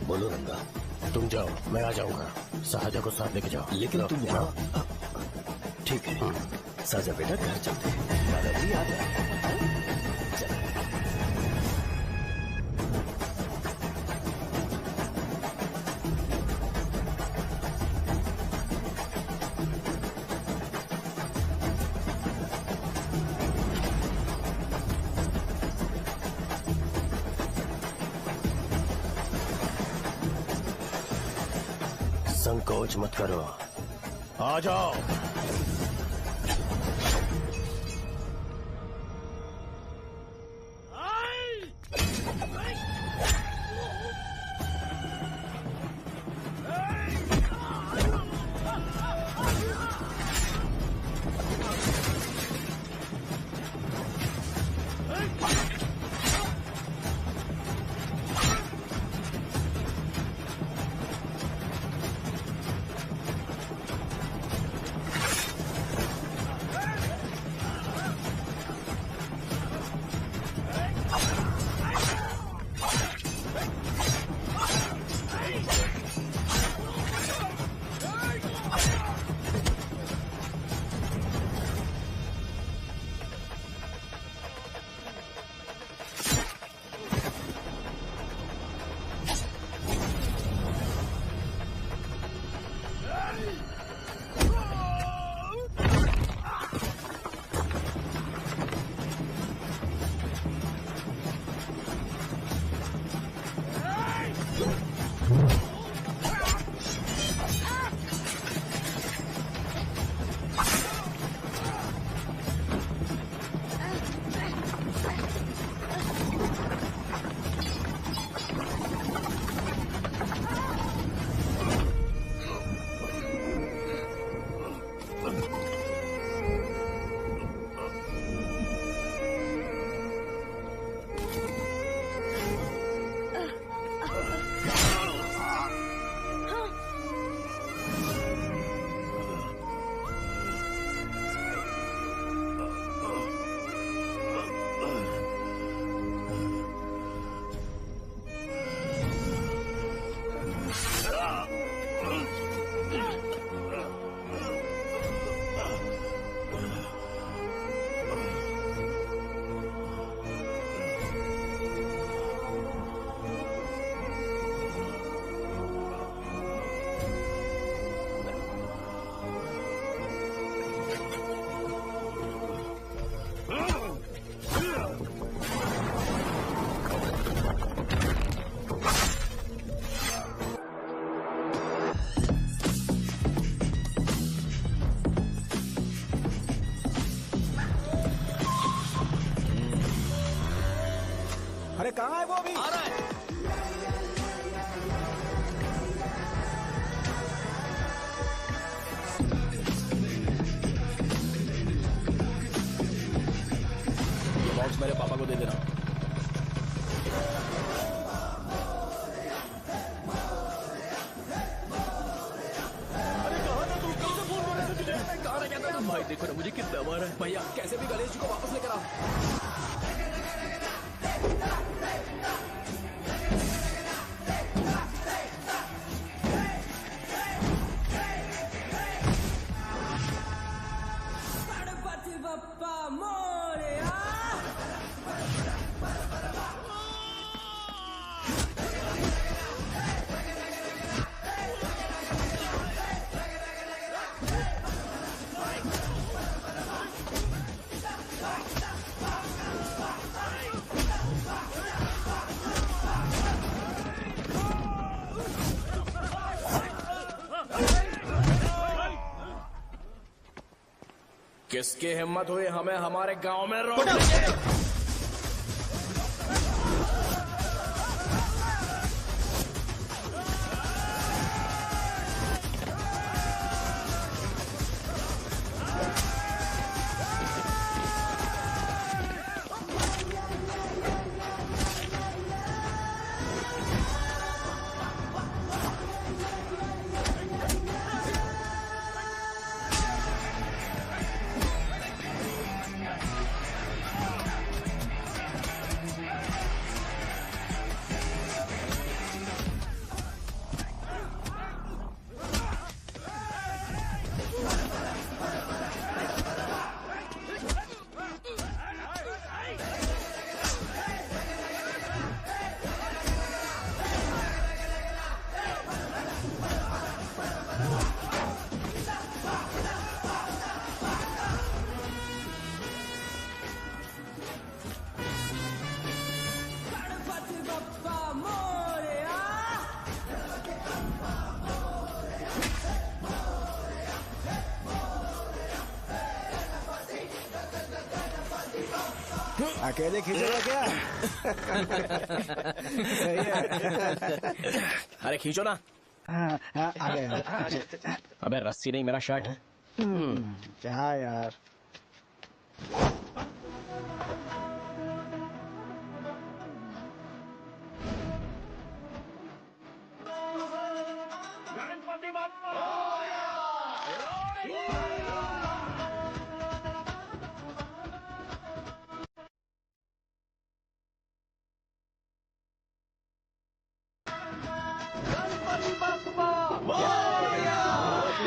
बोलो रंगा। तुम जाओ, मैं आ जाऊंगा। साजा को साथ लेके जाओ। लेकिन तुम जाओ। ठीक है साजा बेटा, घर चलते हैं। दादाजी आ जाओ। संकोच मत करो, आ जाओ। अरे कहाँ है वो? अभी आ रहा है। ये बॉक्स मेरे पापा को दे देना। भाई देखो ना मुझे कितना मारा है। भैया कैसे भी गणेश जी को वापस लेकर आओ। किसकी हिम्मत हुई हमें हमारे गांव में रोकने की? अकेले खींचेगा क्या? सही है। अरे खींचो ना। हाँ, हाँ, आ गया। अबे रस्सी नहीं, मेरा शर्ट। क्या यार?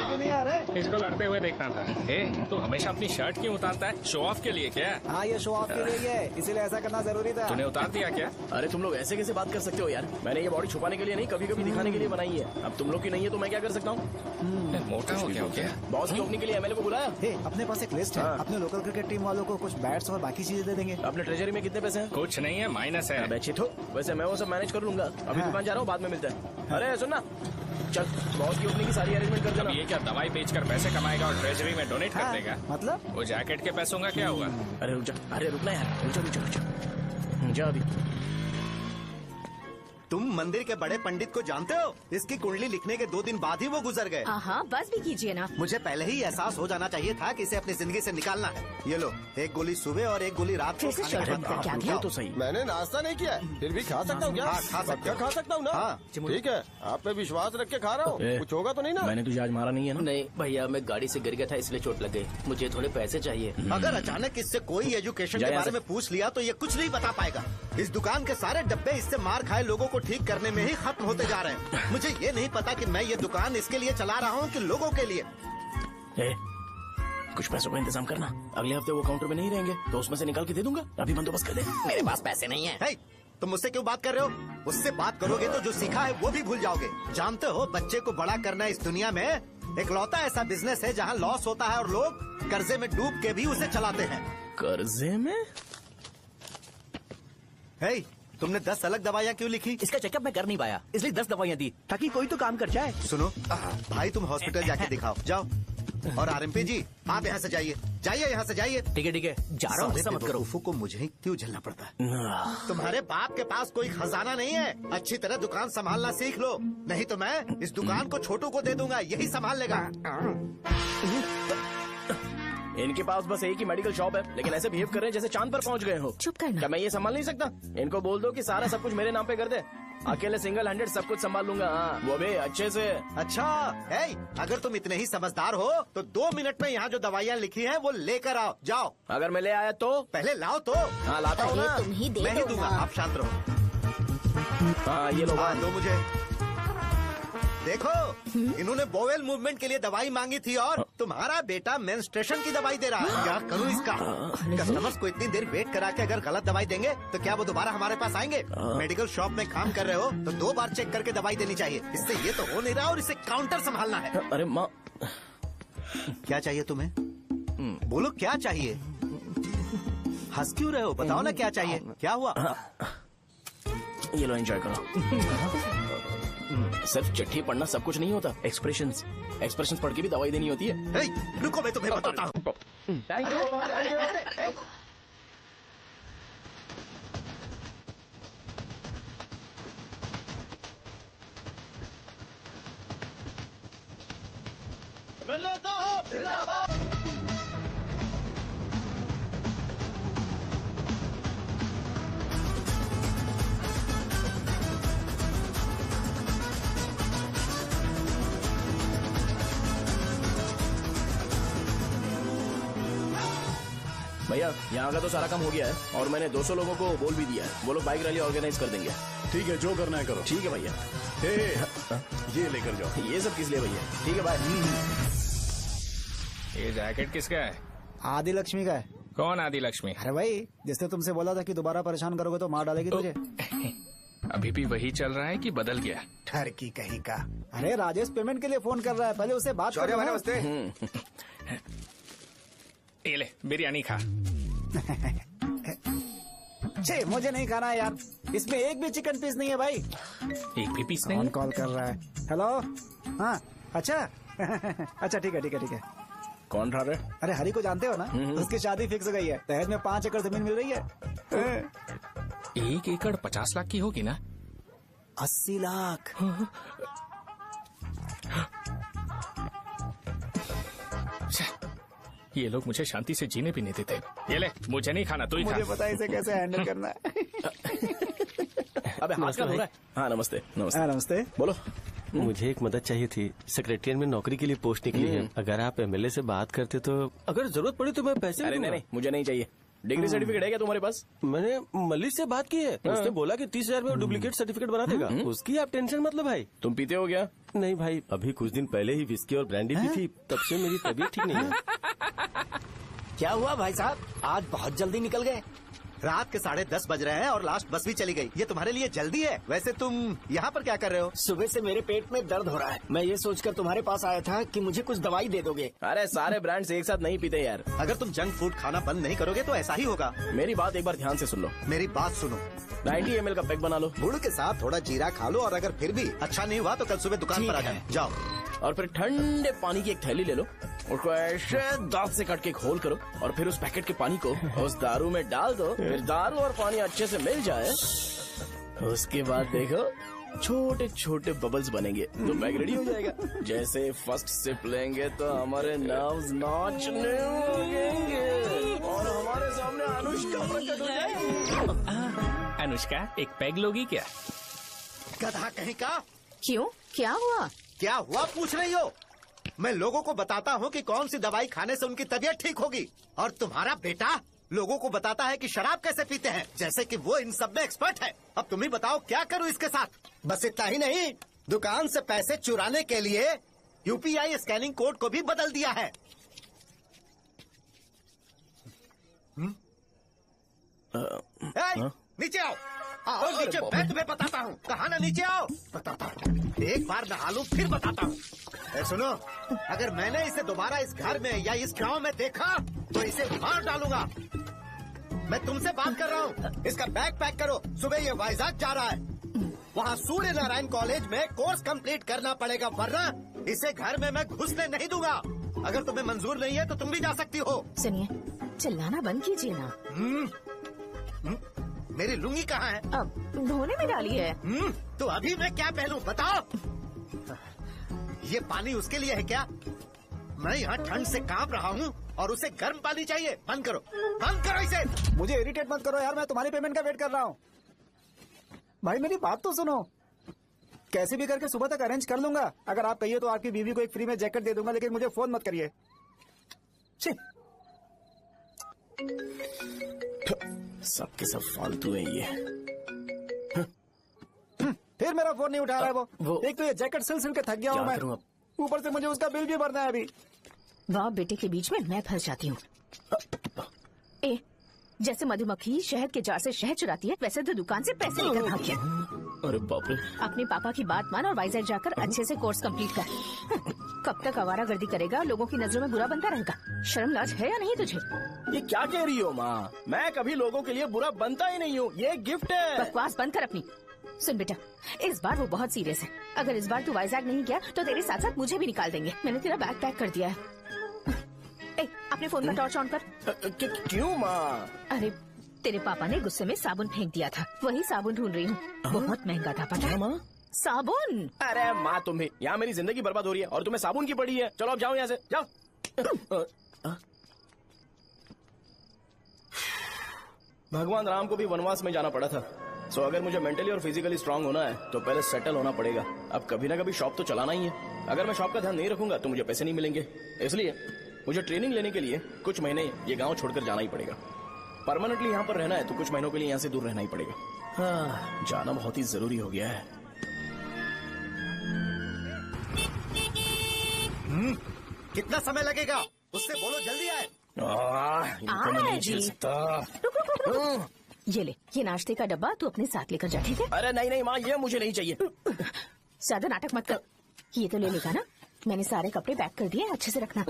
नहीं आ रहे? इसको लड़ते हुए देखना था। तू हमेशा अपनी शर्ट क्यों उतारता है? शो ऑफ के लिए क्या? हाँ, ये शो ऑफ के लिए ही है, इसीलिए ऐसा करना जरूरी था। तूने उतार दिया क्या? अरे तुम लोग ऐसे कैसे बात कर सकते हो यार? मैंने ये बॉडी छुपाने के लिए नहीं, कभी कभी दिखाने के लिए बनाई है। अब तुम लोग की नहीं है तो मैं क्या कर सकता हूँ? मोटा हो गया? बॉस की ओपनिंग के लिए एमएलए को बुलाया। हे, अपने पास एक लिस्ट है। हाँ। अपने लोकल क्रिकेट टीम वालों को कुछ बैट्स और बाकी चीजें दे देंगे। अपने ट्रेजरी में कितने पैसे हैं? कुछ नहीं है, माइनस है। अबे चिथो, वैसे मैं वो सब मैनेज कर लूंगा। अभी हाँ। दुकान जा रहा हूँ, बाद में मिलते हैं। अरे सुनना, चल बॉस की ओपनिंग की सारी अरेंजमेंट कर अब देना। ये क्या दवाई बेचकर पैसे कमाएगा और ट्रेजरी में डोनेट कर हाँ, देगा? मतलब? वो जैकेट के पैसों का क्या हुआ? अरे रुक जा, अरे रुकना यार, रुक जा जा अभी। तुम मंदिर के बड़े पंडित को जानते हो? इसकी कुंडली लिखने के 2 दिन बाद ही वो गुजर गए। हाँ, बस भी कीजिए ना। मुझे पहले ही एहसास हो जाना चाहिए था कि इसे अपनी जिंदगी से निकालना है। ये लो, एक गोली सुबह और एक गोली रात को फिर से खाने के शर्ट बाद क्या आप किया? खाओ। तो सही। मैंने नाश्ता नहीं किया है, फिर भी खा सकता हूँ क्या? हाँ, खा सकते क्या हो। खा सकता हूँ ना? हाँ। ठीक है, आप पे विश्वास रख के खा रहा हूँ। ए, कुछ होगा तो नहीं ना? मैंने तुझे आज मारा नहीं है ना? नहीं भैया, मैं गाड़ी से गिर गया था इसलिए चोट लग गई। मुझे थोड़े पैसे चाहिए। अगर अचानक इससे कोई एजुकेशन जा के यहाँ बारे से। में पूछ लिया तो ये कुछ नहीं बता पाएगा। इस दुकान के सारे डब्बे इससे मार खाए लोगों को ठीक करने में ही खत्म होते जा रहे हैं। मुझे ये नहीं पता कि मैं ये दुकान इसके लिए चला रहा हूँ कि लोगों के लिए। ए, कुछ पैसों का इंतजाम करना। अगले हफ्ते वो काउंटर में नहीं रहेंगे तो उसमें से निकाल के दे दूंगा। अभी बंदोबस्त कर दे। मेरे पास पैसे नहीं है। तुम मुझसे क्यों बात कर रहे हो? उससे बात करोगे तो जो सीखा है वो भी भूल जाओगे। जानते हो, बच्चे को बड़ा करना इस दुनिया में इकलौता ऐसा बिजनेस है जहाँ लॉस होता है और लोग कर्जे में डूब के भी उसे चलाते हैं। कर्जे में? हे, तुमने 10 अलग दवाइयाँ क्यों लिखी? इसका चेकअप मैं कर नहीं पाया, इसलिए 10 दवाइयाँ दी ताकि कोई तो काम कर जाए। सुनो भाई, तुम हॉस्पिटल जाके दिखाओ, जाओ। और आरएमपी जी, आप यहाँ से जाइए, जाइए यहाँ से जाइए। ठीक है जा रहा हूँ, गुस्सा मत करो। बेवकूफों को मुझे ही क्यों झेलना पड़ता है? तुम्हारे बाप के पास कोई खजाना नहीं है। अच्छी तरह दुकान संभालना सीख लो, नहीं तो मैं इस दुकान को छोटू को दे दूंगा, यही संभाल लेगा। इनके पास बस एक ही मेडिकल शॉप है, लेकिन ऐसे बिहेव कर रहे हैं जैसे चांद पर पहुंच गए हो। चुप करना। क्या मैं ये संभाल नहीं सकता? इनको बोल दो कि सारा सब कुछ मेरे नाम पे कर दे। अकेले सिंगल हैंडेड सब कुछ संभाल लूंगा। हाँ, वो भी अच्छे से। अच्छा, हे, अगर तुम इतने ही समझदार हो तो 2 मिनट में यहाँ जो दवाइयाँ लिखी हैं वो लेकर आओ, जाओ। अगर मैं ले आया तो? पहले लाओ तो। हाँ लाता हूँ ना। तुम ही दे मैं ही दो दूंगा, ना। आप शांत रहो। हाँ ये लो। हाँ, दो मुझे। देखो, इन्होंने बोवेल मूवमेंट के लिए दवाई मांगी थी और तुम्हारा बेटा मेंस्ट्रुएशन की दवाई दे रहा है। क्या करूँ इसका? कस्टमर्स को इतनी देर वेट करा के अगर गलत दवाई देंगे तो क्या वो दोबारा हमारे पास आएंगे? मेडिकल शॉप में काम कर रहे हो तो 2 बार चेक करके दवाई देनी चाहिए। इससे ये तो हो नहीं रहा और इसे काउंटर संभालना है। अरे माँ, क्या चाहिए तुम्हें? बोलो क्या चाहिए? हंस क्यों रहे हो? बताओ ना क्या चाहिए? क्या हुआ? ये लो एंजॉय करो। सिर्फ चिट्ठी पढ़ना सब कुछ नहीं होता। एक्सप्रेशंस पढ़ के भी दवाई देनी होती है। हे, रुको, मैं तुम्हें बताता हूँ। भैया यहाँ का तो सारा काम हो गया है और मैंने 200 लोगों को बोल भी दिया है। वो लोग बाइक रैली ऑर्गेनाइज कर देंगे। ठीक है, जो करना है करो। ठीक है भैया। ये लेकर जाओ। ये सब किस लिए भैया? ठीक है बाय। ये जैकेट किसका है? आदि लक्ष्मी का है। कौन आदि लक्ष्मी? अरे भाई, जिसने तुमसे बोला था कि दोबारा परेशान करोगे तो मार डालेगी तुझे। अभी भी वही चल रहा है कि बदल गया? ठर की कहीं का। अरे राजेश पेमेंट के लिए फोन कर रहा है, पहले उससे बात करो। नमस्ते। ये ले बिरयानी खा। छे, मुझे नहीं खाना है यार, इसमें एक भी चिकन पीस नहीं है भाई। एक भी पीस नहीं? कौन कॉल कर रहा है? हेलो, हाँ, अच्छा अच्छा ठीक है। कौन रहा रे? अरे हरी को जानते हो ना, उसकी शादी फिक्स हो गई है। दहेज में 5 एकड़ जमीन मिल रही है। 1 एकड़ 50 लाख की होगी ना? 80 लाख। ये लोग मुझे शांति से जीने भी नहीं देते। ये ले, मुझे नहीं खाना, तू ही मुझे खा। पता है इसे कैसे हैंडल करना है। अबे हाथ का हो रहा है। हाँ नमस्ते नमस्ते। हाँ, नमस्ते। बोलो। मुझे एक मदद चाहिए थी। सेक्रेटरिएट में नौकरी के लिए पोस्ट निकली है। अगर आप एमएलए से बात करते तो अगर जरूरत पड़ी तो मैं पैसे अरे नहीं नहीं, मुझे नहीं चाहिए। डिग्री सर्टिफिकेट है क्या तुम्हारे पास? मैंने मलिक से बात की है। उसने बोला कि 30,000 में वो डुप्लीकेट सर्टिफिकेट बना देगा। उसकी आप टेंशन मत लो भाई। तुम पीते हो क्या? नहीं भाई, अभी कुछ दिन पहले ही विस्की और ब्रांडी पी थी, तब से मेरी तबीयत ठीक नहीं है। क्या हुआ भाई साहब, आज बहुत जल्दी निकल गए? रात के 10:30 बज रहे हैं और लास्ट बस भी चली गई। ये तुम्हारे लिए जल्दी है? वैसे तुम यहाँ पर क्या कर रहे हो? सुबह से मेरे पेट में दर्द हो रहा है। मैं ये सोचकर तुम्हारे पास आया था कि मुझे कुछ दवाई दे दोगे। अरे सारे ब्रांड्स एक साथ नहीं पीते यार। अगर तुम जंक फूड खाना बंद नहीं करोगे तो ऐसा ही होगा। मेरी बात एक बार ध्यान से सुन लो। मेरी बात सुनो, 90 ml का पैक बना लो गुड़ के साथ थोड़ा जीरा खा लो, और अगर फिर भी अच्छा नहीं हुआ तो कल सुबह दुकान पर आ जाओ। जाओ। और फिर ठंडे पानी की एक थैली ले लो, उसको ऐसे दांत से काट के खोल करो और फिर उस पैकेट के पानी को उस दारू में डाल दो। फिर दारू और पानी अच्छे से मिल जाए, उसके बाद देखो छोटे छोटे बबल्स बनेंगे तो पैक रेडी हो जाएगा। जैसे फर्स्ट सिप लेंगे तो हमारे नर्व्स नाचने लगेंगे और हमारे सामने अनुष्का प्रकट हो जाएगी। अनुष्का, एक पैग लोगी क्या? गधा कहीं का। क्यों, क्या हुआ? क्या हुआ पूछ रही हो? मैं लोगों को बताता हूँ कि कौन सी दवाई खाने से उनकी तबीयत ठीक होगी, और तुम्हारा बेटा लोगों को बताता है कि शराब कैसे पीते हैं, जैसे कि वो इन सब में एक्सपर्ट है। अब तुम ही बताओ क्या करूँ इसके साथ? बस इतना ही नहीं, दुकान से पैसे चुराने के लिए यूपीआई स्कैनिंग कोड को भी बदल दिया है। नीचे आओ। आओ नीचे, मैं तुम्हें बताता हूँ। कहा ना नीचे आओ, बताता हूँ। एक बार नहा लूं फिर बताता हूँ। सुनो, अगर मैंने इसे दोबारा इस घर में या इस गांव में देखा तो इसे मार डालूंगा। मैं तुमसे बात कर रहा हूँ। इसका बैग पैक करो, सुबह ये वाइजाग जा रहा है। वहाँ सूर्य नारायण कॉलेज में कोर्स कंप्लीट करना पड़ेगा, वरना इसे घर में मैं घुसने नहीं दूंगा। अगर तुम्हें मंजूर नहीं है तो तुम भी जा सकती हो। सुनिए, चिल्लाना बंद कीजिए ना। मेरी लुंगी कहाँ है? अब धोने में डाली है। तो अभी मैं क्या पहनूं बताओ? ये पानी उसके लिए है क्या? मैं यहाँ ठंड से कांप रहा हूँ और उसे गर्म पानी चाहिए। बंद करो, बंद करो इसे। मुझे इरिटेट मत करो यार, मैं तुम्हारी पेमेंट का वेट कर रहा हूँ। भाई मेरी बात तो सुनो, कैसे भी करके सुबह तक अरेंज कर लूंगा। अगर आप कहिए तो आपकी बीवी को एक फ्री में जैकेट दे दूंगा, लेकिन मुझे फोन मत करिए। सबके सब फालतू है ये। फिर मेरा फोन नहीं उठा रहा है वो। एक तो ये जैकेट सिल सिल के थक गया हूँ क्या मैं, करूं अब? ऊपर से मुझे उसका बिल भी भरना है अभी। बाप बेटे के बीच में मैं फंस जाती हूँ। ए, जैसे मधुमक्खी शहद के जार से शहद चुराती है, वैसे तो दुकान से पैसे लेकर भाग गया। अरे बाप रे। अपने पापा की बात मान और वाइजैक जाकर अच्छे से कोर्स कंप्लीट कर। कब तक आवारागर्दी करेगा, लोगों की नजरों में बुरा बनता रहेगा। शर्म लाज है या नहीं तुझे? ये क्या कह रही हो माँ? मैं कभी लोगों के लिए बुरा बनता ही नहीं हूँ, ये गिफ्ट है। बकवास बंद कर अपनी। सुन बेटा, इस बार वो बहुत सीरियस है। अगर इस बार तू वाइजैक नहीं गया तो तेरे साथ साथ मुझे भी निकाल देंगे। मैंने तेरा बैग पैक कर दिया है। ए, अपने फोन का टॉर्च ऑन कर। क्यों माँ? अरे तेरे पापा ने गुस्से में साबुन फेंक दिया था, वही साबुन ढूंढ रही हूँ। बहुत महंगा था, पता है माँ? साबुन। अरे माँ तुम भी, यहाँ मेरी जिंदगी बर्बाद हो रही है और तुम्हें साबुन की पड़ी है। चलो अब जाओ यहाँ से, जाओ। भगवान राम को भी वनवास में जाना पड़ा था। सो अगर मुझे मेंटली और फिजिकली स्ट्रांग होना है तो पहले सेटल होना पड़ेगा। अब कभी ना कभी शॉप तो चलाना ही है। अगर मैं शॉप का ध्यान नहीं रखूंगा तो मुझे पैसे नहीं मिलेंगे। इसलिए मुझे ट्रेनिंग लेने के लिए कुछ महीने ये गांव छोड़कर जाना ही पड़ेगा। परमानेंटली यहाँ पर रहना है तो कुछ महीनों के लिए यहाँ से दूर रहना ही पड़ेगा। हाँ, जाना बहुत ही जरूरी हो गया है। कितना समय लगेगा? उससे बोलो जल्दी आए। इनको मैं नहीं झेल सकता। ये ले, ये नाश्ते का डब्बा तू अपने साथ लेकर जा, ठीक है? अरे नहीं नहीं माँ, ये मुझे नहीं चाहिए। ज्यादा नाटक मत कर। ये तो ले लेगा ना? मैंने सारे कपड़े पैक कर दिए, अच्छे से रखना।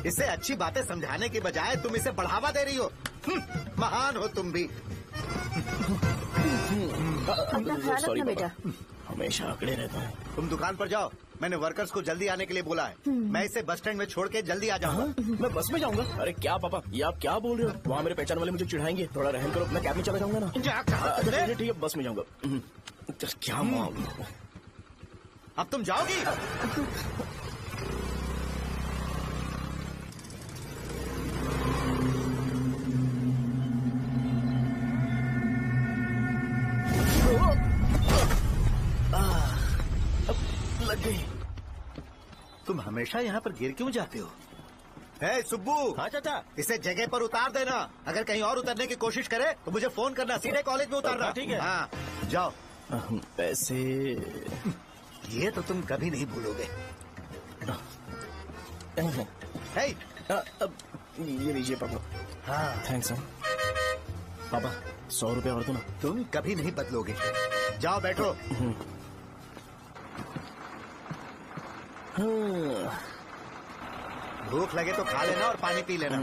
इसे अच्छी बातें समझाने के बजाय तुम इसे बढ़ावा दे रही हो। महान हो तुम भी। अपना ख्याल रखना बेटा। हमेशा अकड़े रहता है। तुम दुकान पर जाओ, मैंने वर्कर्स को जल्दी आने के लिए बोला है। मैं इसे बस स्टैंड में छोड़ के जल्दी आ जाऊंगा। मैं बस में जाऊंगा? अरे क्या पापा, ये आप क्या बोल रहे हो? वहाँ मेरे पहचान वाले मुझे चिढ़ाएंगे। थोड़ा रहम करो, मैं कैब में चला जाऊंगा ना। अच्छा, ठीक है, बस में जाऊंगा। क्या मामला? अब तुम जाओगी? लग गई। तुम हमेशा यहाँ पर गिर क्यों जाते हो? हे सुब्बू। हाँ चाचा। इसे जगह पर उतार देना। अगर कहीं और उतरने की कोशिश करे तो मुझे फोन करना। सीधे कॉलेज में उतारना। ठीक है। हाँ, जाओ। पैसे ये तो तुम कभी नहीं भूलोगे। हे, ये लीजिए पापा। हाँ, थैंक्स पापा। 100 रुपए और दो ना। तुम कभी नहीं बदलोगे। जाओ बैठो। भूख लगे तो खा लेना और पानी पी लेना।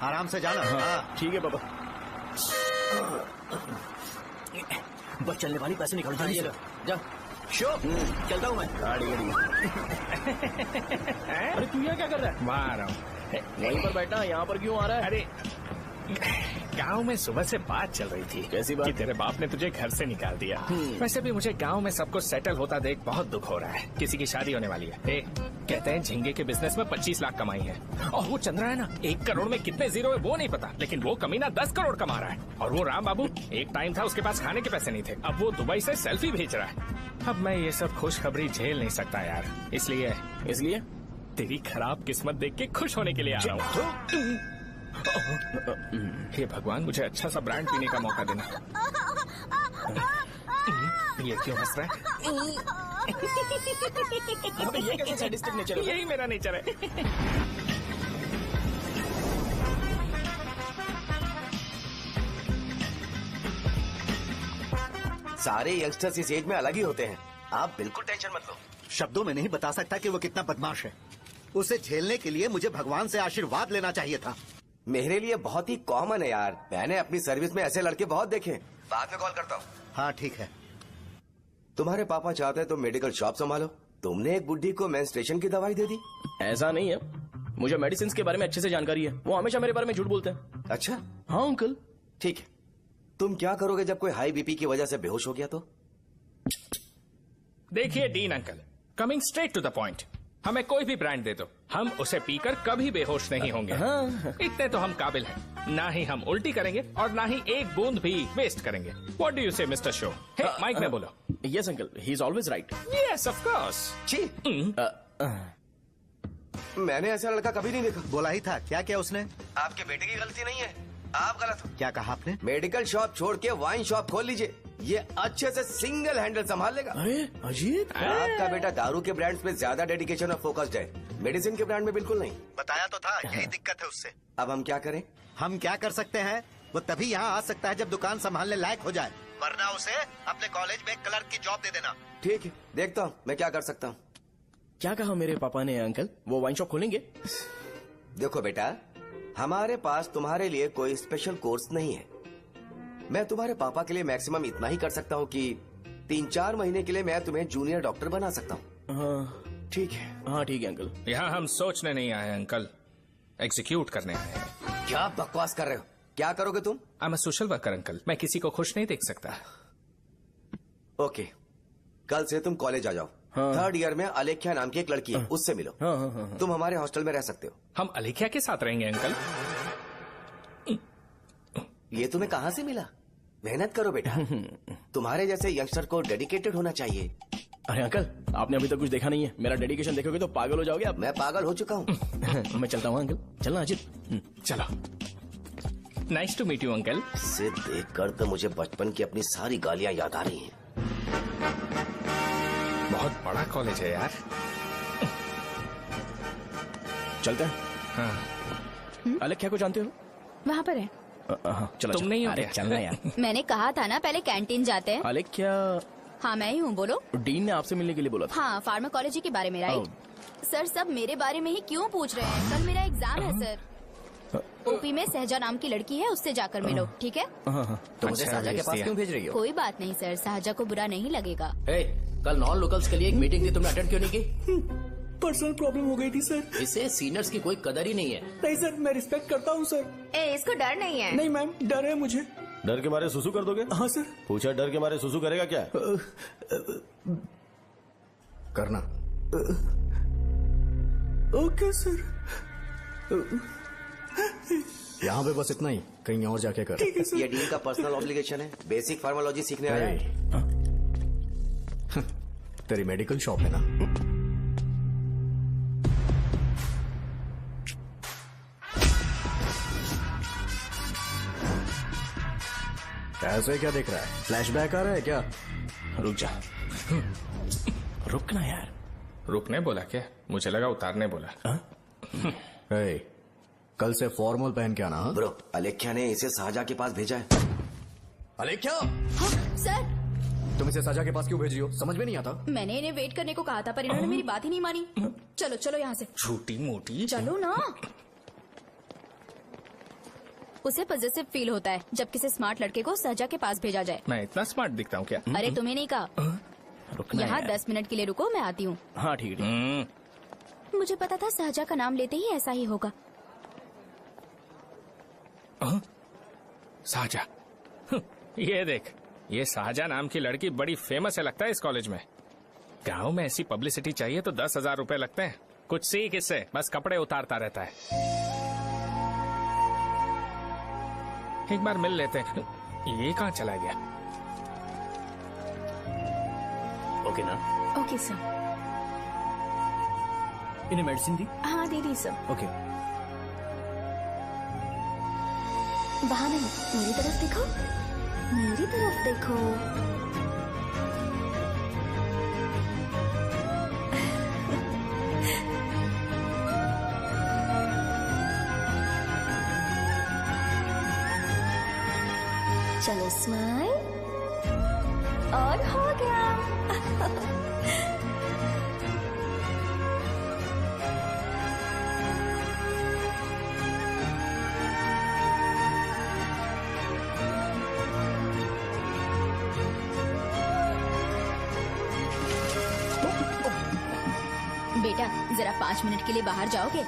आराम से जाना। हाँ। ठीक है पापा। बस चलने वाली पैसे निकाल दीजिए। जा शो, चलता हूँ मैं। गाड़ी अरे तू यहाँ क्या कर रहा है? वहाँ आ रहा हूँ। वहीं पर बैठा, यहाँ पर क्यों आ रहा है? अरे गांव में सुबह से बात चल रही थी। कैसी बात? कि तेरे बाप ने तुझे घर से निकाल दिया। वैसे भी मुझे गांव में सब कुछ सेटल होता देख बहुत दुख हो रहा है। किसी की शादी होने वाली है। कहते हैं झींगे के बिजनेस में 25 लाख कमाई है। और वो चंद्रा है ना, 1 करोड़ में कितने जीरो है वो नहीं पता, लेकिन वो कमीना 10 करोड़ कमा रहा है। और वो राम बाबू, एक टाइम था उसके पास खाने के पैसे नहीं थे, अब वो दुबई से सेल्फी भेज रहा है। अब मैं ये सब खुशखबरी झेल नहीं सकता यार, इसलिए तेरी खराब किस्मत देख के खुश होने के लिए आ रहा हूँ। हे भगवान, मुझे अच्छा सा ब्रांड पीने का मौका देना। ये क्यों हंस रहा है? ये कैसे सैडिस्टिक नेचर है? यही मेरा नेचर है। सारे यंगस्टर्स इस एज में अलग ही होते हैं। आप बिल्कुल टेंशन मत लो। शब्दों में नहीं बता सकता कि वो कितना बदमाश है। उसे झेलने के लिए मुझे भगवान से आशीर्वाद लेना चाहिए था। मेरे लिए बहुत ही कॉमन है यार। मैंने अपनी सर्विस में ऐसे लड़के बहुत देखे। बाद में कॉल करता हूँ। हाँ ठीक है। तुम्हारे पापा चाहते हैं तुम मेडिकल शॉप संभालो। तुमने एक बुढ़ी को मेंस्ट्रुएशन की दवाई दे दी। ऐसा नहीं है, मुझे मेडिसिन के बारे में अच्छे से जानकारी है। वो हमेशा मेरे बारे में झूठ बोलते हैं। अच्छा, हाँ अंकल। ठीक है। तुम क्या करोगे जब कोई हाई बीपी की वजह से बेहोश हो गया तो? देखिए Dean uncle, coming straight to the point, हमें कोई भी ब्रांड दे दो, हम उसे पीकर कभी बेहोश नहीं होंगे। इतने तो हम काबिल हैं। ना ही हम उल्टी करेंगे और ना ही एक बूंद भी वेस्ट करेंगे। व्हाट डू यू से मिस्टर शो? माइक में बोलो। Yes uncle, he is always right. Yes of course. छी, मैंने ऐसा लड़का कभी नहीं देखा। बोला ही था। क्या क्या उसने? आपके बेटे की गलती नहीं है, आप गलत हो। क्या कहा आपने? मेडिकल शॉप छोड़ के वाइन शॉप खोल लीजिए, ये अच्छे से सिंगल हैंडल संभाल लेगा। अरे अजीत, आपका बेटा दारू के ब्रांड्स में ज्यादा डेडिकेशन और फोकस्ड है, मेडिसिन के ब्रांड में बिल्कुल नहीं। बताया तो था, यही दिक्कत है उससे। अब हम क्या करें? हम क्या कर सकते हैं? वो तभी यहाँ आ सकता है जब दुकान संभालने लायक हो जाए, वरना उसे अपने कॉलेज में क्लर्क की जॉब दे देना। ठीक है, देखता हूँ मैं क्या कर सकता हूँ। क्या कहा मेरे पापा ने अंकल? वो वाइन शॉप खोलेंगे? देखो बेटा, हमारे पास तुम्हारे लिए कोई स्पेशल कोर्स नहीं है। मैं तुम्हारे पापा के लिए मैक्सिमम इतना ही कर सकता हूँ कि 3-4 महीने के लिए मैं तुम्हें जूनियर डॉक्टर बना सकता हूँ। हाँ ठीक है। हाँ ठीक है अंकल। यहाँ हम सोचने नहीं आए अंकल, एग्जीक्यूट करने आए हैं। क्या बकवास कर रहे हो? क्या करोगे तुम? I am a social worker uncle, मैं किसी को खुश नहीं देख सकता। ओके, कल से तुम कॉलेज आ जाओ। हाँ। 3rd ईयर में अलेख्या नाम की एक लड़की है, उससे मिलो। हाँ, हाँ, हाँ, हाँ। तुम हमारे हॉस्टल में रह सकते हो। हम अलेख्या के साथ रहेंगे अंकल। ये तुम्हें कहाँ से मिला? मेहनत करो बेटा, तुम्हारे जैसे यंगस्टर को डेडिकेटेड होना चाहिए। अरे अंकल, आपने अभी तक कुछ देखा नहीं है। मेरा डेडिकेशन देखोगे तो पागल हो जाओगे आप। मैं पागल हो चुका हूँ। मैं चलता हूँ अंकल। चलना अजित। चलो, nice to meet you uncle. इसे देखकर तो मुझे बचपन की अपनी सारी गालियाँ याद आ रही हैं। बहुत बड़ा कॉलेज है यार। चलते हैं। हाँ। अलेख्या को जानते हो? वहाँ पर है। चलो तुम नहीं हो अरे क्या? चलना यार। मैंने कहा था ना पहले कैंटीन जाते हैं। अलेख्या, हाँ मैं ही हूँ, बोलो। डीन ने आपसे मिलने के लिए बोला था। हाँ, फार्माकोलॉजी के बारे में, राइट? सर सब मेरे बारे में ही क्यों पूछ रहे हैं? कल मेरा एग्जाम है सर। ओपी में सहजा नाम की लड़की है, उससे जाकर मिलो, ठीक है? हाँ हाँ। तो मुझे अच्छा, साजा के भेज पास दिया। क्यों भेज रही हो? कोई बात नहीं सर, सहजा को बुरा नहीं लगेगा। कल नॉन लोकल्स के लिए एक मीटिंग थी, तुमने अटेंड क्यों नहीं की? पर्सनल प्रॉब्लम हो गई थी सर। इसे सीनियर्स की कोई कदर ही नहीं है। नहीं सर, मैं रिस्पेक्ट करता हूँ सर। इसको डर नहीं है। नहीं मैम, डर है मुझे। डर के मारे सुसु कर दोगे? हाँ सर। पूछा डर के मारे सुसु करेगा क्या? करना। Okay sir. यहाँ पे बस इतना ही, कहीं और जाके कर। ठीक है सर। ये डीन का पर्सनल ऑब्लिगेशन है, बेसिक फार्मोलॉजी सीखने आया है। तेरी मेडिकल शॉप है ना? ऐसे क्या देख रहा है? फ्लैशबैक आ रहा है क्या? रुक जा। रुक ना यार। रुकने बोला क्या? मुझे लगा उतारने बोला। कल से फॉर्मल पहन के आना। ब्रो, अलेख्या ने इसे शाहजहां के पास भेजा है। अलेख्या, हाँ, सर तुम इसे शाहजहां के पास क्यों भेज रही हो? समझ में नहीं आता। मैंने इन्हें वेट करने को कहा था, पर इन्होंने मेरी बात ही नहीं मानी। चलो चलो यहाँ से। छोटी मोटी। चलो ना। उसे पॉजिटिव फील होता है जब किसी स्मार्ट लड़के को सहजा के पास भेजा जाए। मैं इतना स्मार्ट दिखता हूँ क्या? अरे तुम्हें नहीं कहा। रुकना यहाँ यार। 10 मिनट के लिए रुको, मैं आती हूँ। हाँ ठीक है। मुझे पता था सहजा का नाम लेते ही ऐसा ही होगा। शाहजहां। ये देख, ये शाहजहां नाम की लड़की बड़ी फेमस है लगता है इस कॉलेज में। गांव में ऐसी पब्लिसिटी चाहिए तो 10,000 रुपए लगते हैं। कुछ सीख इससे, बस कपड़े उतारता रहता है। एक बार मिल लेते हैं। ये कहाँ चला गया? ओके ना? Okay sir. इन्हें मेडिसिन दी? हाँ दे दी सर। ओके। वहाँ नहीं, मेरी तरफ देखो, मेरी तरफ देखो। चलो स्माइल, और हो गया। बेटा जरा 5 मिनट के लिए बाहर जाओगे?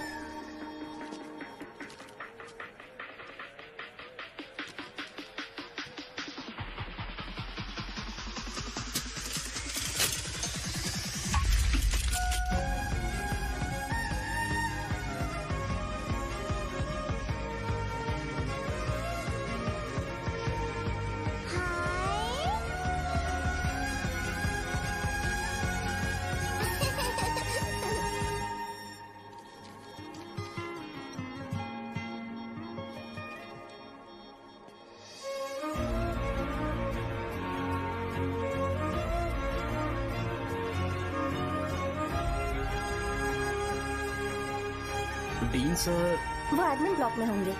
Dean sir. वो एडमिन ब्लॉक में होंगे।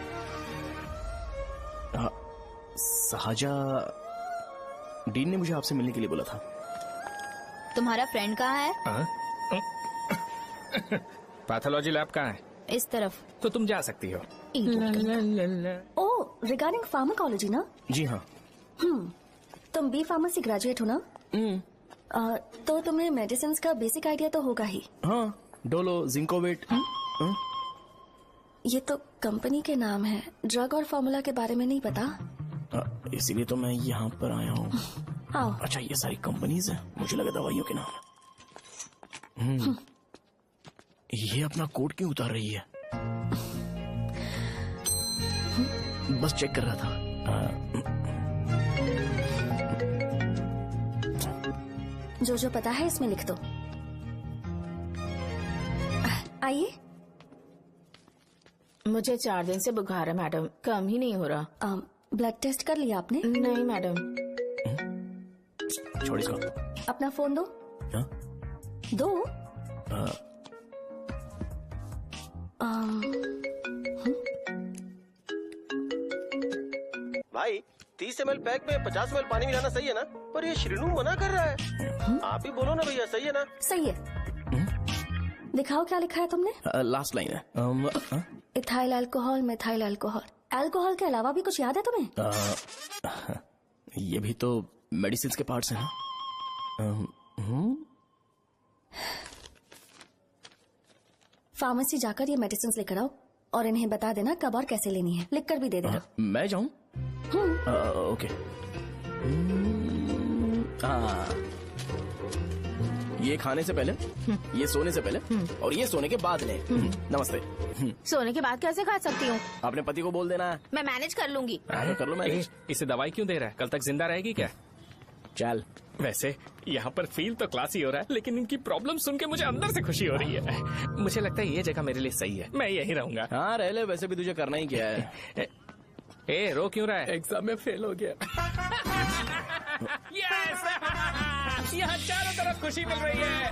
शाहजहां, डीन ने मुझे आपसे मिलने के लिए बोला था। तुम्हारा फ्रेंड कहाँ है? पैथोलॉजी लैब कहाँ है? इस तरफ। तो तुम जा सकती हो। ओ, रिगार्डिंग फार्माकोलॉजी ना? जी हाँ। तुम बी फार्मेसी ग्रेजुएट हो ना? तो तुम्हें मेडिसिन का बेसिक आइडिया तो होगा ही। हाँ, डोलो, जिंकोवेट। ये तो कंपनी के नाम है, ड्रग और फॉर्मूला के बारे में नहीं पता। इसीलिए तो मैं यहाँ पर आया हूँ। आओ। अच्छा, ये सारी कंपनीज हैं, मुझे लगा दवाइयों के नाम। ये अपना कोट क्यों उतार रही है? बस चेक कर रहा था। जो जो पता है इसमें लिख दो। आइए। मुझे 4 दिन से बुखार है मैडम, कम ही नहीं हो रहा। ब्लड टेस्ट कर लिया आपने? नहीं मैडम। छोड़ इसको। अपना फोन दो। हाँ? दो। भाई 30 ml पैक में 50 ml पानी मिलाना सही है ना? पर ये श्रीनू मना कर रहा है। आप ही बोलो ना भैया, सही है ना? सही है। दिखाओ क्या लिखा है तुमने? लास्ट लाइन है। Ethyl alcohol, methyl alcohol. Alcohol के अलावा भी कुछ याद है तुम्हें? ये भी तो मेडिसिन के पार्ट्स हैं ना? फार्मेसी जाकर ये मेडिसिन लेकर आओ और इन्हें बता देना कब और कैसे लेनी है, लिख कर भी दे देना। मैं जाऊं? ओके। ये खाने से पहले, ये सोने से पहले और ये सोने के बाद ले। नमस्ते। सोने के बाद कैसे खा सकती हूँ? अपने पति को बोल देना। मैं मैनेज कर लूंगी। कर लो मैनेज। इसे दवाई क्यों दे रहा है? कल तक जिंदा रहेगी क्या? चल। वैसे यहाँ पर फील तो क्लासी हो रहा है, लेकिन इनकी प्रॉब्लम सुन के मुझे अंदर से खुशी हो रही है। मुझे लगता है ये जगह मेरे लिए सही है, मैं यहीं रहूंगा। हाँ रह ले, वैसे भी तुझे करना ही क्या है। ए रो क्यों रहा है? एग्जाम में फेल हो गया। यस! यहाँ चारों तरफ खुशी मिल रही है।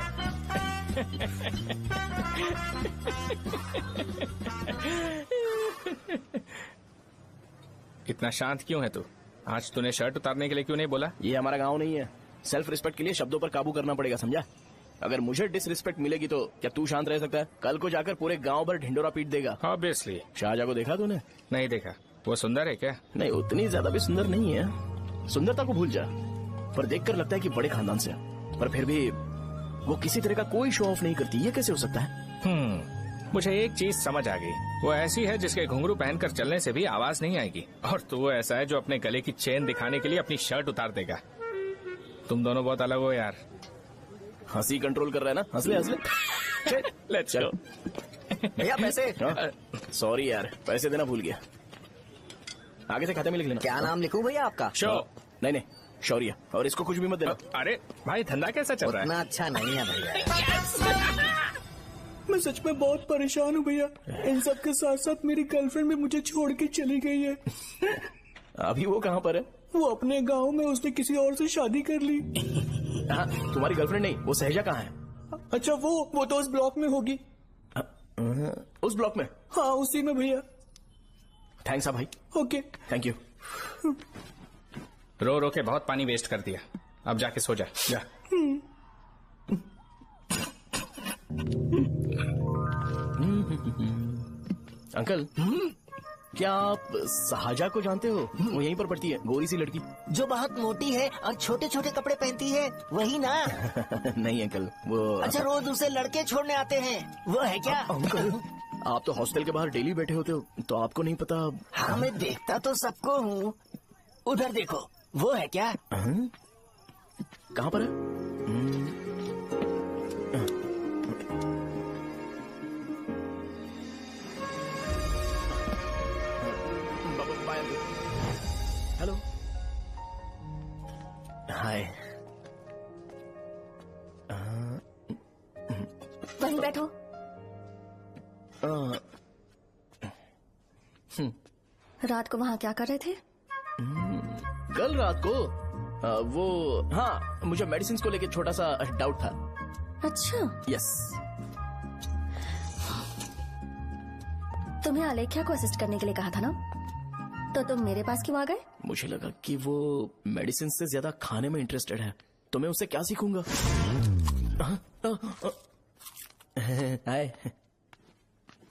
इतना शांत क्यों है तू? आज तूने शर्ट उतारने के लिए क्यों नहीं बोला? ये हमारा गांव नहीं है। सेल्फ रिस्पेक्ट के लिए शब्दों पर काबू करना पड़ेगा, समझा? अगर मुझे डिसरिस्पेक्ट मिलेगी तो क्या तू शांत रह सकता है? कल को जाकर पूरे गांव भर ढिंडोरा पीट देगा। ऑब्वियसली। शाहजहां को देखा तूने? नहीं देखा। वो सुंदर है क्या? नहीं, उतनी ज्यादा भी सुंदर नहीं है। सुंदरता को भूल जा, पर देखकर लगता है कि बड़े खानदान से है। पर फिर भी वो किसी तरह का कोई शो ऑफ नहीं करती। ये कैसे हो सकता है? मुझे एक चीज समझ आ गई। वो ऐसी है जिसके घुंघरू पहनकर चलने से भी आवाज नहीं आएगी, और तू वो ऐसा है जो अपने गले की चेन दिखाने के लिए अपनी शर्ट उतार देगा। तुम दोनों बहुत अलग हो यार। हंसी कंट्रोल कर रहा है ना? हंस ले हंस ले। Let's go. भैया पैसे। सॉरी यार, पैसे देना भूल गया। आगे से खाते में लिख लेना। क्या नाम लिखूं भैया आपका? शो। नहीं नहीं, शौर्य। और इसको कुछ भी मत देना। अरे भाई, धंधा कैसा चल रहा है? उतना अच्छा नहीं है भैया। मैं सच में बहुत परेशान हूँ भैया। इन सब के साथ साथ मेरी गर्लफ्रेंड भी मुझे छोड़ के चली गई है। अभी वो कहाँ पर है? वो अपने गांव में, उसने किसी और से शादी कर ली। हाँ, तुम्हारी गर्लफ्रेंड नहीं, वो सहजा कहाँ है? अच्छा वो तो उस ब्लॉक में होगी। उस ब्लॉक में? हाँ उसी में भैया। थैंक्स भाई। Okay thank you. रो रो के बहुत पानी वेस्ट कर दिया, अब जाके सो जा। जा। अंकल, क्या आप शाहजहां को जानते हो? वो यहीं पर पढ़ती है, गोरी सी लड़की। जो बहुत मोटी है और छोटे छोटे कपड़े पहनती है, वही ना? नहीं अंकल, वो। अच्छा, रोज उसे लड़के छोड़ने आते हैं, वो है क्या? अंकल, आप तो हॉस्टल के बाहर डेली बैठे होते हो, तो आपको नहीं पता? हाँ, मैं देखता तो सबको हूँ। उधर देखो, वो है क्या? कहाँ पर है? हेलो। हाय। वहीं बैठो। रात को वहाँ क्या कर रहे थे? कल रात को वो, हाँ, मुझे मेडिसिन को लेके छोटा सा डाउट था। अच्छा। यस। तुम्हें आलेख्या को असिस्ट करने के लिए कहा था ना, तो तुम मेरे पास क्यों आ गए? मुझे लगा कि वो मेडिसिन से ज्यादा खाने में इंटरेस्टेड है, तो मैं उससे क्या सीखूंगा? हाय।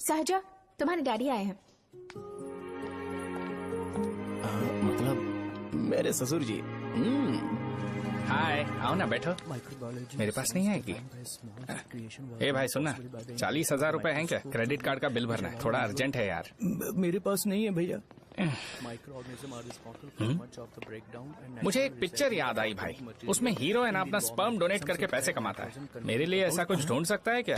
सहजा, तुम्हारे डैडी आए हैं। मतलब मेरे ससुर जी। हाय, आओ ना, बैठो। मेरे पास नहीं आएगी। ए भाई सुनना, 40,000 रुपए हैं क्या? क्रेडिट कार्ड का बिल भरना है, थोड़ा अर्जेंट है यार। मेरे पास नहीं है भैया। मुझे एक पिक्चर याद आई भाई, उसमें हीरो है ना अपना स्पर्म डोनेट करके पैसे कमाता है। मेरे लिए ऐसा कुछ ढूंढ सकता है क्या?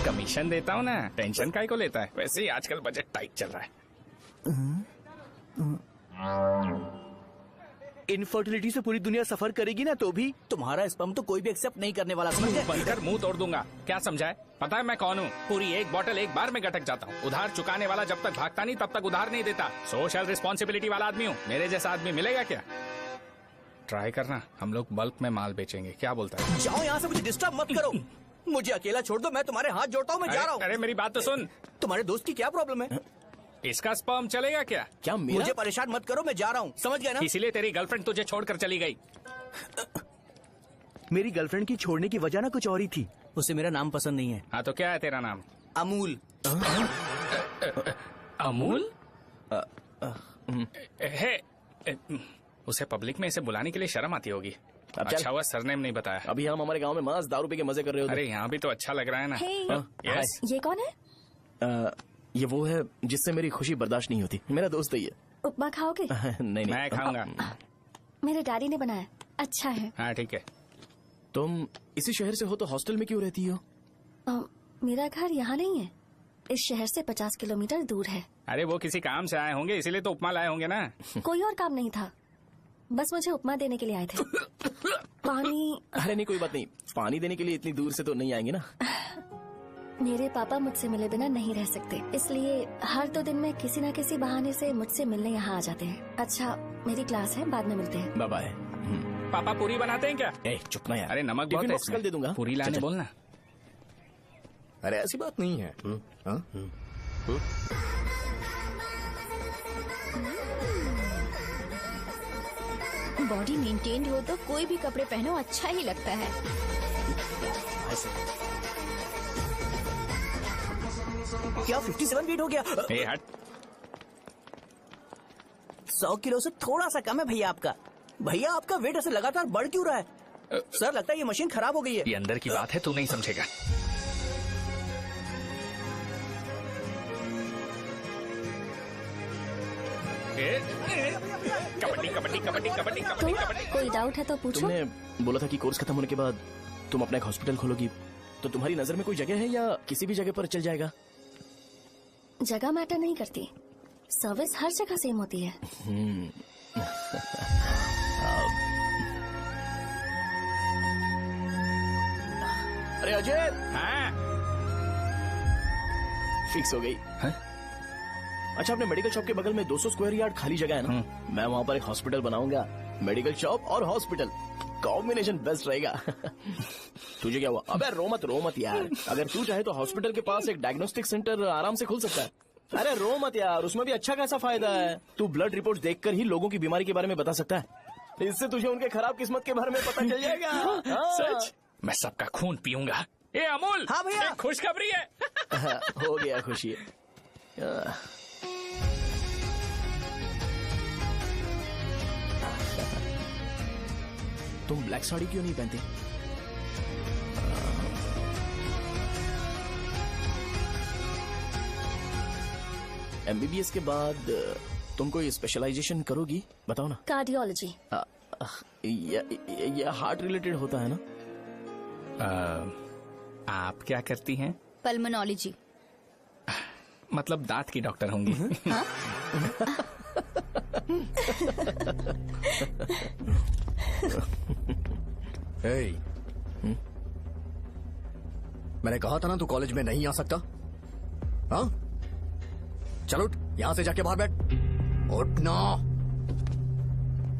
कमीशन देता हूँ ना, टेंशन काहे को लेता है? वैसे ही आजकल बजट टाइट चल रहा है। इनफर्टिलिटी से पूरी दुनिया सफर करेगी ना, तो भी तुम्हारा स्पर्म तो कोई भी एक्सेप्ट नहीं करने वाला, समझ गए? बनकर मुंह तोड़ दूंगा। क्या समझा है? पता है मैं कौन हूँ? पूरी एक बोतल एक बार में गटक जाता हूँ। उधार चुकाने वाला जब तक भागता नहीं तब तक उधार नहीं देता। सोशल रिस्पॉन्सिबिलिटी वाला आदमी हूँ। मेरे जैसा आदमी मिलेगा क्या? ट्राई करना, हम लोग बल्क में माल बेचेंगे। क्या बोलता है? जाओ यहाँ से, मुझे डिस्टर्ब मत करो। मुझे अकेला छोड़ दो, मैं तुम्हारे हाथ जोड़ता हूँ, मैं जा रहा हूँ। अरे मेरी बात तो सुन। तुम्हारे दोस्त की क्या प्रॉब्लम है? इसका स्पर्म चलेगा क्या? क्या मेरा? मुझे परेशान मत करो, मैं जा रहा हूँ, समझ गए ना? इसीलिए तेरी गर्लफ्रेंड तुझे छोड़कर चली गई। मेरी गर्लफ्रेंड की छोड़ने की वजह ना कुछ और ही थी। उसे मेरा नाम पसंद नहीं है। हाँ तो क्या है तेरा नाम? अमूल। अमूल? है, उसे पब्लिक में इसे बुलाने के लिए शर्म आती होगी। अब चल। अच्छा हुआ सरनेम नहीं बताया। अभी हम हमारे गांव में मस्त दारू पी के मजे कर रहे होते। अरे यहाँ भी तो अच्छा लग रहा है ना। Hey. यस। ये कौन है? ये वो है जिससे मेरी खुशी बर्दाश्त नहीं होती। मेरा दोस्त है ये। उपमा खाओगे? नहीं मैं खाऊंगा। मेरे डैडी ने बनाया, अच्छा है। हाँ ठीक है। तुम इसी शहर से हो तो हॉस्टल में क्यों रहती हो? मेरा घर यहाँ नहीं है, इस शहर से 50 किलोमीटर दूर है। अरे वो किसी काम से आए होंगे इसीलिए तो उपमा लाए होंगे ना। कोई और काम नहीं था, बस मुझे उपमा देने के लिए आए थे। पानी। अरे नहीं कोई बात नहीं, पानी देने के लिए इतनी दूर से तो नहीं आएंगे ना। मेरे पापा मुझसे मिले बिना नहीं रह सकते, इसलिए हर 2 दिन में किसी न किसी बहाने से मुझसे मिलने यहाँ आ जाते हैं। अच्छा मेरी क्लास है, बाद में मिलते हैं। Bye bye. पापा पूरी बनाते हैं क्या? चुप ना यार। अरे नमक बहुत टिफिन है बॉक्स कल दे दूंगा। पूरी लाने बोलना। अरे ऐसी बात नहीं है। बॉडी मेंटेन्ड हो तो कोई भी कपड़े पहनो अच्छा ही लगता है। क्या 57 वेट हो गया? ए हट। 100 किलो से थोड़ा सा कम है भैया आपका। भैया आपका वेट ऐसे लगातार बढ़ क्यों रहा है? सर लगता है ये मशीन खराब हो गई है। ये अंदर की बात है, तू नहीं समझेगा। कबड्डी कबड्डी कबड्डी कबड्डी कबड्डी कबड्डी। कोई डाउट है तो पूछो। तुमने बोला था कि कोर्स खत्म होने के बाद तुम अपना एक हॉस्पिटल खोलोगी, तो तुम्हारी नजर में कोई जगह है या किसी भी जगह पर चल जाएगा? जगह मैटर नहीं करती, सर्विस हर जगह सेम होती है। अरे अजय। हाँ। फिक्स हो गई। अच्छा अपने मेडिकल शॉप के बगल में 200 स्क्वायर यार्ड खाली जगह है ना, मैं वहाँ पर एक हॉस्पिटल बनाऊंगा। मेडिकल शॉप और हॉस्पिटल कॉम्बिनेशन बेस्ट रहेगा। तुझे क्या हुआ? अबे रो मत यार। अगर तू चाहे तो हॉस्पिटल के पास एक डायग्नोस्टिक सेंटर आराम से खुल सकता है। अरे रो मत यार, उसमें भी अच्छा खासा फायदा है। तू ब्लड रिपोर्ट देखकर ही लोगों की बीमारी के बारे में बता सकता है, इससे तुझे उनके खराब किस्मत के बारे में पता चल जाएगा। सच? मैं सबका खून पीऊंगा। ए अमूल। हाँ भैया। खुशखबरी है। हो गया खुशी। तुम ब्लैक साड़ी क्यों नहीं पहनती? एमबीबीएस के बाद तुम कोई स्पेशलाइजेशन करोगी? बताओ ना। कार्डियोलॉजी। ये हार्ट रिलेटेड होता है ना? आप क्या करती हैं? पल्मोनोलॉजी। मतलब दांत की डॉक्टर होंगी। हाँ? मैंने कहा था ना तू कॉलेज में नहीं आ सकता। हाँ चल उठ, यहाँ से जाके बाहर बैठ। उठ ना।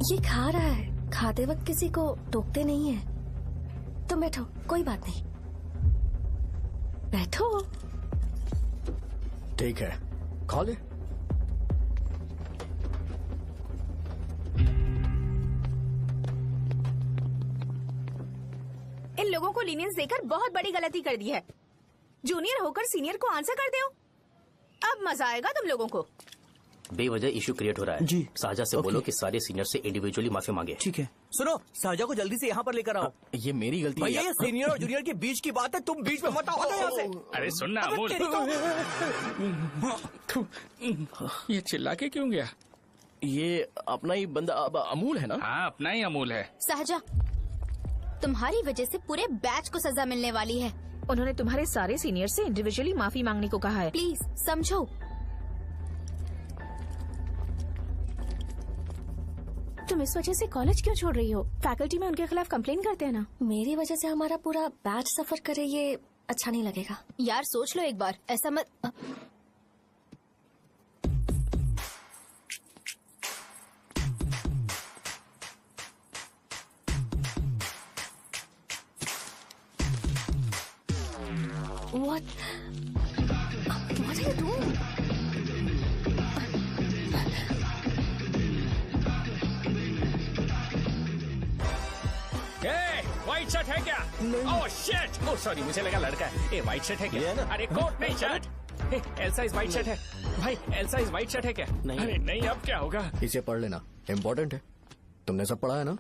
ये खा रहा है, खाते वक्त किसी को टोकते नहीं है। तुम बैठो, कोई बात नहीं, बैठो। ठीक है खा ले। इन लोगों को लीनियंस देकर बहुत बड़ी गलती कर दी है। जूनियर होकर सीनियर को आंसर कर दो। अब मजा आएगा तुम लोगों को। बेवजह इशू क्रिएट हो रहा है जी। साजा से बोलो कि सारे सीनियर से इंडिविजुअली माफी मांगे। ठीक है। सुनो साजा को जल्दी से यहाँ पर लेकर आओ। ये मेरी गलती भैया है। ये सीनियर और जूनियर के बीच की बात है, तुम बीच में मत आओ यहाँ से। अरे सुनना अमूल। ये चिल्ला के क्यों गया? ये अपना ही बंदा अमूल है ना? हाँ अपना ही अमूल है। साजा, तुम्हारी वजह से पूरे बैच को सजा मिलने वाली है। उन्होंने तुम्हारे सारे सीनियर से इंडिविजुअली माफी मांगने को कहा है। प्लीज समझो। तुम इस वजह से कॉलेज क्यों छोड़ रही हो? फैकल्टी में उनके खिलाफ कंप्लेन करते हैं ना। मेरी वजह से हमारा पूरा बैच सफर करे, ये अच्छा नहीं लगेगा। यार सोच लो एक बार, ऐसा मत। What are you doing? White shirt है क्या? Oh shit! ओह सॉरी, मुझे लगा लड़का है। ए व्हाइट शर्ट है क्या? अरे कोट नहीं shirt. L size white shirt है भाई। एल साइज व्हाइट शर्ट है क्या? नहीं। अरे नहीं, अब क्या होगा? इसे पढ़ लेना, इम्पोर्टेंट है। तुमने सब पढ़ा है ना?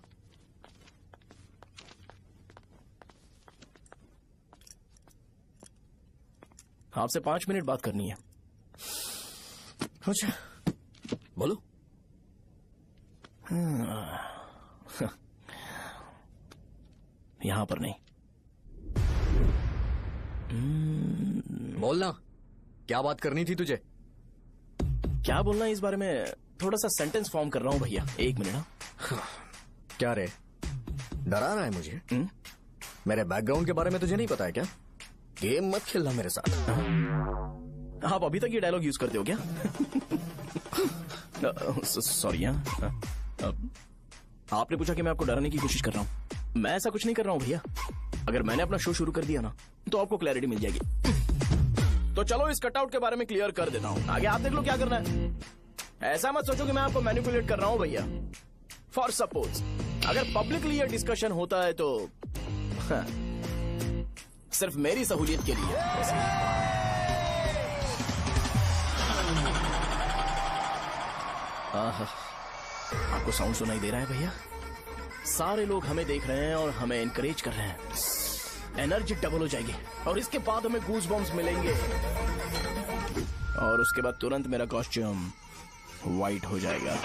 आपसे 5 मिनट बात करनी है। अच्छा बोलो। यहां पर नहीं। बोलना, क्या बात करनी थी तुझे? क्या बोलना है इस बारे में? थोड़ा सा सेंटेंस फॉर्म कर रहा हूँ भैया, 1 मिनट। क्या रे, डरा रहा है मुझे? मेरे बैकग्राउंड के बारे में तुझे नहीं पता है क्या? गेम मत खेलना मेरे साथ। आप अभी तक ये डायलॉग यूज करते हो क्या? सॉरी। आपने पूछा कि मैं आपको डराने की कोशिश कर रहा हूँ। मैं ऐसा कुछ नहीं कर रहा हूँ भैया। अगर मैंने अपना शो शुरू कर दिया ना तो आपको क्लैरिटी मिल जाएगी। तो चलो इस कटआउट के बारे में क्लियर कर देता हूँ, आगे आप देख लो क्या करना है। ऐसा मत सोचो कि मैं आपको मैनिपुलेट कर रहा हूँ भैया। फॉर सपोज अगर पब्लिकली ये डिस्कशन होता है तो सिर्फ मेरी सहूलियत के लिए। आपको साउंड सुनाई दे रहा है भैया? सारे लोग हमें देख रहे हैं और हमें एनकरेज कर रहे हैं। एनर्जी डबल हो जाएगी और इसके बाद हमें गूज बम्स मिलेंगे और उसके बाद तुरंत मेरा कॉस्ट्यूम वाइट हो जाएगा।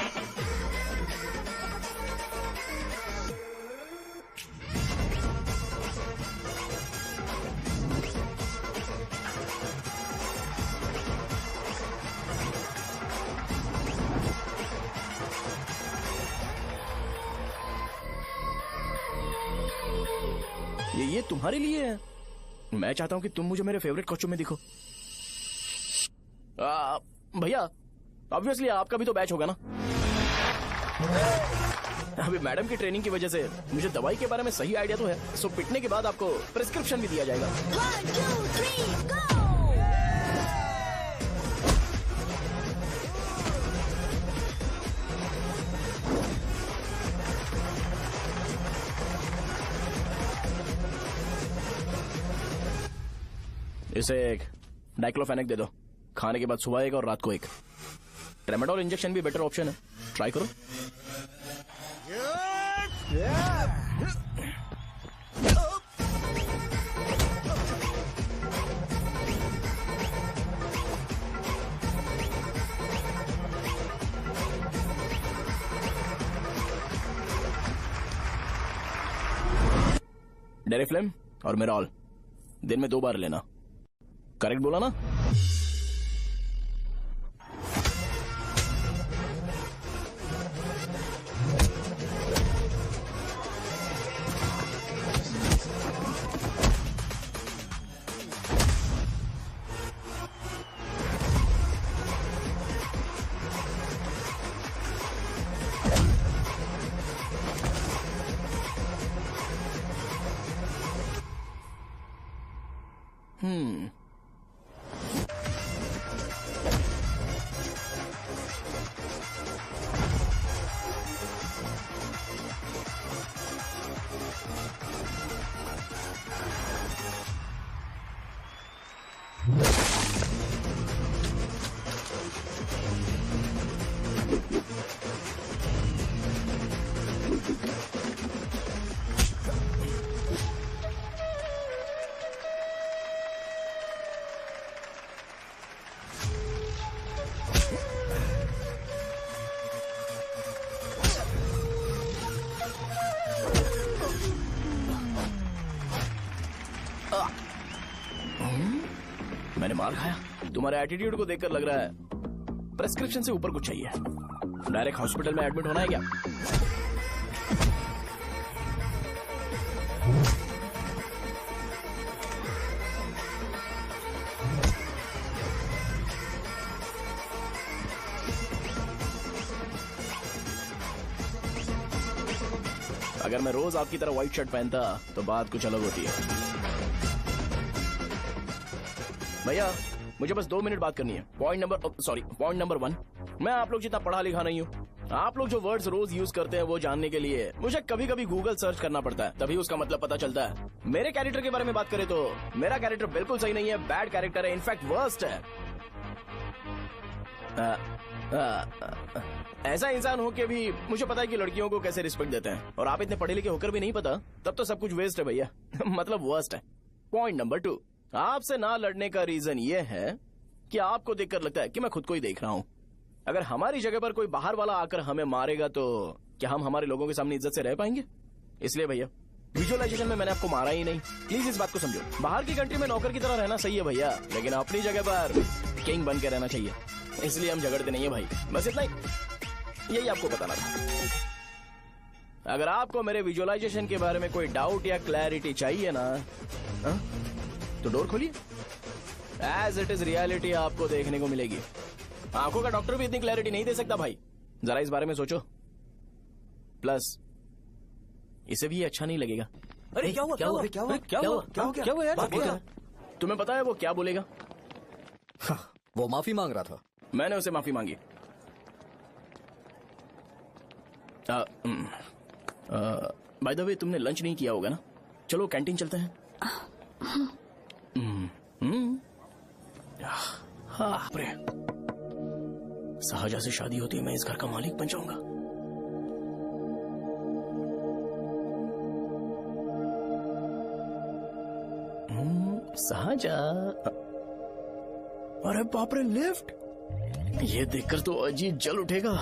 ये तुम्हारे लिए है। मैं चाहता हूं कि तुम मुझे मेरे फेवरेट कॉस्ट्यूम में दिखो। भैया ऑब्वियसली आपका भी तो बैच होगा ना। अभी मैडम की ट्रेनिंग की वजह से मुझे दवाई के बारे में सही आइडिया तो है। सो पिटने के बाद आपको प्रिस्क्रिप्शन भी दिया जाएगा। 1 2 3 गो। इसे एक डाइक्लोफेनेक दे दो। खाने के बाद सुबह एक और रात को एक। ट्रेमाडोल इंजेक्शन भी बेटर ऑप्शन है, ट्राई करो। डेरिफ्लेम और मेरॉल दिन में 2 बार लेना। करेक्ट बोला ना? मैंने मार खाया। तुम्हारे एटीट्यूड को देखकर लग रहा है प्रेस्क्रिप्शन से ऊपर कुछ चाहिए। डायरेक्ट हॉस्पिटल में एडमिट होना है क्या? अगर मैं रोज आपकी तरह व्हाइट शर्ट पहनता तो बात कुछ अलग होती है। भैया मुझे बस 2 मिनट बात करनी है। पॉइंट नंबर 1, मैं आप लोग जितना पढ़ा लिखा नहीं हूँ। आप लोग जो वर्ड्स रोज यूज करते हैं वो जानने के लिए मुझे कभी कभी गूगल सर्च करना पड़ता है, तभी उसका मतलब पता चलता है। मेरे कैरेक्टर के बारे में बात करें तो मेरा कैरेक्टर बिल्कुल सही नहीं है, बैड कैरेक्टर है, इनफैक्ट वर्स्ट है। ऐसा इंसान हो के भी मुझे पता है कि लड़कियों को कैसे रिस्पेक्ट देते हैं, और आप इतने पढ़े लिखे होकर भी नहीं पता, तब तो सब कुछ वेस्ट है भैया। मतलब वर्स्ट है। पॉइंट नंबर 2, आपसे ना लड़ने का रीजन ये है कि आपको देखकर लगता है कि मैं खुद को ही देख रहा हूँ। अगर हमारी जगह पर कोई बाहर वाला आकर हमें मारेगा तो क्या हम हमारे लोगों के सामने इज्जत से रह पाएंगे? इसलिए भैया विजुअलाइजेशन में मैंने आपको मारा ही नहीं। प्लीज इस बात को समझो। बाहर की कंट्री में नौकर की तरह रहना सही है भैया, लेकिन अपनी जगह पर किंग बन के रहना चाहिए। इसलिए हम झगड़ते नहीं है भाई, बस इतना ही, यही आपको बताना था। अगर आपको मेरे विजुअलाइजेशन के बारे में कोई डाउट या क्लैरिटी चाहिए ना, तो डोर खोलिए। एज इट इज रियलिटी आपको देखने को मिलेगी। आंखों का डॉक्टर भी इतनी क्लैरिटी नहीं दे सकता भाई, जरा इस बारे में सोचो। प्लस इसे भी अच्छा नहीं लगेगा। अरे क्या हुआ क्या हुआ क्या हुआ क्या हुआ क्या हुआ यार? तुम्हें पता है वो क्या बोलेगा? वो माफी मांग रहा था। मैंने उसे माफी मांगी। बाय द वे तुमने लंच नहीं किया होगा ना? चलो कैंटीन चलते हैं। सहजा से शादी होती है, मैं इस घर का मालिक बन जाऊंगा। सहजा, अरे बाप रे, लिफ्ट! ये देखकर तो अजीत जल उठेगा।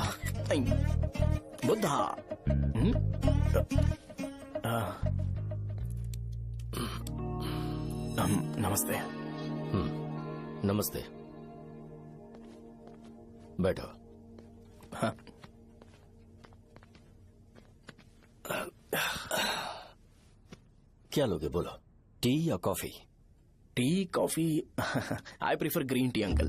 बुद्धा। नमस्ते। नमस्ते, बैठो। हाँ। क्या लोगे बोलो, टी या coffee? Tea coffee? I prefer green tea uncle.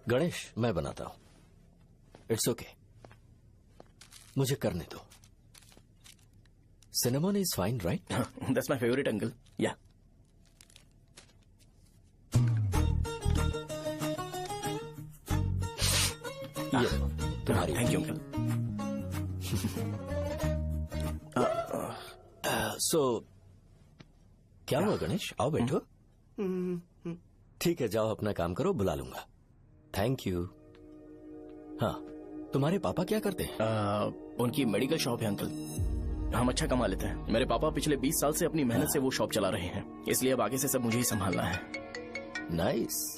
Ganesh, मैं बनाता हूं। इट्स ओके, मुझे करने दो। Cinnamon is fine, right? That's my favourite uncle. या तुम्हारी। Thank you uncle. सो क्या हुआ गणेश? आओ बैठो। ठीक है, जाओ अपना काम करो, बुला लूंगा। Thank you. हाँ, तुम्हारे पापा क्या करते हैं? उनकी मेडिकल शॉप है अंकल। हम अच्छा कमा लेते हैं। मेरे पापा पिछले 20 साल से अपनी मेहनत से वो शॉप चला रहे हैं, इसलिए अब आगे से सब मुझे ही संभालना है। Nice.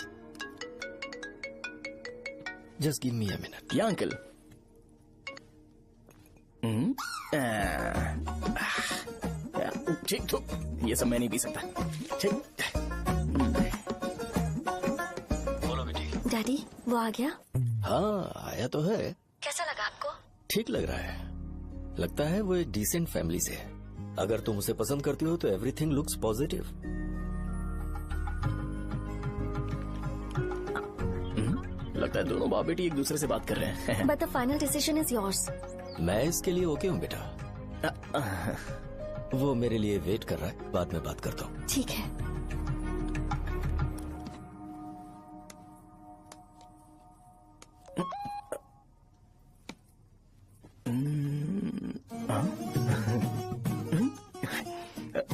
Just give me a minute. या अंकल। ठीक, तो ये सब मैं नहीं पी सकता। ठीक। बोलो बेटी। डैडी, वो आ गया? हाँ, आया तो है। कैसा लगा आपको? ठीक लग रहा है। लगता है वो एक डिसेंट फैमिली से है। अगर तुम उसे पसंद करती हो तो एवरीथिंग लुक्स पॉजिटिव। लगता है दोनों बाप बेटी एक दूसरे से बात कर रहे हैं। But the final decision is yours. मैं इसके लिए ओके हूँ बेटा। वो मेरे लिए वेट कर रहा है, बाद में बात करता हूँ। ठीक है।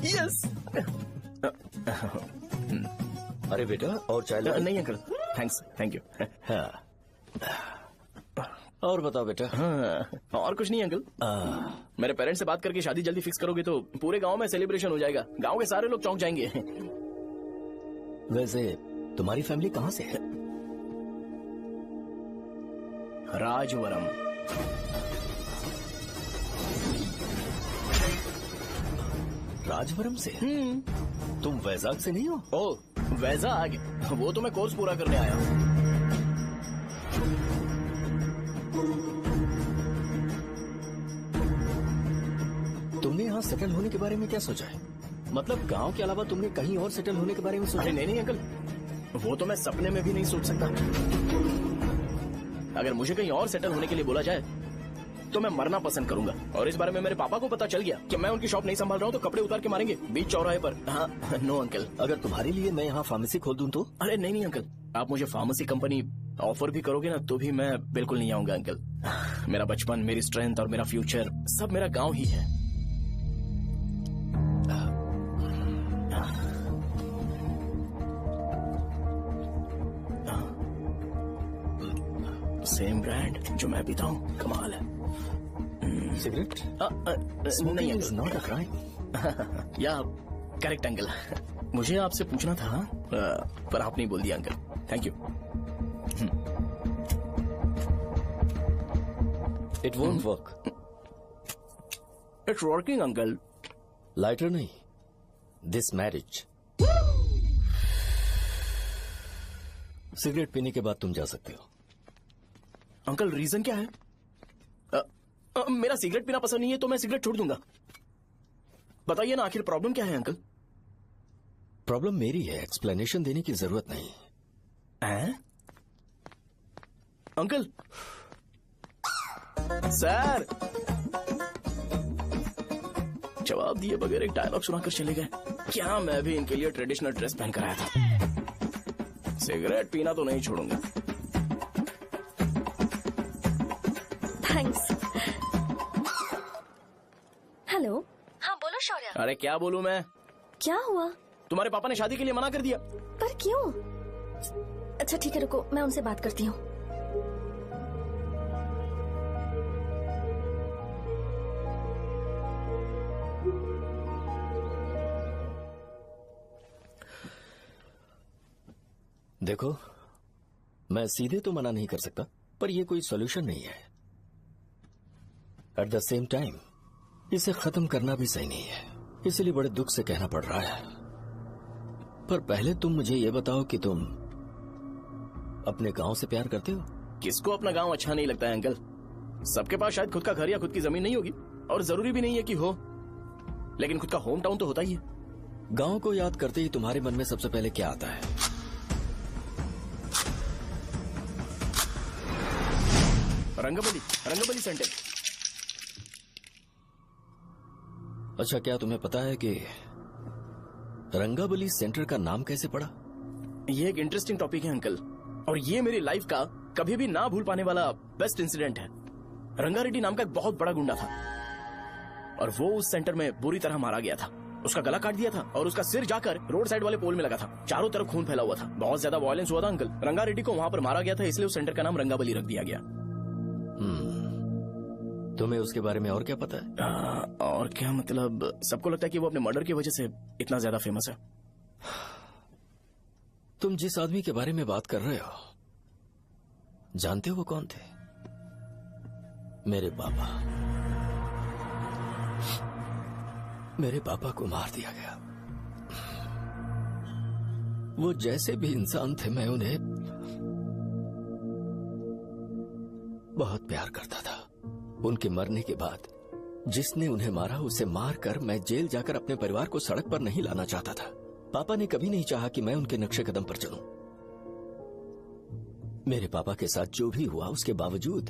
यस। अरे बेटा, और चाय ला? नहीं अंकल, थैंक्स, थैंक यू। हाँ। और बताओ बेटा। हाँ, और कुछ नहीं अंकल। मेरे पेरेंट्स से बात करके शादी जल्दी फिक्स करोगे तो पूरे गांव में सेलिब्रेशन हो जाएगा। गांव के सारे लोग चौंक जाएंगे। वैसे तुम्हारी फैमिली कहाँ से है? राजवरम। राजवरम से? तुम वैजाग से नहीं हो? ओ, वैजाग? वो तो मैं कोर्स पूरा करने आया हूँ। तुमने यहाँ सेटल होने के बारे में क्या सोचा है? मतलब गांव के अलावा तुमने कहीं और सेटल होने के बारे में सोचा? नहीं अंकल, वो तो मैं सपने में भी नहीं सोच सकता। अगर मुझे कहीं और सेटल होने के लिए बोला जाए तो मैं मरना पसंद करूंगा। और इस बारे में मेरे पापा को पता चल गया कि मैं उनकी शॉप नहीं संभाल रहा हूँ तो कपड़े उतार के मारेंगे बीच चौराहे पर। हाँ, नो अंकल। अगर तुम्हारे लिए मैं यहाँ फार्मेसी खोल दूं तो? अरे नहीं अंकल, आप मुझे फार्मेसी कंपनी ऑफर भी करोगे ना तो भी मैं बिल्कुल नहीं आऊंगा अंकल। मेरा बचपन, मेरी स्ट्रेंथ और मेरा फ्यूचर सब मेरा गाँव ही है। सेम ब्रांड जो मैं पीता हूँ, कमाल है। सिगरेट? नहीं इज नॉट अ क्राइम। या करेक्ट अंकल। मुझे आपसे पूछना था पर आपने ही बोल दिया uncle. Thank you. It won't work. It's working uncle. Lighter नहीं, दिस मैरिज। सिगरेट पीने के बाद तुम जा सकते हो। अंकल रीजन क्या है? मेरा सिगरेट पीना पसंद नहीं है तो मैं सिगरेट छोड़ दूंगा। बताइए ना आखिर प्रॉब्लम क्या है अंकल? प्रॉब्लम मेरी है, एक्सप्लेनेशन देने की जरूरत नहीं है। अंकल सर जवाब दिए बगैर एक डायलॉग सुनाकर चले गए। क्या मैं भी इनके लिए ट्रेडिशनल ड्रेस पहन कर आया था। सिगरेट पीना तो नहीं छोड़ूंगा। थैंक्स। हेलो। हाँ बोलो शौर्य। अरे क्या बोलूं मैं? क्या हुआ? तुम्हारे पापा ने शादी के लिए मना कर दिया। पर क्यों? अच्छा ठीक है रुको, मैं उनसे बात करती हूँ। देखो, मैं सीधे तो मना नहीं कर सकता, पर यह कोई सॉल्यूशन नहीं है। एट द सेम टाइम इसे खत्म करना भी सही नहीं है, इसलिए बड़े दुख से कहना पड़ रहा है। पर पहले तुम मुझे ये बताओ कि तुम अपने गांव से प्यार करते हो? किसको अपना गांव अच्छा नहीं लगता है अंकल? सबके पास शायद खुद का घर या खुद की जमीन नहीं होगी, और जरूरी भी नहीं है कि हो, लेकिन खुद का होम टाउन तो होता ही है। गांव को याद करते ही तुम्हारे मन में सबसे पहले क्या आता है? रंगबली सेंटर। अच्छा, क्या तुम्हें पता है कि रंगाबली सेंटर का नाम कैसे पड़ा? ये एक इंटरेस्टिंग टॉपिक है अंकल, और ये मेरी लाइफ का कभी भी ना भूल पाने वाला बेस्ट इंसिडेंट है। रंगारेड्डी नाम का एक बहुत बड़ा गुंडा था, और वो उस सेंटर में बुरी तरह मारा गया था। उसका गला काट दिया था और उसका सिर जाकर रोड साइड वाले पोल में लगा था। चारों तरफ खून फैला हुआ था, बहुत ज्यादा वायलेंस हुआ था अंकल। रंगारेड्डी को वहां पर मारा गया था, इसलिए उस सेंटर का नाम रंगाबली रख दिया गया। तुम्हें उसके बारे में और क्या पता है? और क्या मतलब, सबको लगता है कि वो अपने मर्डर की वजह से इतना ज्यादा फेमस है। तुम जिस आदमी के बारे में बात कर रहे हो, जानते हो वो कौन थे? मेरे पापा। मेरे पापा को मार दिया गया। वो जैसे भी इंसान थे, मैं उन्हें बहुत प्यार करता था। उनके मरने के बाद जिसने उन्हें मारा उसे मारकर मैं जेल जाकर अपने परिवार को सड़क पर नहीं लाना चाहता था। पापा ने कभी नहीं चाहा कि मैं उनके नक्शे कदम पर चलूं। मेरे पापा के साथ जो भी हुआ, उसके बावजूद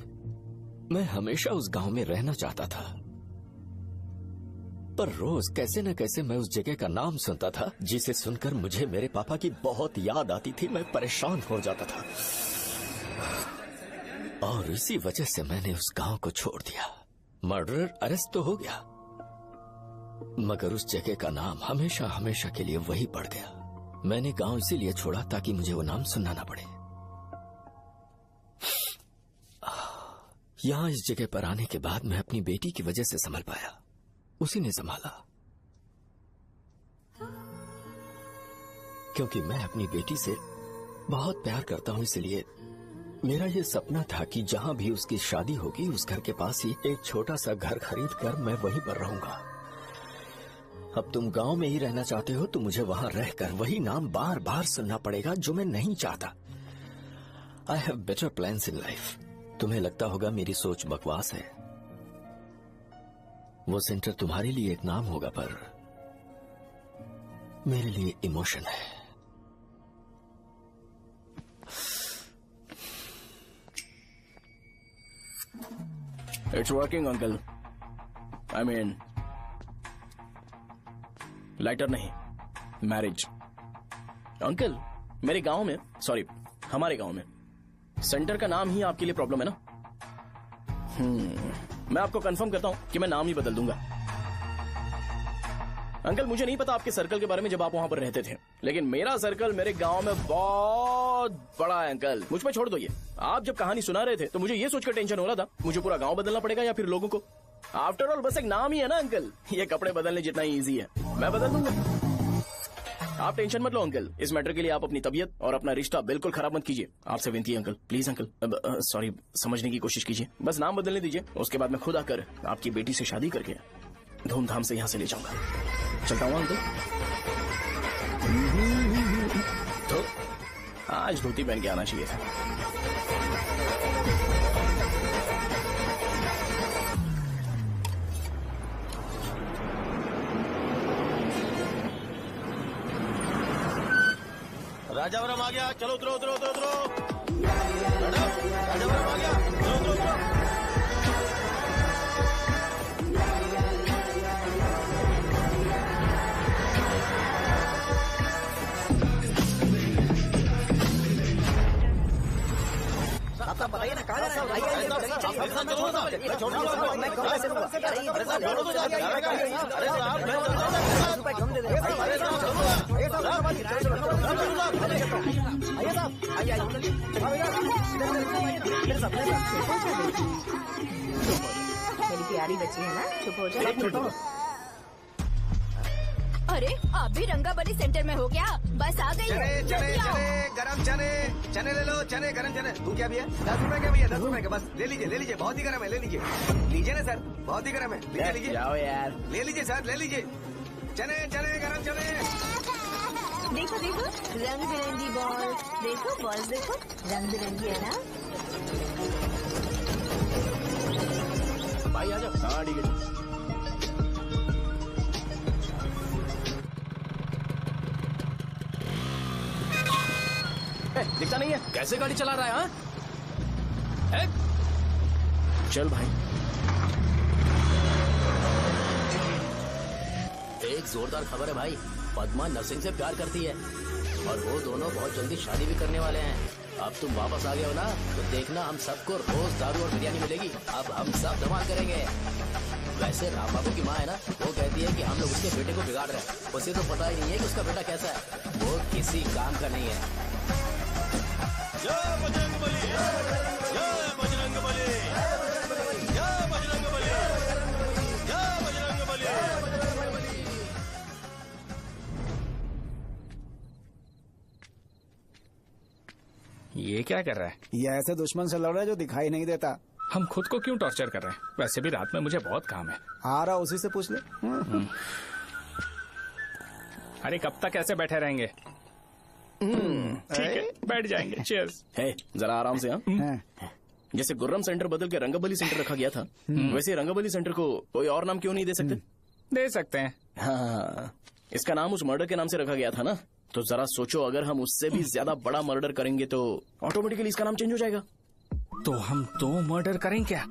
मैं हमेशा उस गांव में रहना चाहता था। पर रोज कैसे न कैसे मैं उस जगह का नाम सुनता था, जिसे सुनकर मुझे मेरे पापा की बहुत याद आती थी। मैं परेशान हो जाता था, और इसी वजह से मैंने उस गांव को छोड़ दिया। मर्डरर अरेस्ट तो हो गया, मगर उस जगह का नाम हमेशा हमेशा के लिए वही पड़ गया। मैंने गांव इसीलिए छोड़ा ताकि मुझे वो नाम सुनना ना पड़े। यहां इस जगह पर आने के बाद मैं अपनी बेटी की वजह से संभल पाया, उसी ने संभाला। क्योंकि मैं अपनी बेटी से बहुत प्यार करता हूं, इसलिए मेरा ये सपना था कि जहां भी उसकी शादी होगी, उस घर के पास ही एक छोटा सा घर खरीद कर मैं वहीं पर रहूंगा। अब तुम गांव में ही रहना चाहते हो तो मुझे वहां रहकर वही नाम बार बार सुनना पड़ेगा, जो मैं नहीं चाहता। I have better plans in life. तुम्हें लगता होगा मेरी सोच बकवास है। वो सेंटर तुम्हारे लिए एक नाम होगा, पर मेरे लिए इमोशन है। It's working uncle. I mean lighter नहीं, मैरिज। अंकल मेरे गांव में, सॉरी हमारे गांव में सेंटर का नाम ही आपके लिए प्रॉब्लम है ना? मैं आपको कंफर्म करता हूं कि मैं नाम ही बदल दूंगा। अंकल मुझे नहीं पता आपके सर्कल के बारे में जब आप वहां पर रहते थे, लेकिन मेरा सर्कल मेरे गांव में बहुत बड़ा है अंकल। मुझ पे छोड़ दो ये। आप जब कहानी सुना रहे थे तो मुझे ये सोचकर टेंशन हो रहा था मुझे पूरा गांव बदलना पड़ेगा या फिर लोगों को। आफ्टर ऑल बस एक नाम ही है ना अंकल, ये कपड़े बदलने जितना ही इजी है, मैं बदल दूंगा। आप टेंशन मत लो अंकल, इस मैटर के लिए आप अपनी तबीयत और अपना रिश्ता बिल्कुल खराब मत कीजिए। आपसे विनती है अंकल, प्लीज अंकल, सॉरी, समझने की कोशिश कीजिए। बस नाम बदलने दीजिए, उसके बाद मैं खुद आकर आपकी बेटी से शादी करके धूमधाम से यहाँ से ले जाऊंगा। चलता हूँ अंकल। तो आज धोती पहन के आना चाहिए था। राजावरम आ गया, चलो उतरो उतरो उतरो उतरो। राजावरम आ गया, चलो उतरो उतरो। आप बताइए ना कहाँ जाना मेरी प्यारी बच्ची है ना, चुप हो जाओ। अरे आप भी रंगाबली सेंटर में हो क्या? बस आ गई चने है, चने जल्दी आओ। चने गरम चने चने ले लो, चने गरम चने। तू क्या भैया? 10 रुपए के भैया, 10 रुपए के, बस ले लीजिए, बहुत ही गरम है, ले लीजिए ना सर, बहुत ही गरम है, लीजिए जाओ यार, ले लीजिए सर, ले लीजिए। चने चने गरम चने। देखो देखो रंग बिरंगी बॉल, देखो बॉल देखो रंग बिरंगी है ना। भाई आ जाओ। हाँ ठीक है। दिखता नहीं है, कैसे गाड़ी चला रहा है? हाँ चल भाई। एक जोरदार खबर है भाई, पद्मा नरसिंह से प्यार करती है और वो दोनों बहुत जल्दी शादी भी करने वाले हैं। अब तुम वापस आ गए हो ना, तो देखना हम सबको रोज दारू और बिरयानी मिलेगी। अब हम सब धमाल करेंगे। वैसे राम बाबू की माँ है ना, वो कहती है कि हम लोग उसके बेटे को बिगाड़ रहे हैं। उसे तो पता ही नहीं है कि उसका बेटा कैसा है, वो किसी काम का नहीं है। जय बजरंगबली, जय बजरंगबली, जय बजरंगबली, जय बजरंगबली। ये क्या कर रहा है? ये ऐसे दुश्मन से लड़ रहा है जो दिखाई नहीं देता। हम खुद को क्यों टॉर्चर कर रहे हैं? वैसे भी रात में मुझे बहुत काम है। आ रहा उसी से पूछ ले। अरे कब तक ऐसे बैठे रहेंगे? ठीक है, बैठ जाएंगे। चीयर्स। है जरा आराम से। हाँ जैसे गुर्रम सेंटर बदल के रंगाबली सेंटर रखा गया था, वैसे रंगाबली सेंटर को कोई और नाम क्यों नहीं दे सकते? दे सकते हैं। हाँ, इसका नाम उस मर्डर के नाम से रखा गया था ना, तो जरा सोचो अगर हम उससे भी ज्यादा बड़ा मर्डर करेंगे तो ऑटोमेटिकली इसका नाम चेंज हो जाएगा। तो हम 2 मर्डर करें क्या?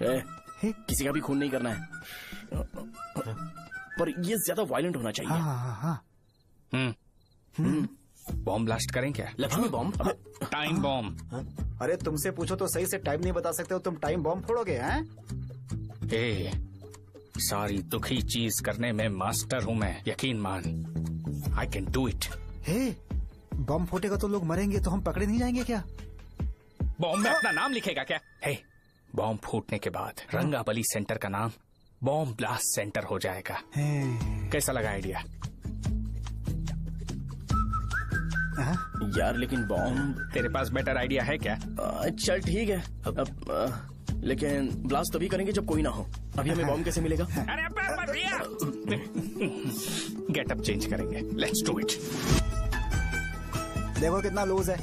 किसी का भी खून नहीं करना है, पर ये ज्यादा वायलेंट होना चाहिए। बॉम्ब ब्लास्ट करें क्या? लक्ष्मी बॉम्ब? Time bomb. अरे तुमसे पूछो तो सही से टाइम नहीं बता सकते हो, तुम टाइम बॉम्ब फोड़ोगे? हैं? सारी दुखी चीज करने में मास्टर हूँ मैं, यकीन मान। I can do it. Bomb फूटेगा तो लोग मरेंगे, तो हम पकड़े नहीं जाएंगे क्या? बॉम्ब में अपना नाम लिखेगा क्या? बॉम्ब फूटने के बाद रंगाबली सेंटर का नाम बॉम्ब ब्लास्ट सेंटर हो जाएगा। कैसा लगा आइडिया? यार लेकिन बॉम्ब, तेरे पास बेटर आइडिया है क्या? चल ठीक है, लेकिन ब्लास्ट तभी करेंगे जब कोई ना हो। अभी हमें बॉम्ब कैसे मिलेगा? अरे गेटअप चेंज करेंगे। Let's do it. देखो कितना लूज है,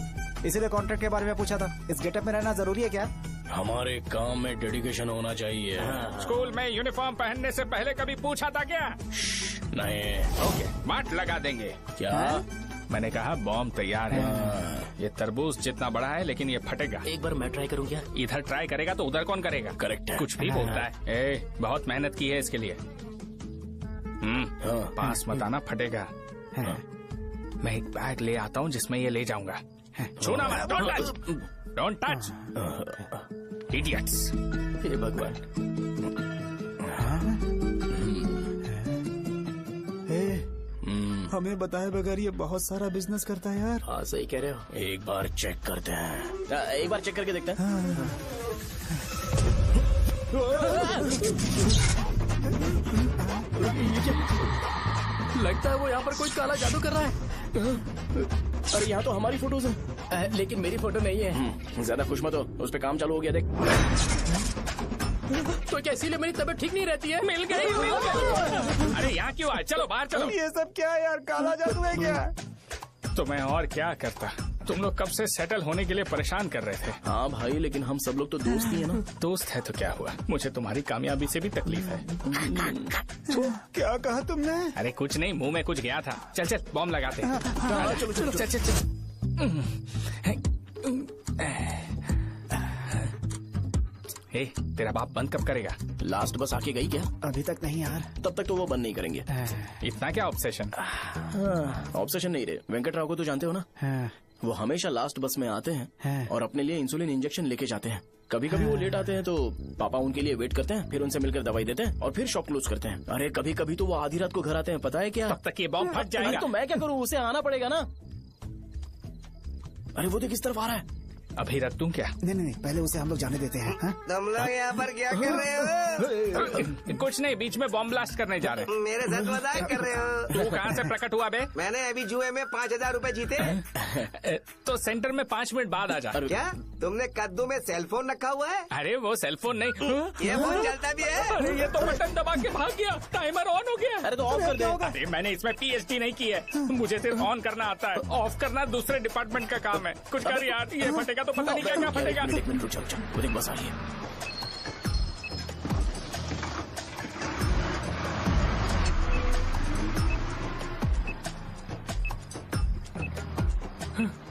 इसीलिए कॉन्ट्रैक्ट के बारे में पूछा था। इस गेटअप में रहना जरूरी है क्या? हमारे काम में डेडिकेशन होना चाहिए। स्कूल में यूनिफॉर्म पहनने से पहले कभी पूछा था क्या? नहीं। ओके, मार्ट लगा देंगे। क्या? मैंने कहा बॉम्ब तैयार है। ये तरबूज जितना बड़ा है लेकिन ये फटेगा। एक बार मैं ट्राई करूं क्या? इधर ट्राई करेगा तो उधर कौन करेगा? करेक्ट है। कुछ भी बोलता है। बहुत मेहनत की है इसके लिए। पास मत आना, फटेगा। मैं एक बैग ले आता हूँ जिसमें ये ले जाऊंगा। छूना मत, don't touch, don't touch, idiots. हे भगवान। हमें बताए बगैर ये बहुत सारा बिजनेस करता है यार। हाँ सही कह रहे हो, एक बार चेक करते हैं। एक बार चेक करके देखते हैं। लगता है वो यहाँ पर कोई काला जादू कर रहा है। अरे यहाँ तो हमारी फोटोज हैं, लेकिन मेरी फोटो नहीं है। ज्यादा खुश मत हो, उस पे काम चालू हो गया देख। तो क्या इसीलिए मेरी तबीयत ठीक नहीं रहती है? मिल गई। अरे यहाँ क्यों आए? चलो बाहर चलो। ये सब क्या है यार, काला जादू है क्या? तो मैं और क्या करता? तुम लोग कब से सेटल होने के लिए परेशान कर रहे थे। हाँ भाई, लेकिन हम सब लोग तो दोस्त ही है ना। दोस्त है तो क्या हुआ, मुझे तुम्हारी कामयाबी से भी तकलीफ है। क्या कहा तुमने? अरे कुछ नहीं, मुंह में कुछ गया था। चल चल बॉम्ब लगाते हैं। चलो चलो चल चल चल। ए, तेरा बाप बंद कब करेगा? लास्ट बस आके गई क्या? अभी तक नहीं यार। तब तक तो वो बंद नहीं करेंगे। इतना क्या ऑब्सेशन? ऑब्सेशन नहीं रहे। वेंकट राव को तो जानते हो ना? वो हमेशा लास्ट बस में आते हैं और अपने लिए इंसुलिन इंजेक्शन लेके जाते हैं। कभी कभी वो लेट आते हैं तो पापा उनके लिए वेट करते हैं, फिर उनसे मिलकर दवाई देते हैं और फिर शॉप क्लोज करते हैं। अरे कभी कभी तो वो आधी रात को घर आते हैं, पता है क्या? तब तक ये बॉम्ब फट जाएगा। तो मैं क्या करूँ, उसे आना पड़ेगा ना। अरे वो देख किस तरफ आ रहा है। अभी रख दूं क्या? नहीं, पहले उसे हम लोग जाने देते हैं। तुम लोग यहाँ पर क्या कर रहे हो? कुछ नहीं, बीच में बॉम्ब ब्लास्ट करने जा रहे हैं। मेरे साथ मजाक कर रहे हो? तू कहाँ से प्रकट हुआ बे? मैंने अभी जुए में 5000 रूपए जीते। तो सेंटर में 5 मिनट बाद आ जा। क्या तुमने कद्दू में सेल फोन रखा हुआ है? अरे वो सेल फोन नहीं, ये फोन चलता भी है। अरे ये तो बटन दबा के भाग गया, टाइमर ऑन हो गया। अरे तो ऑफ कर दे। अरे मैंने इसमें PhD नहीं की है, मुझे सिर्फ ऑन करना आता है। ऑफ करना दूसरे डिपार्टमेंट का काम है। कुछ कर यार, ये फटेगा तो पता नहीं क्या क्या फटेगा। एक मिनट रुक, चल वो देख बस आ रही है।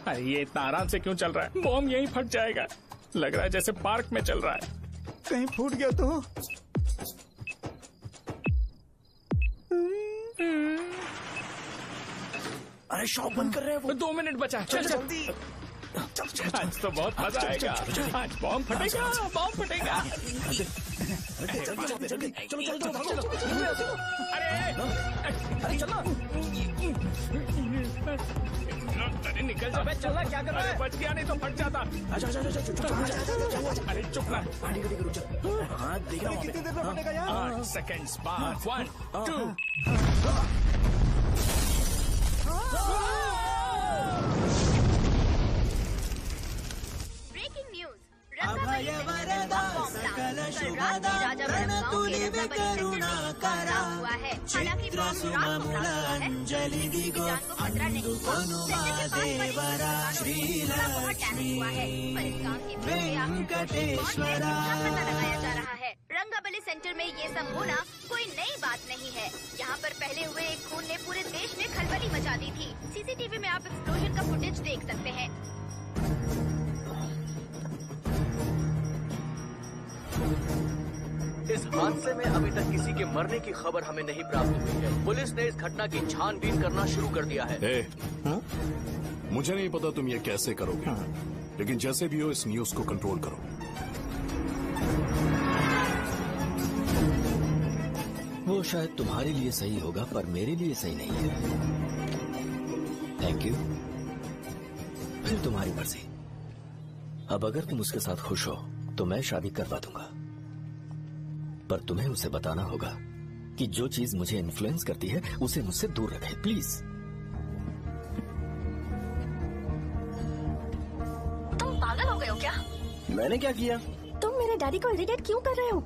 अरे ये इतना आराम से क्यों चल रहा है? बॉम्ब यहीं फट जाएगा। लग रहा है जैसे पार्क में चल रहा है। कहीं फूट गया तो? अरे शॉप बंद कर रहे हैं वो। 2 मिनट बचा। चल जल्दी। आज तो बहुत मजा आएगा। आज बॉम्ब फटेगा, बॉम्ब फटेगा। चलो। अरे चलो। अरे निकल जा। चलना क्या कर रहा है? बच गया, नहीं तो फट जाता। अरे चुप ना। हाँ देख रहा हूँ। कितनी देर में फटेगा यार? 8 सेकेंड्स बाद। 1 2। Breaking news. रंगाबली सेंटर में बॉम्ब ब्लास्ट। कल रात में राजा गांव के रंगाबली सेंटर में ब्लास्ट हुआ है। हालांकि बॉम्ब रात को ब्लास्ट हुआ है, किसी की जान को खतरा नहीं हुआ। सेंटर के पास बड़ी बहुत डैमेज हुआ है, पर इस काम की वजह आखिर कौन है, इसका पता लगाया जा रहा है। रंगाबली सेंटर में ये सब होना कोई नई बात नहीं है। यहाँ पर पहले हुए एक खून ने पूरे देश में खलबली मचा दी थी। CCTV में आप एक्सप्लोजन का फुटेज देख सकते हैं। इस हादसे में अभी तक किसी के मरने की खबर हमें नहीं प्राप्त हुई है। पुलिस ने इस घटना की छानबीन करना शुरू कर दिया है। मुझे नहीं पता तुम ये कैसे करोगे, लेकिन जैसे भी हो इस न्यूज को कंट्रोल करो। वो शायद तुम्हारे लिए सही होगा, पर मेरे लिए सही नहीं है। Thank you. फिर तुम्हारी मर्जी। अब अगर तुम उसके साथ खुश हो तो मैं शादी करवा दूंगा, पर तुम्हें उसे बताना होगा कि जो चीज मुझे इन्फ्लुएंस करती है उसे मुझसे दूर रखे, प्लीज। तुम पागल हो गए हो क्या? मैंने क्या किया? तुम मेरे डैडी को इरिटेट क्यों कर रहे हो?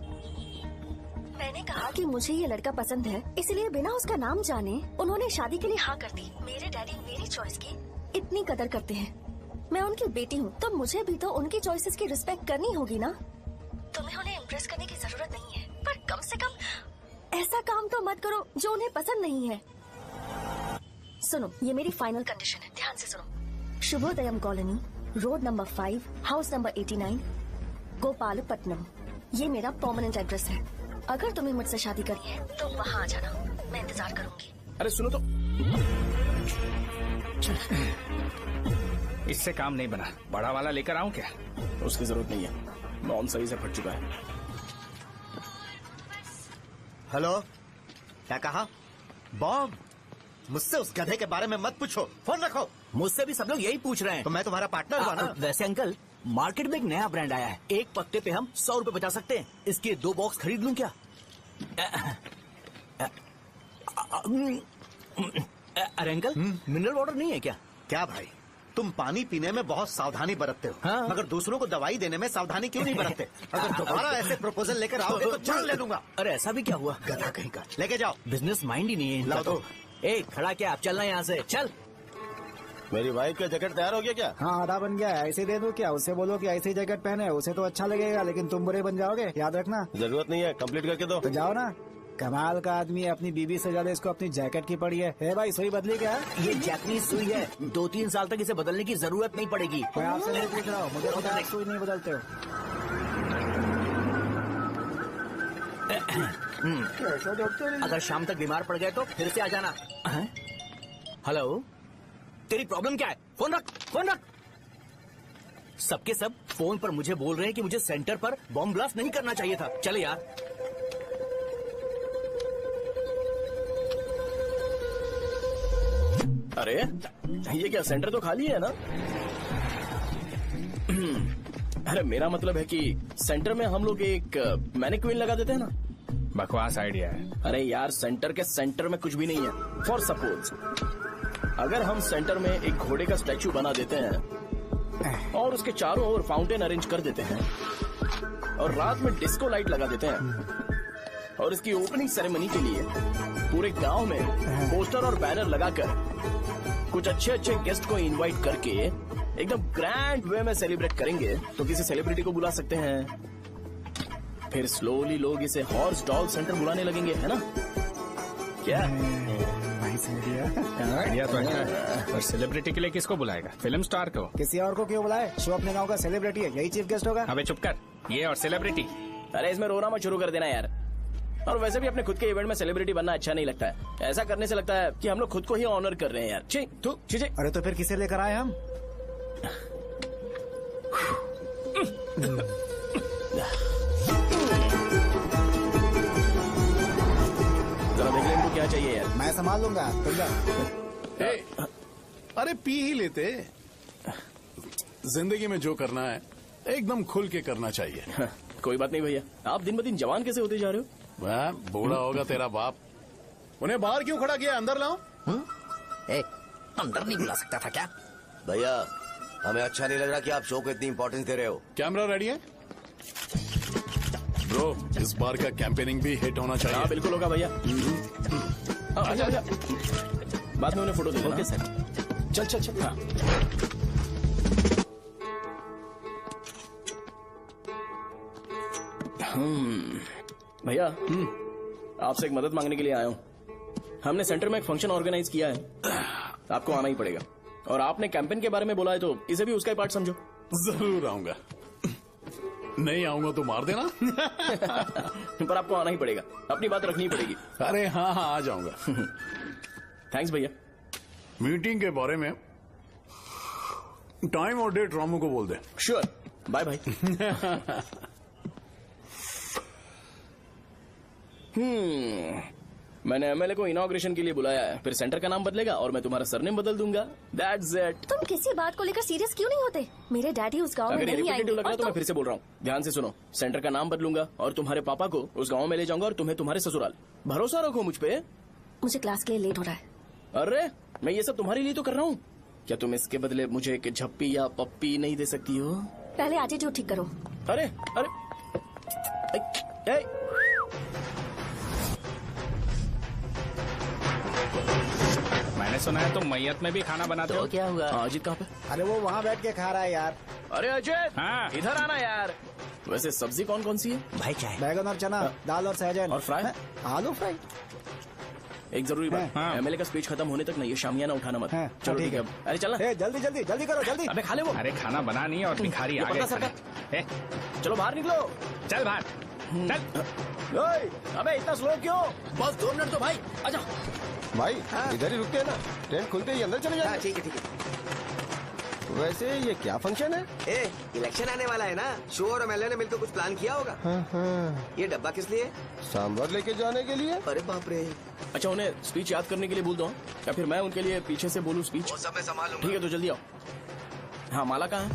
मैंने कहा कि मुझे ये लड़का पसंद है, इसलिए बिना उसका नाम जाने उन्होंने शादी के लिए हाँ कर दी। मेरे डैडी मेरी चॉइस की इतनी कदर करते हैं। मैं उनकी बेटी हूँ, तो मुझे भी तो उनकी चॉइसेस की रिस्पेक्ट करनी होगी ना। तुम्हें उन्हें इम्प्रेस करने की जरूरत नहीं है, पर कम से कम ऐसा काम तो मत करो जो उन्हें पसंद नहीं है। सुनो, ये मेरी फाइनल कंडीशन है, ध्यान से सुनो। Shubhodayam colony, road number 5, house number 89, Gopalapatnam. ये मेरा परमानेंट एड्रेस है। अगर तुम्हें मुझसे शादी करनी है तो वहाँ आ जाना, मैं इंतजार करूंगी। अरे सुनो तो। इससे काम नहीं बना, बड़ा वाला लेकर आऊं क्या? उसकी जरूरत नहीं है, बॉम्ब सही से फट चुका है। हेलो, क्या कहा? बॉम्ब? मुझसे उस गधे के बारे में मत पूछो, फोन रखो। मुझसे भी सब लोग यही पूछ रहे हैं। तो मैं तुम्हारा पार्टनर हुआ ना? वैसे अंकल, मार्केट में एक नया ब्रांड आया है, एक पत्ते पे हम 100 रुपए बचा सकते हैं। इसके 2 बॉक्स खरीद लूं क्या? अरे अंकल, मिनरल वाटर नहीं है क्या? क्या भाई, तुम पानी पीने में बहुत सावधानी बरतते हो, हाँ? मगर दूसरों को दवाई देने में सावधानी क्यों नहीं बरतते? अगर दोबारा ऐसे प्रपोजल लेकर आओगे तो जान ले लूंगा। अरे ऐसा भी क्या हुआ? गधा कहीं का, लेके जाओ। बिजनेस माइंड ही नहीं है इनका लाओ तो। ए खड़ा क्या, आप चलना यहाँ से, चल। मेरी वाइफ का जैकेट तैयार हो गया क्या? हाँ, आधा बन गया है। ऐसे दे दो क्या? उससे बोलो कि ऐसे ही जैकेट पहने, उसे तो अच्छा लगेगा, लेकिन तुम बुरे बन जाओगे, याद रखना। जरूरत नहीं है, कंप्लीट करके दो। तो जाओ ना। कमाल का आदमी है, अपनी बीबी से ज्यादा इसको अपनी जैकेट की पड़ी है। ए भाई, सुई बदली क्या? ये जैपनीज सुई है, 2-3 साल तक इसे बदलने की जरूरत नहीं पड़ेगी। मैं आपसे नहीं पूछ रहा हूँ, मुझे पता है सुई नहीं बदलते हो। अगर शाम तक बीमार पड़ गए तो फिर से आ जाना। हेलो, तेरी प्रॉब्लम क्या है? फोन रख, फोन रख। सबके सब फोन पर मुझे बोल रहे हैं कि मुझे सेंटर पर बॉम्ब ब्लास्ट नहीं करना चाहिए था। चले यार। अरे ये क्या, सेंटर तो खाली है ना? अरे मेरा मतलब है कि सेंटर में हम लोग एक मैनिक्विन लगा देते हैं ना। बकवास आइडिया है। अरे यार, सेंटर के सेंटर में कुछ भी नहीं है। फॉर सपोज अगर हम सेंटर में एक घोड़े का स्टैचू बना देते हैं और उसके चारों ओर फाउंटेन अरेंज कर देते हैं और रात में डिस्को लाइट लगा देते हैं और इसकी ओपनिंग सेरेमनी के लिए पूरे गांव में पोस्टर और बैनर लगाकर कुछ अच्छे अच्छे गेस्ट को इनवाइट करके एकदम ग्रैंड वे में सेलिब्रेट करेंगे तो किसी सेलिब्रिटी को बुला सकते हैं। फिर स्लोली लोग इसे हॉर्स डॉग सेंटर बुलाने लगेंगे, है ना? क्या आइडिया तो अच्छा है। और सेलिब्रिटी के लिए किसको बुलाएगा? फिल्म स्टार को? किसी और को क्यों बुलाए? शो अपने गांव का सेलिब्रिटी है, यही चीफ गेस्ट होगा। अबे चुप कर, ये और सेलिब्रिटी। अरे इसमें रोना मत शुरू कर देना यार। और वैसे भी अपने खुद के इवेंट में सेलिब्रिटी बनना अच्छा नहीं लगता है। ऐसा करने से लगता है कि हम लोग खुद को ही ऑनर कर रहे हैं यार। छी। अरे तो फिर किसे लेकर आए हम? जरा देख ले इनको क्या चाहिए यार। मैं संभाल लूंगा, तुम जा। अरे पी ही लेते। जिंदगी में जो करना है एकदम खुल के करना चाहिए। कोई बात नहीं भैया, आप दिन ब दिन जवान कैसे होते जा रहे हो? वह बूढ़ा होगा तेरा बाप। उन्हें बाहर क्यों खड़ा किया? अंदर लाओ। अंदर नहीं बुला सकता था क्या? भैया, हमें अच्छा नहीं लग रहा कि आप शो को इतनी इंपॉर्टेंस दे रहे हो। कैमरा रेडी है? ब्रो, इस बार का कैंपेनिंग भी हिट होना चाहिए। हाँ बिल्कुल होगा भैया। अच्छा बाद में उन्हें फोटो दे। Okay sir. चल। हाँ। भैया, आपसे एक मदद मांगने के लिए आया हूँ। हमने सेंटर में एक फंक्शन ऑर्गेनाइज किया है, आपको आना ही पड़ेगा। और आपने कैंपेन के बारे में बोला है तो इसे भी उसका ही पार्ट समझो। जरूर आऊंगा। नहीं आऊंगा तो मार देना। पर आपको आना ही पड़ेगा, अपनी बात रखनी पड़ेगी। अरे हाँ, आ जाऊंगा। थैंक्स भैया। मीटिंग के बारे में टाइम और डेट रामू को बोल दे। Sure, bye bye. मैंने एमएलए को इनॉग्रेशन के लिए बुलाया है, फिर सेंटर का नाम बदलेगा और मैं तुम्हारा सरनेम बदल दूंगा। That's it. तुम किसी बात को लेकर सीरियस क्यों नहीं होते? मेरे डैडी उस गांव में अगर नहीं आएंगे। रिपीटेटिव लग रहा है तो मैं फिर से बोल रहा हूँ, ध्यान से सुनो। सेंटर का नाम बदलूंगा और तुम्हारे पापा को उस गाँव में ले जाऊंगा और तुम्हें तुम्हारे ससुराल। भरोसा रखो मुझ पे। मुझे क्लास के लिए लेट हो रहा है। अरे मैं ये सब तुम्हारे लिए तो कर रहा हूँ। क्या तुम इसके बदले मुझे एक झप्पी या पप्पी नहीं दे सकती हो? पहले एटीट्यूड ठीक करो। अरे मैंने सुना है तुम मैयत में भी खाना बनाते हो। क्या हुआ? अजीत कहाँ पे? अरे वो वहाँ बैठ के खा रहा है यार। अरे अजय, हाँ। इधर आना यार। वैसे सब्जी कौन कौन सी है? भाई क्या है? बैगन और चना, दाल और सहजन और फ्राई? आलू फ्राई। एक जरूरी बात, एमएलए का स्पीच खत्म होने तक ना ये शामियाना उठाना मत। चलो ठीक है। अरे चलना। जल्दी जल्दी जल्दी करो, जल्दी। अबे खा ले वो। अरे खाना बना नहीं और भिखारी आ गए। चलो बाहर निकलो। चल बाहर चल। अबे इतना स्लो क्यों? बस 2 मिनट तो भाई। आजा भाई, इधर ही रुकते हैं ना, ट्रेन खुलते ही अंदर चले जाएंगे। ठीक है। वैसे ये क्या फंक्शन है? इलेक्शन आने वाला है ना, शो और एमएलए ने मिलकर कुछ प्लान किया होगा। ये डब्बा किस लिए? सांभर लेके जाने के लिए। अरे बाप रे। अच्छा, उन्हें स्पीच याद करने के लिए बोल दो या फिर मैं उनके लिए पीछे से बोलूं स्पीच? सब मैं संभालूंगा। ठीक है तो जल्दी आओ। हाँ, माला कहाँ है?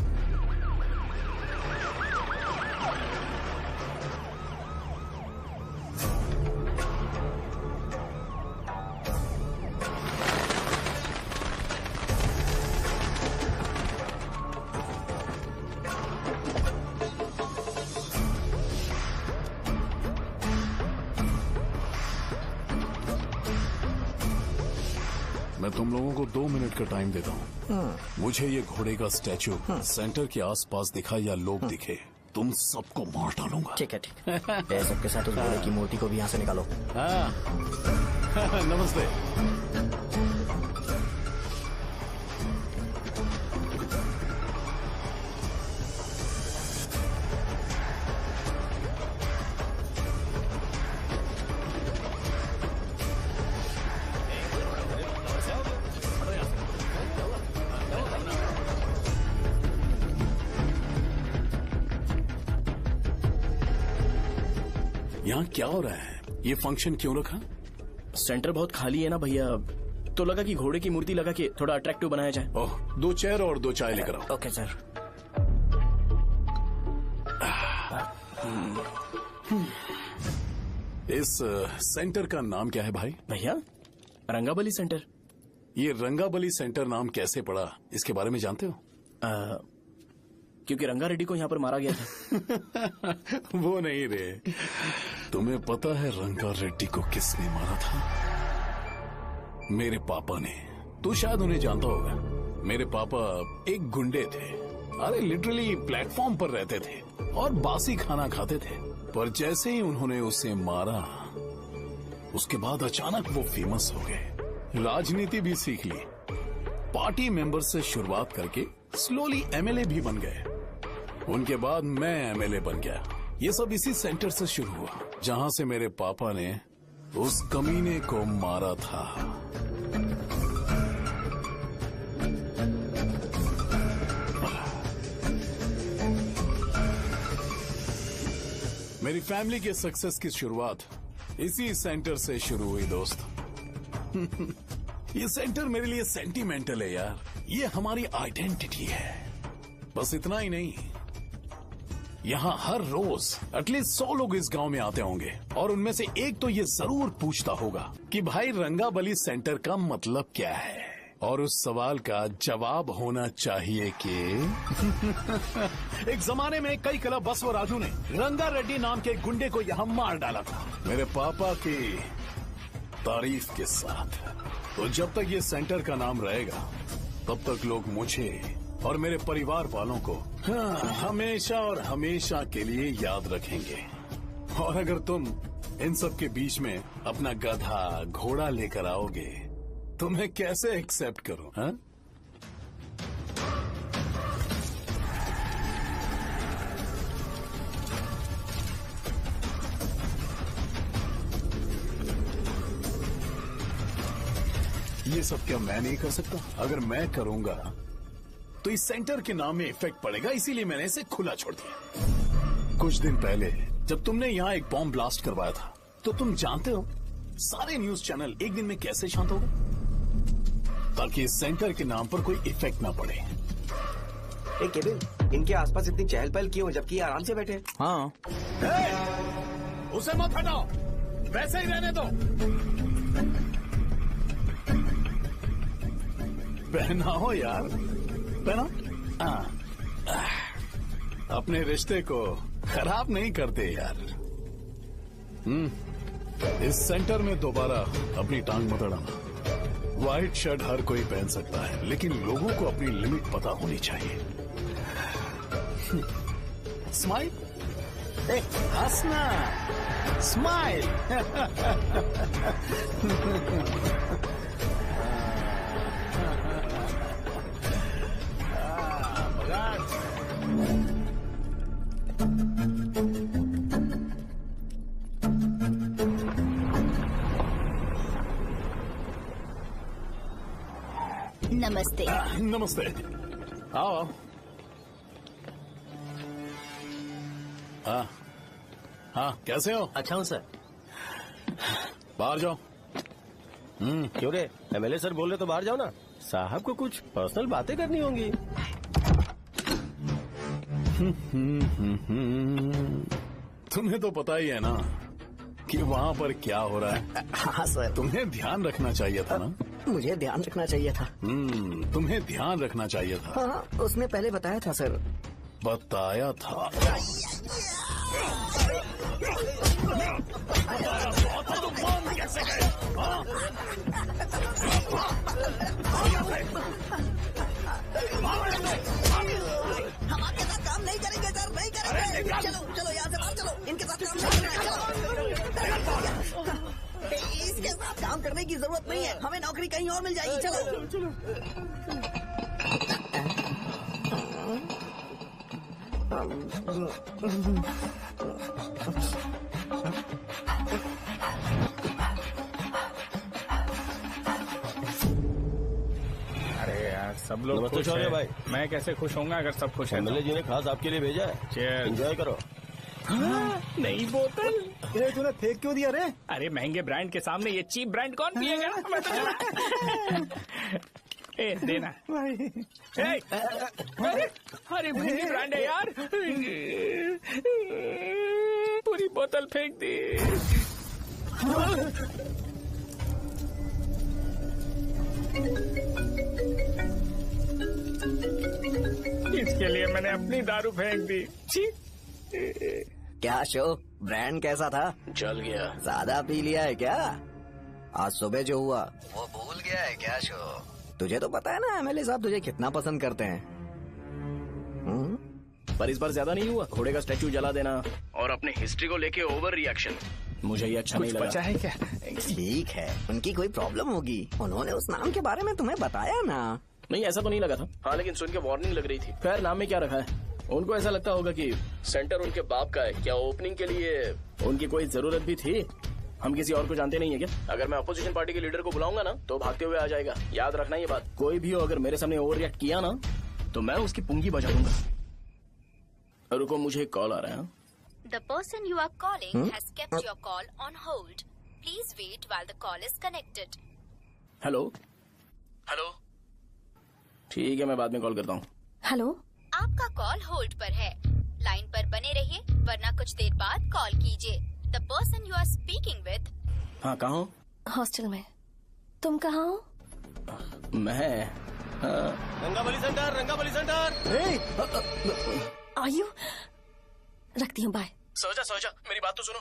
मैं तुम लोगों को 2 मिनट का टाइम देता हूँ। मुझे ये घोड़े का स्टैचू सेंटर के आसपास दिखा या लोग दिखे, तुम सबको मार डालूंगा। ठीक है ठीक है। सबके साथ उस घोड़े की मूर्ति को भी यहाँ से निकालो। हाँ। नमस्ते। यहाँ क्या हो रहा है? ये फंक्शन क्यों रखा? सेंटर बहुत खाली है ना भैया, तो लगा कि घोड़े की मूर्ति लगा के थोड़ा अट्रैक्टिव बनाया जाए। ओह, 2 चेयर और 2 चाय लेकर आओ। Okay sir. इस सेंटर का नाम क्या है भाई? भैया रंगाबली सेंटर। ये रंगाबली सेंटर नाम कैसे पड़ा, इसके बारे में जानते हो? क्योंकि रंगा रेड्डी को यहाँ पर मारा गया था। वो नहीं रे, तुम्हें पता है रंगा रेड्डी को किसने मारा था? मेरे पापा ने। तू शायद उन्हें जानता होगा। मेरे पापा एक गुंडे थे। अरे लिटरली प्लेटफॉर्म पर रहते थे और बासी खाना खाते थे। पर जैसे ही उन्होंने उसे मारा, उसके बाद अचानक वो फेमस हो गए। राजनीति भी सीख ली, पार्टी मेंबर से शुरुआत करके स्लोली एमएलए भी बन गए। उनके बाद मैं एमएलए बन गया। ये सब इसी सेंटर से शुरू हुआ, जहां से मेरे पापा ने उस कमीने को मारा था। मेरी फैमिली के सक्सेस की शुरुआत इसी सेंटर से शुरू हुई दोस्त। ये सेंटर मेरे लिए सेंटिमेंटल है यार। ये हमारी आइडेंटिटी है। बस इतना ही नहीं, यहाँ हर रोज एटलीस्ट 100 लोग इस गांव में आते होंगे और उनमें से एक तो ये जरूर पूछता होगा कि भाई रंगाबली सेंटर का मतलब क्या है, और उस सवाल का जवाब होना चाहिए कि एक जमाने में कई कला बस व राजू ने रंगा रेड्डी नाम के गुंडे को यहाँ मार डाला था, मेरे पापा की तारीफ के साथ। तो जब तक ये सेंटर का नाम रहेगा, तब तक लोग मुझे और मेरे परिवार वालों को हमेशा और हमेशा के लिए याद रखेंगे। और अगर तुम इन सब के बीच में अपना गधा घोड़ा लेकर आओगे, तो मैं कैसे एक्सेप्ट करूं? हाँ? ये सब क्या मैं नहीं कर सकता? अगर मैं करूंगा तो इस सेंटर के नाम में इफेक्ट पड़ेगा, इसीलिए मैंने इसे खुला छोड़ दिया। कुछ दिन पहले जब तुमने यहाँ एक बॉम्ब ब्लास्ट करवाया था, तो तुम जानते हो सारे न्यूज चैनल एक दिन में कैसे शांत हो गए? ताकि इस सेंटर के नाम पर कोई इफेक्ट ना पड़े। केविन, इनके आसपास इतनी चहल पहल क्यों, जबकि आराम से बैठे? हाँ। उसे मत हटाओ, वैसे ही रहने दो। पहनाओ यार, पहना। अपने रिश्ते को खराब नहीं करते यार। इस सेंटर में दोबारा अपनी टांग मत अड़ाना। व्हाइट शर्ट हर कोई पहन सकता है, लेकिन लोगों को अपनी लिमिट पता होनी चाहिए। स्माइल, हंसना, स्माइल। नमस्ते। नमस्ते, आओ। हाँ हाँ, कैसे हो? अच्छा हूँ सर। बाहर जाओ। क्यों रे, एमएलए सर बोल रहे तो बाहर जाओ ना। साहब को कुछ पर्सनल बातें करनी होंगी। तुम्हें तो पता ही है ना कि वहाँ पर क्या हो रहा है। हाँ सर। तुम्हें ध्यान रखना चाहिए था ना। मुझे ध्यान रखना चाहिए था। तुम्हें ध्यान रखना चाहिए था। हाँ, उसने पहले बताया था सर। बताया था? कैसे गए? काम करने की जरूरत नहीं है, हमें नौकरी कहीं और मिल जाएगी। चलो चलो। अरे यार सब लोग नमस्ते खुश शौर्य हैं। भाई। मैं कैसे खुश होऊंगा अगर सब खुश हैं तो? एमएलए जी ने खास आपके लिए भेजा है। Cheers। एंजॉय करो। नई बोतल। ये तूने फेंक क्यों दिया रे? अरे महंगे ब्रांड के सामने ये चीप ब्रांड कौन पिएगा? मैं तो चला। ए देना भाई। ए, अरे महंगी ब्रांड है यार। पूरी बोतल फेंक दी। इसके लिए मैंने अपनी दारू फेंक दी। छी। क्या शो, ब्रांड कैसा था? चल गया। ज्यादा पी लिया है क्या? आज सुबह जो हुआ वो भूल गया है क्या शो? तुझे तो पता है ना एमएलए साहब तुझे कितना पसंद करते हैं। पर इस बार ज्यादा नहीं हुआ। घोड़े का स्टैचू जला देना और अपने हिस्ट्री को लेके ओवर रिएक्शन, मुझे ये अच्छा नहीं लगा। बचा है क्या? ठीक है, उनकी कोई प्रॉब्लम होगी, उन्होंने उस नाम के बारे में तुम्हें बताया ना? नहीं ऐसा तो नहीं लगा था। हाँ लेकिन सुन के वार्निंग लग रही थी। खैर नाम में क्या रखा है, उनको ऐसा लगता होगा कि सेंटर उनके बाप का है। क्या ओपनिंग के लिए उनकी कोई जरूरत भी थी? हम किसी और को जानते नहीं है क्या? अगर मैं अपोजिशन पार्टी के लीडर को बुलाऊंगा ना तो भागते हुए आ जाएगा। याद रखना ये बात। कोई भी हो अगर मेरे सामने ओवर रिएक्ट किया ना तो मैं उसकी पुंगी बजा दूंगा। रुको मुझे एक कॉल आ रहा है। The person you are calling has kept your call on hold. Please wait while the call is connected. Hello hello, ठीक है मैं बाद में कॉल करता हूँ। हेलो, आपका कॉल होल्ड पर है, लाइन पर बने रहिए वरना कुछ देर बाद कॉल कीजिए। The person you are speaking with। हाँ कहाँ हो? हॉस्टल में। तुम कहाँ हो? मैं रंगाबली सेंटर, रंगाबली सेंटर। आयु, रखती हूँ, बाय। सोचा मेरी बात तो सुनो।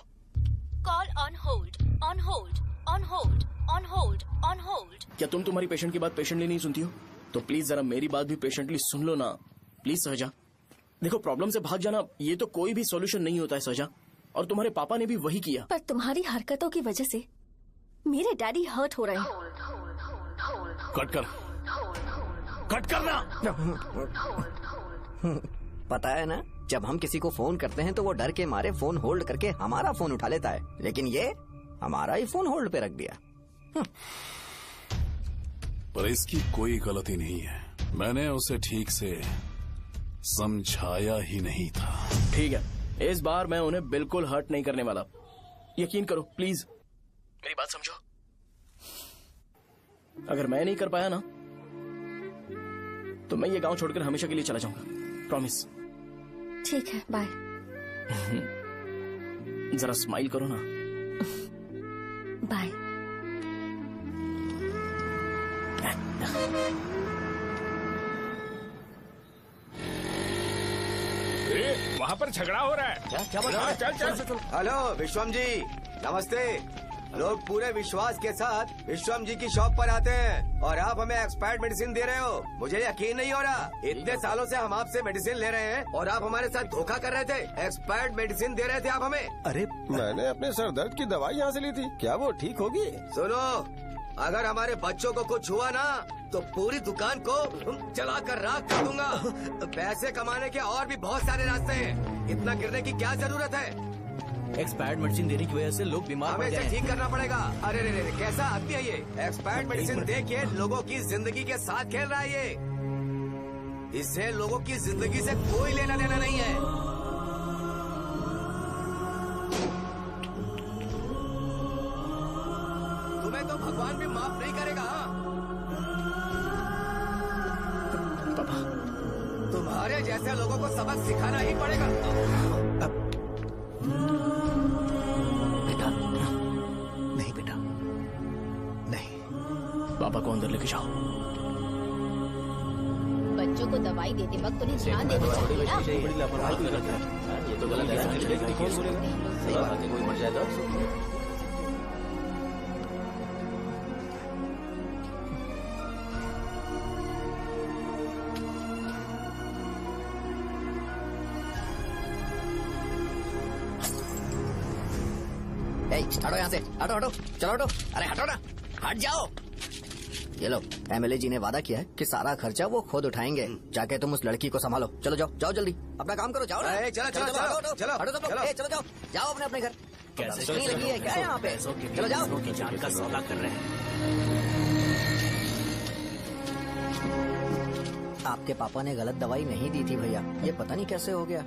Call on hold, on hold, on hold, on hold, on hold। क्या तुम तुम्हारी पेशेंट की बात पेशेंटली नहीं सुनती हो? तो प्लीज जरा मेरी बात भी पेशेंटली सुन लो ना प्लीज सहजा। देखो प्रॉब्लम से भाग जाना ये तो कोई भी सॉल्यूशन नहीं होता है सहजा, और तुम्हारे पापा ने भी वही किया। पर तुम्हारी हरकतों की वजह से मेरे डैडी हर्ट हो रहे हैं। कट करना। पता है ना, जब हम किसी को फोन करते हैं तो वो डर के मारे फोन होल्ड करके हमारा फोन उठा लेता है, लेकिन ये हमारा ही फोन होल्ड पे रख दिया। पर इसकी कोई गलती नहीं है, मैंने उसे ठीक से समझाया ही नहीं था। ठीक है, इस बार मैं उन्हें बिल्कुल हर्ट नहीं करने वाला, यकीन करो प्लीज, मेरी बात समझो। अगर मैं नहीं कर पाया ना तो मैं ये गांव छोड़कर हमेशा के लिए चला जाऊंगा, प्रॉमिस। ठीक है, बाय। जरा स्माइल करो ना। बाय। वहाँ पर झगड़ा हो रहा है। क्या बात है? चल। हेलो विश्वम जी, नमस्ते। लोग पूरे विश्वास के साथ विश्वम जी की शॉप पर आते हैं और आप हमें एक्सपायर्ड मेडिसिन दे रहे हो। मुझे यकीन नहीं हो रहा, इतने सालों से हम आपसे मेडिसिन ले रहे हैं और आप हमारे साथ धोखा कर रहे थे। एक्सपायर्ड मेडिसिन दे रहे थे आप हमें। अरे मैंने अपने सर दर्द की दवाई यहाँ से ली थी, क्या वो ठीक होगी? सुनो, अगर हमारे बच्चों को कुछ हुआ ना तो पूरी दुकान को जला कर राख कर दूंगा। पैसे कमाने के और भी बहुत सारे रास्ते हैं, इतना गिरने की क्या जरूरत है? एक्सपायर्ड मेडिसिन देने की वजह से लोग बीमार पड़ हमें गए इसे हैं। ठीक करना पड़ेगा। अरे रे रे, कैसा आदमी है ये? एक्सपायर्ड मेडिसिन दे के लोगों की जिंदगी के साथ खेल रहा है ये। इससे लोगों की जिंदगी से कोई लेना देना नहीं है। तुम्हें तो भगवान भी माफ नहीं करेगा। पापा, तुम्हारे जैसे लोगों को सबक सिखाना ही पड़ेगा। बेटा नहीं, बेटा नहीं। पापा को अंदर लेके जाओ। बच्चों को दवाई देते वक्त उन्हें ध्यान देना चाहिए ना। ये तो गलत है। कोई मर जाएगा। हटो यहाँ से, हटो हटो, चलो हटो, अरे हटो ना, हट जाओ। ये लो, एमएलए जी ने वादा किया है कि सारा खर्चा वो खुद उठाएंगे। जाके तुम उस लड़की को संभालो। चलो जाओ, जाओ जल्दी, अपना काम करो, जाओ ना। चलो चलो चलो हटो सब लोग, चलो जाओ, जाओ अपने घर। कैसे नहीं लगी है क्या यहाँ पे? चलो जाओ। की जान का सौदा कर रहे हैं। आपके पापा ने गलत दवाई नहीं दी थी भैया, ये पता नहीं कैसे हो गया।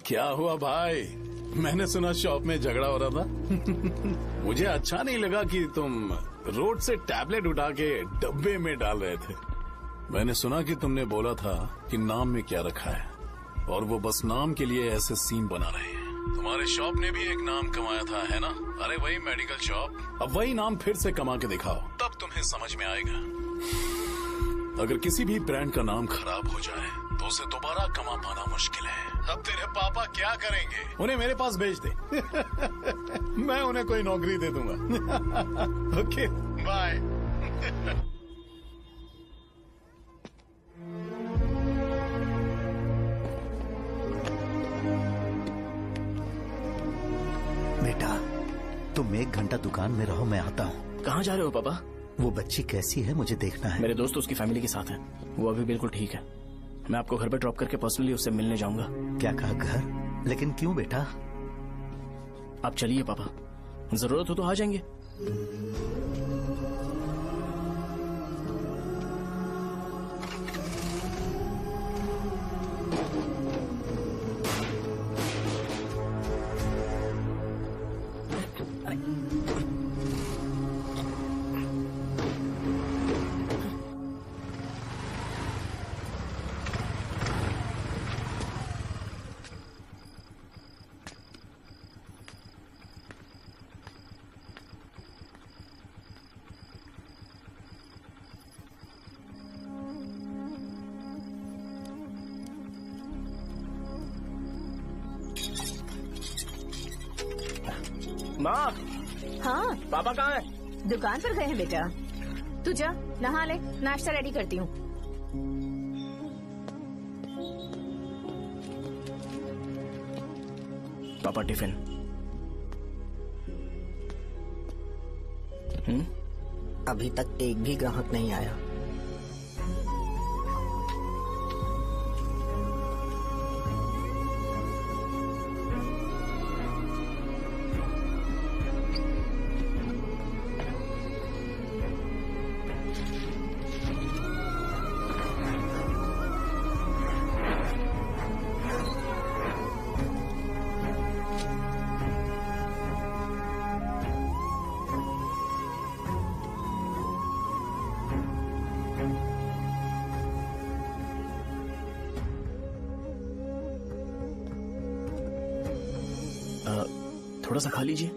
क्या हुआ भाई? मैंने सुना शॉप में झगड़ा हो रहा था। मुझे अच्छा नहीं लगा कि तुम रोड से टैबलेट उठा के डब्बे में डाल रहे थे। मैंने सुना कि तुमने बोला था कि नाम में क्या रखा है, और वो बस नाम के लिए ऐसे सीन बना रहे हैं। तुम्हारे शॉप ने भी एक नाम कमाया था, है ना? अरे वही मेडिकल शॉप, अब वही नाम फिर से कमा के दिखाओ, तब तुम्हें समझ में आएगा। अगर किसी भी ब्रांड का नाम खराब हो जाए तो उसे दोबारा कमा पाना मुश्किल है। अब तेरे पापा क्या करेंगे? उन्हें मेरे पास भेज दे। मैं उन्हें कोई नौकरी दे दूंगा। Okay bye. बेटा तुम 1 घंटा दुकान में रहो, मैं आता हूँ। कहाँ जा रहे हो पापा? वो बच्ची कैसी है मुझे देखना है। मेरे दोस्त उसकी फैमिली के साथ हैं, वो अभी बिल्कुल ठीक है। मैं आपको घर पे ड्रॉप करके पर्सनली उससे मिलने जाऊंगा। क्या कहा घर? लेकिन क्यों बेटा? आप चलिए पापा, जरूरत हो तो आ जाएंगे। माँ, हाँ पापा कहाँ है? दुकान पर गए हैं बेटा। तू जा नहा ले, नाश्ता रेडी करती हूँ। पापा टिफिन। अभी तक एक भी ग्राहक नहीं आया। थोड़ा सा खा लीजिए।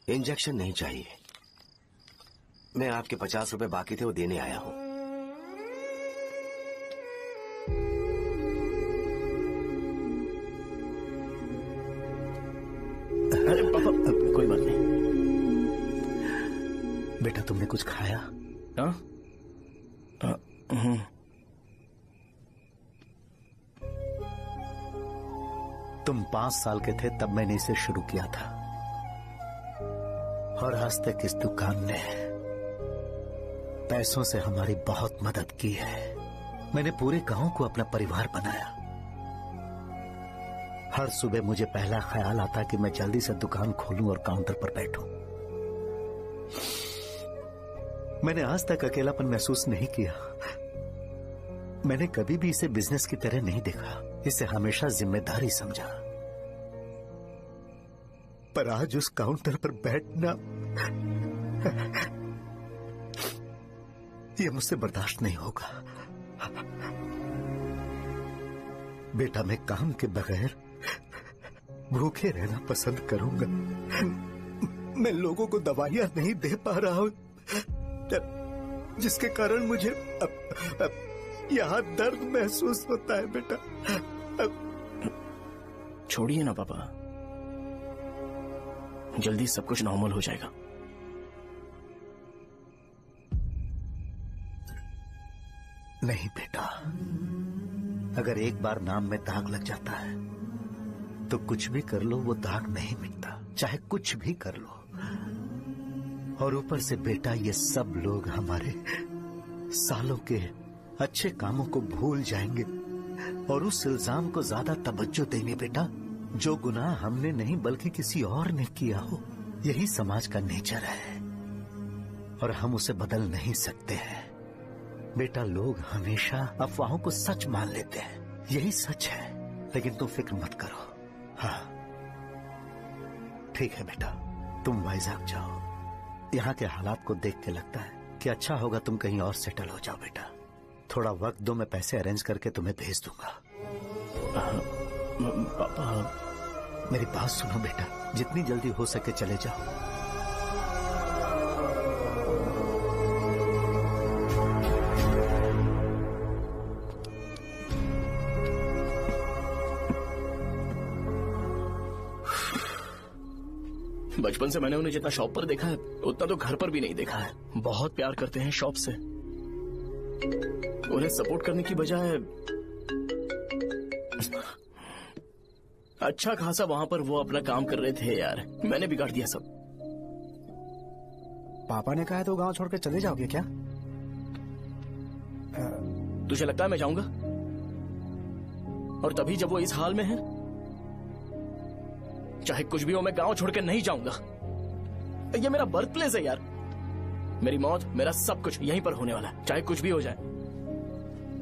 इंजेक्शन नहीं चाहिए, मैं आपके 50 रुपए बाकी थे वो देने आया हूं। अरे पापा कोई बात नहीं। बेटा तुमने कुछ खाया? हाँ? तुम 5 साल के थे तब मैंने इसे शुरू किया था, और आज तक इस दुकान ने पैसों से हमारी बहुत मदद की है। मैंने पूरे गांव को अपना परिवार बनाया। हर सुबह मुझे पहला ख्याल आता कि मैं जल्दी से दुकान खोलूं और काउंटर पर बैठूं। मैंने आज तक अकेलापन महसूस नहीं किया। मैंने कभी भी इसे बिजनेस की तरह नहीं देखा, इसे हमेशा जिम्मेदारी समझा। पर आज उस काउंटर पर बैठना ये मुझसे बर्दाश्त नहीं होगा। बेटा मैं काम के बगैर भूखे रहना पसंद करूंगा। मैं लोगों को दवाइयां नहीं दे पा रहा हूं, जिसके कारण मुझे यहाँ दर्द महसूस होता है बेटा। छोड़िए ना पापा, जल्दी सब कुछ नॉर्मल हो जाएगा। नहीं बेटा, अगर एक बार नाम में दाग लग जाता है तो कुछ भी कर लो वो दाग नहीं मिटता, चाहे कुछ भी कर लो। और ऊपर से बेटा ये सब लोग हमारे सालों के अच्छे कामों को भूल जाएंगे और उस इल्जाम को ज्यादा तवज्जो देंगे बेटा, जो गुनाह हमने नहीं बल्कि किसी और ने किया हो। यही समाज का नेचर है और हम उसे बदल नहीं सकते हैं बेटा। लोग हमेशा अफवाहों को सच मान लेते हैं, यही सच है। लेकिन तुम फिक्र मत करो। हाँ ठीक है बेटा, तुम वाइजैक जाओ। यहाँ के हालात को देख के लगता है कि अच्छा होगा तुम कहीं और सेटल हो जाओ बेटा। थोड़ा वक्त दो, मैं पैसे अरेंज करके तुम्हें भेज दूंगा। मेरी बात सुनो बेटा, जितनी जल्दी हो सके चले जाओ। बचपन से मैंने उन्हें जितना शॉप पर देखा है उतना तो घर पर भी नहीं देखा है। बहुत प्यार करते हैं शॉप से। उन्हें सपोर्ट करने की बजाय अच्छा खासा वहां पर वो अपना काम कर रहे थे यार। मैंने बिगाड़ दिया सब। पापा ने कहा है तो गांव छोड़ के चले जाओगे क्या? तुझे लगता है मैं जाऊंगा? और तभी जब वो इस हाल में है, चाहे कुछ भी हो मैं गांव छोड़ के नहीं जाऊंगा। ये मेरा बर्थ प्लेस है यार। मेरी मौत, मेरा सब कुछ यहीं पर होने वाला है। चाहे कुछ भी हो जाए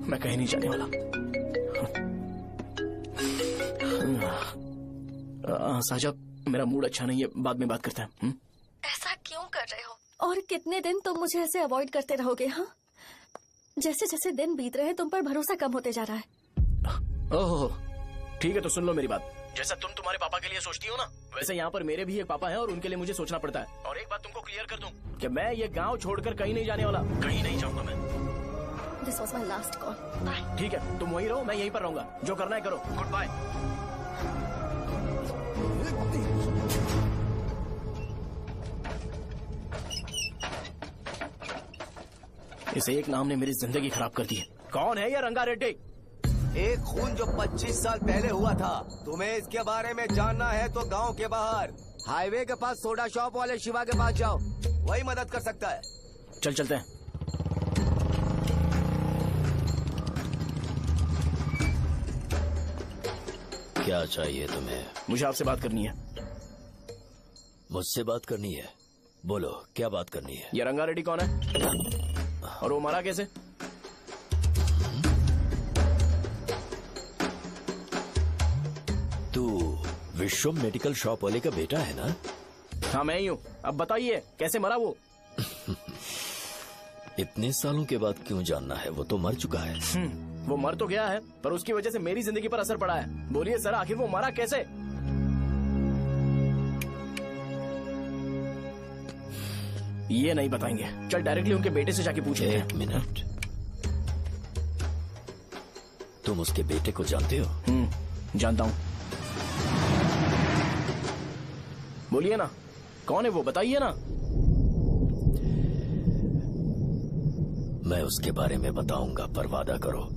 मैं कहीं नहीं जाने वाला। साजा, मेरा मूड अच्छा नहीं है, बाद में बात करते हैं। ऐसा क्यों कर रहे हो? और कितने दिन तुम मुझे ऐसे अवॉइड करते रहोगे? हाँ, जैसे जैसे दिन बीत रहे हैं तुम पर भरोसा कम होते जा रहा है। ओह ठीक है, तो सुन लो मेरी बात। जैसा तुम तुम्हारे पापा के लिए सोचती हो ना, वैसे यहाँ पर मेरे भी एक पापा हैं और उनके लिए मुझे सोचना पड़ता है। और एक बात तुमको क्लियर कर दूं कि मैं ये गांव छोड़कर कहीं नहीं जाने वाला, कहीं नहीं जाऊंगा मैं। This was my last call. Bye. ठीक है, तुम वहीं रहो, मैं यहीं पर रहूंगा। जो करना है करो। Goodbye. इस एक नाम ने मेरी जिंदगी खराब कर दी है। कौन है ये रंगा रेड्डी? एक खून जो 25 साल पहले हुआ था। तुम्हें इसके बारे में जानना है तो गांव के बाहर हाईवे के पास सोडा शॉप वाले शिवा के पास जाओ, वही मदद कर सकता है। चल चलते हैं। क्या चाहिए तुम्हें? मुझे आपसे बात करनी है। मुझसे बात करनी है? बोलो, क्या बात करनी है? ये रंगा रेड्डी कौन है और वो मरा कैसे? तू विश्वम मेडिकल शॉप वाले का बेटा है ना? हाँ मैं ही हूँ। अब बताइए कैसे मरा वो? इतने सालों के बाद क्यों जानना है? वो तो मर चुका है। वो मर तो गया है, पर उसकी वजह से मेरी जिंदगी पर असर पड़ा है। बोलिए सर, आखिर वो मरा कैसे? ये नहीं बताएंगे। चल डायरेक्टली उनके बेटे से जाके पूछे। एक मिनट, तुम उसके बेटे को जानते हो? जानता हूँ। बोलिए ना, कौन है वो? बताइए ना। मैं उसके बारे में बताऊंगा, पर वादा करो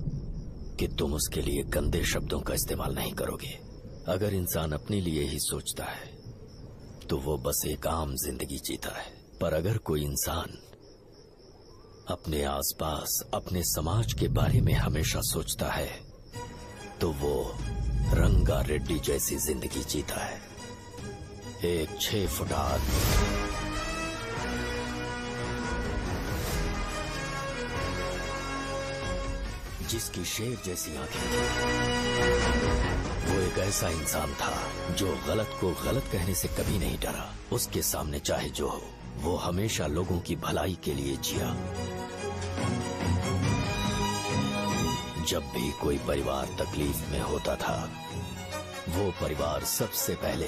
कि तुम उसके लिए गंदे शब्दों का इस्तेमाल नहीं करोगे। अगर इंसान अपने लिए ही सोचता है तो वो बस एक आम जिंदगी जीता है, पर अगर कोई इंसान अपने आसपास, अपने समाज के बारे में हमेशा सोचता है तो वो रंगा रेड्डी जैसी जिंदगी जीता है। एक 6 फुट आदमी, जिसकी शेर जैसी आंखें थी। वो एक ऐसा इंसान था जो गलत को गलत कहने से कभी नहीं डरा। उसके सामने चाहे जो हो, वो हमेशा लोगों की भलाई के लिए जिया। जब भी कोई परिवार तकलीफ में होता था, वो परिवार सबसे पहले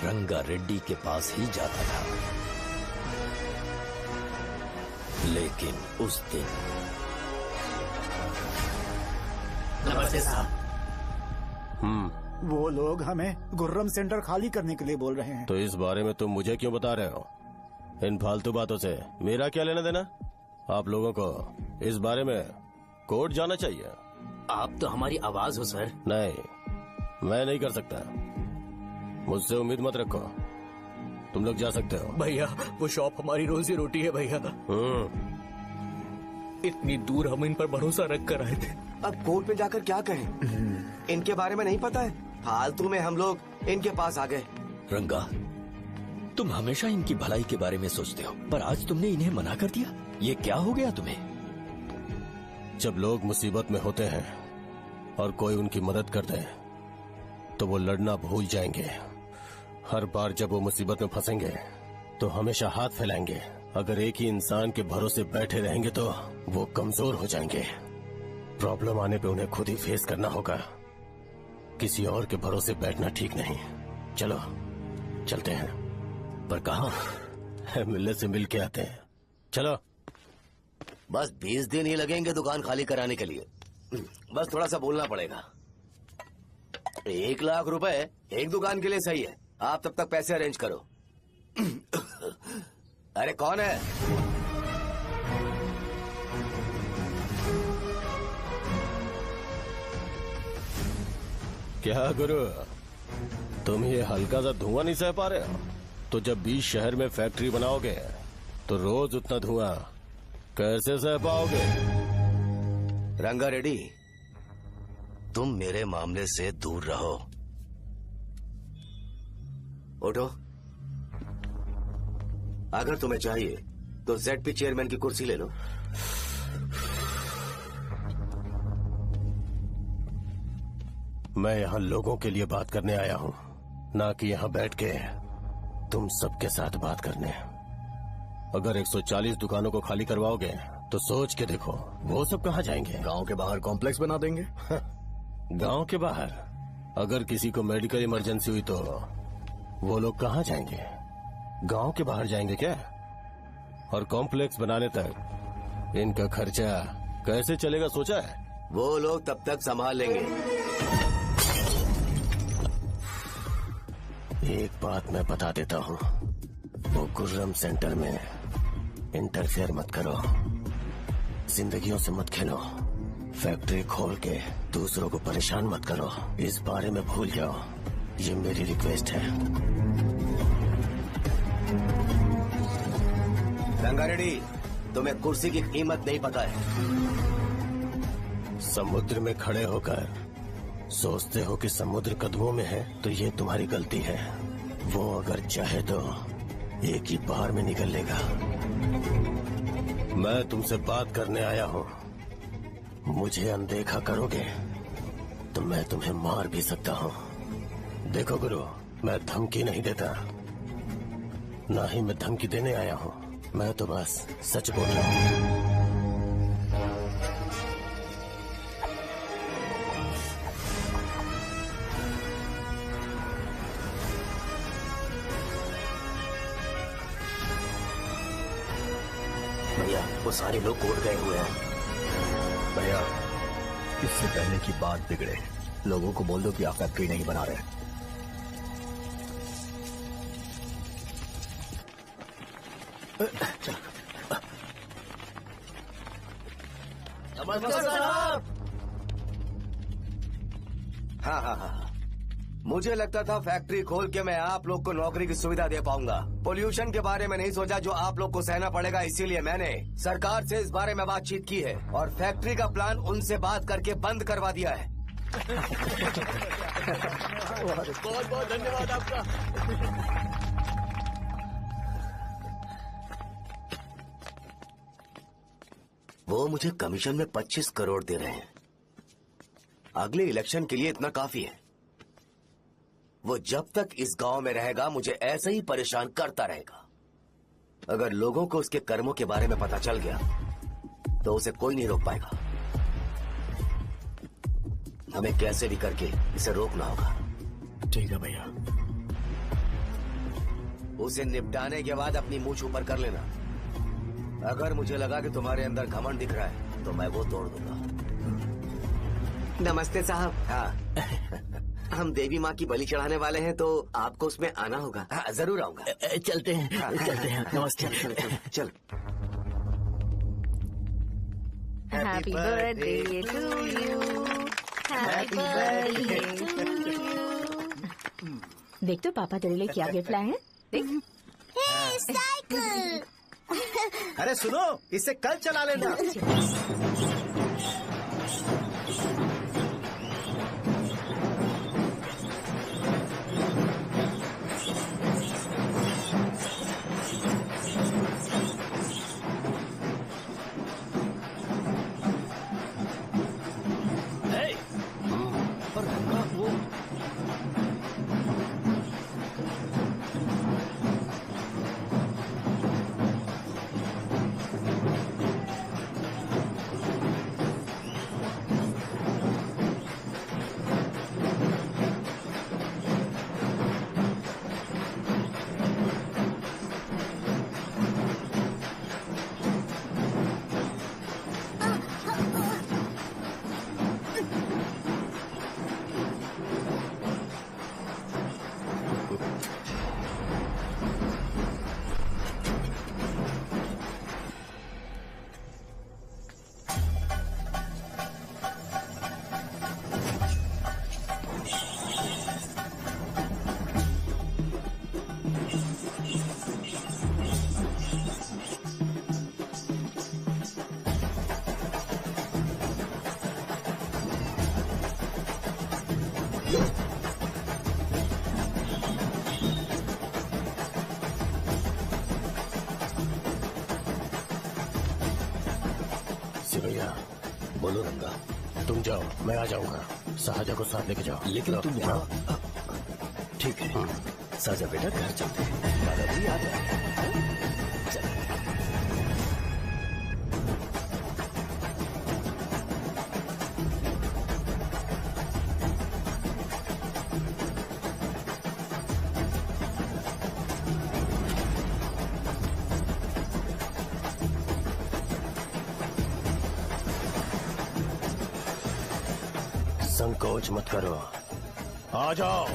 रंगा रेड्डी के पास ही जाता था, लेकिन उस दिन नमस्ते साहब। वो लोग हमें गुर्रम सेंटर खाली करने के लिए बोल रहे हैं। तो इस बारे में तुम मुझे क्यों बता रहे हो? इन फालतू बातों से मेरा क्या लेना देना? आप लोगों को इस बारे में कोर्ट जाना चाहिए। आप तो हमारी आवाज हो सर। नहीं, मैं नहीं कर सकता। मुझसे उम्मीद मत रखो। तुम लोग जा सकते हो। भैया वो शॉप हमारी रोजी रोटी है भैया। इतनी दूर हम इन पर भरोसा रख कर आए थे। अब कोर्ट में जाकर क्या कहें? इनके बारे में नहीं पता है, फालतू में हम लोग इनके पास आ गए। रंगा, तुम हमेशा इनकी भलाई के बारे में सोचते हो, पर आज तुमने इन्हें मना कर दिया। ये क्या हो गया तुम्हें? जब लोग मुसीबत में होते हैं और कोई उनकी मदद कर दे तो वो लड़ना भूल जाएंगे। हर बार जब वो मुसीबत में फंसेंगे तो हमेशा हाथ फैलाएंगे। अगर एक ही इंसान के भरोसे बैठे रहेंगे तो वो कमजोर हो जाएंगे। प्रॉब्लम आने पे उन्हें खुद ही फेस करना होगा। किसी और के भरोसे बैठना ठीक नहीं। चलो चलते हैं। पर कहाँ? मिलने से मिल के आते हैं। चलो। बस 20 दिन ही लगेंगे दुकान खाली कराने के लिए। बस थोड़ा सा बोलना पड़ेगा। 1 लाख रुपए एक दुकान के लिए सही है। आप तब तक पैसे अरेंज करो। अरे कौन है? क्या गुरु, तुम ये हल्का सा धुआं नहीं सह पा रहे हो? तो जब 20 शहर में फैक्ट्री बनाओगे तो रोज उतना धुआं कैसे सह पाओगे? रंगा रेड्डी, तुम मेरे मामले से दूर रहो। उठो। अगर तुम्हें चाहिए तो ZP चेयरमैन की कुर्सी ले लो। मैं यहाँ लोगों के लिए बात करने आया हूँ, ना कि यहाँ बैठ के तुम सबके साथ बात करने। अगर 140 दुकानों को खाली करवाओगे तो सोच के देखो वो सब कहाँ जाएंगे? गांव के बाहर कॉम्प्लेक्स बना देंगे। गांव के बाहर? अगर किसी को मेडिकल इमरजेंसी हुई तो वो लोग कहाँ जाएंगे? गांव के बाहर जाएंगे क्या? और कॉम्प्लेक्स बनाने तक इनका खर्चा कैसे चलेगा सोचा है? वो लोग तब तक संभाल लेंगे। एक बात मैं बता देता हूँ, वो गुर्रम सेंटर में इंटरफेयर मत करो, जिंदगियों से मत खेलो, फैक्ट्री खोल के दूसरों को परेशान मत करो। इस बारे में भूल जाओ, ये मेरी रिक्वेस्ट है। रंगा रेड्डी, तुम्हें कुर्सी की कीमत नहीं पता है। समुद्र में खड़े होकर सोचते हो कि समुद्र कदमों में है तो ये तुम्हारी गलती है। वो अगर चाहे तो एक ही बार में निकल लेगा। मैं तुमसे बात करने आया हूँ। मुझे अनदेखा करोगे तो मैं तुम्हें मार भी सकता हूँ। देखो गुरु, मैं धमकी नहीं देता, ना ही मैं धमकी देने आया हूँ। मैं तो बस सच बोल रहा हूँ। भैया, वो सारे लोग कोर्ट गए हुए हैं। भैया, इससे पहले की बात बिगड़े, लोगों को बोल दो कि आप फैक्ट्री नहीं बना रहे। हाँ। मुझे लगता था फैक्ट्री खोल के मैं आप लोग को नौकरी की सुविधा दे पाऊंगा। पोल्यूशन के बारे में नहीं सोचा जो आप लोग को सहना पड़ेगा, इसीलिए मैंने सरकार से इस बारे में बातचीत की है और फैक्ट्री का प्लान उनसे बात करके बंद करवा दिया है। बहुत बहुत धन्यवाद आपका। वो मुझे कमीशन में 25 करोड़ दे रहे हैं। अगले इलेक्शन के लिए इतना काफी है। वो जब तक इस गांव में रहेगा मुझे ऐसे ही परेशान करता रहेगा। अगर लोगों को उसके कर्मों के बारे में पता चल गया तो उसे कोई नहीं रोक पाएगा। हमें कैसे भी करके इसे रोकना होगा। ठीक है भैया। उसे निपटाने के बाद अपनी मूंछ ऊपर कर लेना। अगर मुझे लगा कि तुम्हारे अंदर घमंड दिख रहा है तो मैं वो तोड़ दूंगा। नमस्ते साहब। हाँ हम देवी माँ की बलि चढ़ाने वाले हैं तो आपको उसमें आना होगा। हाँ जरूर आऊंगा। चलते हैं। हाँ, चलते हैं। नमस्ते। चल। Happy birthday to you, happy birthday to you. देख तो पापा तेरे लिए क्या गिफ्ट लाए हैं। देख। साइकिल। अरे सुनो, इसे कल चला लेना। भैया बोलो रंगा, तुम जाओ मैं आ जाऊंगा। साजा को साथ लेके जाओ। लेकिन तुम यहाँ। ठीक है साजा बेटा, घर चलते हैं। दादाजी आ जाए। संकोच मत करो, आ जाओ।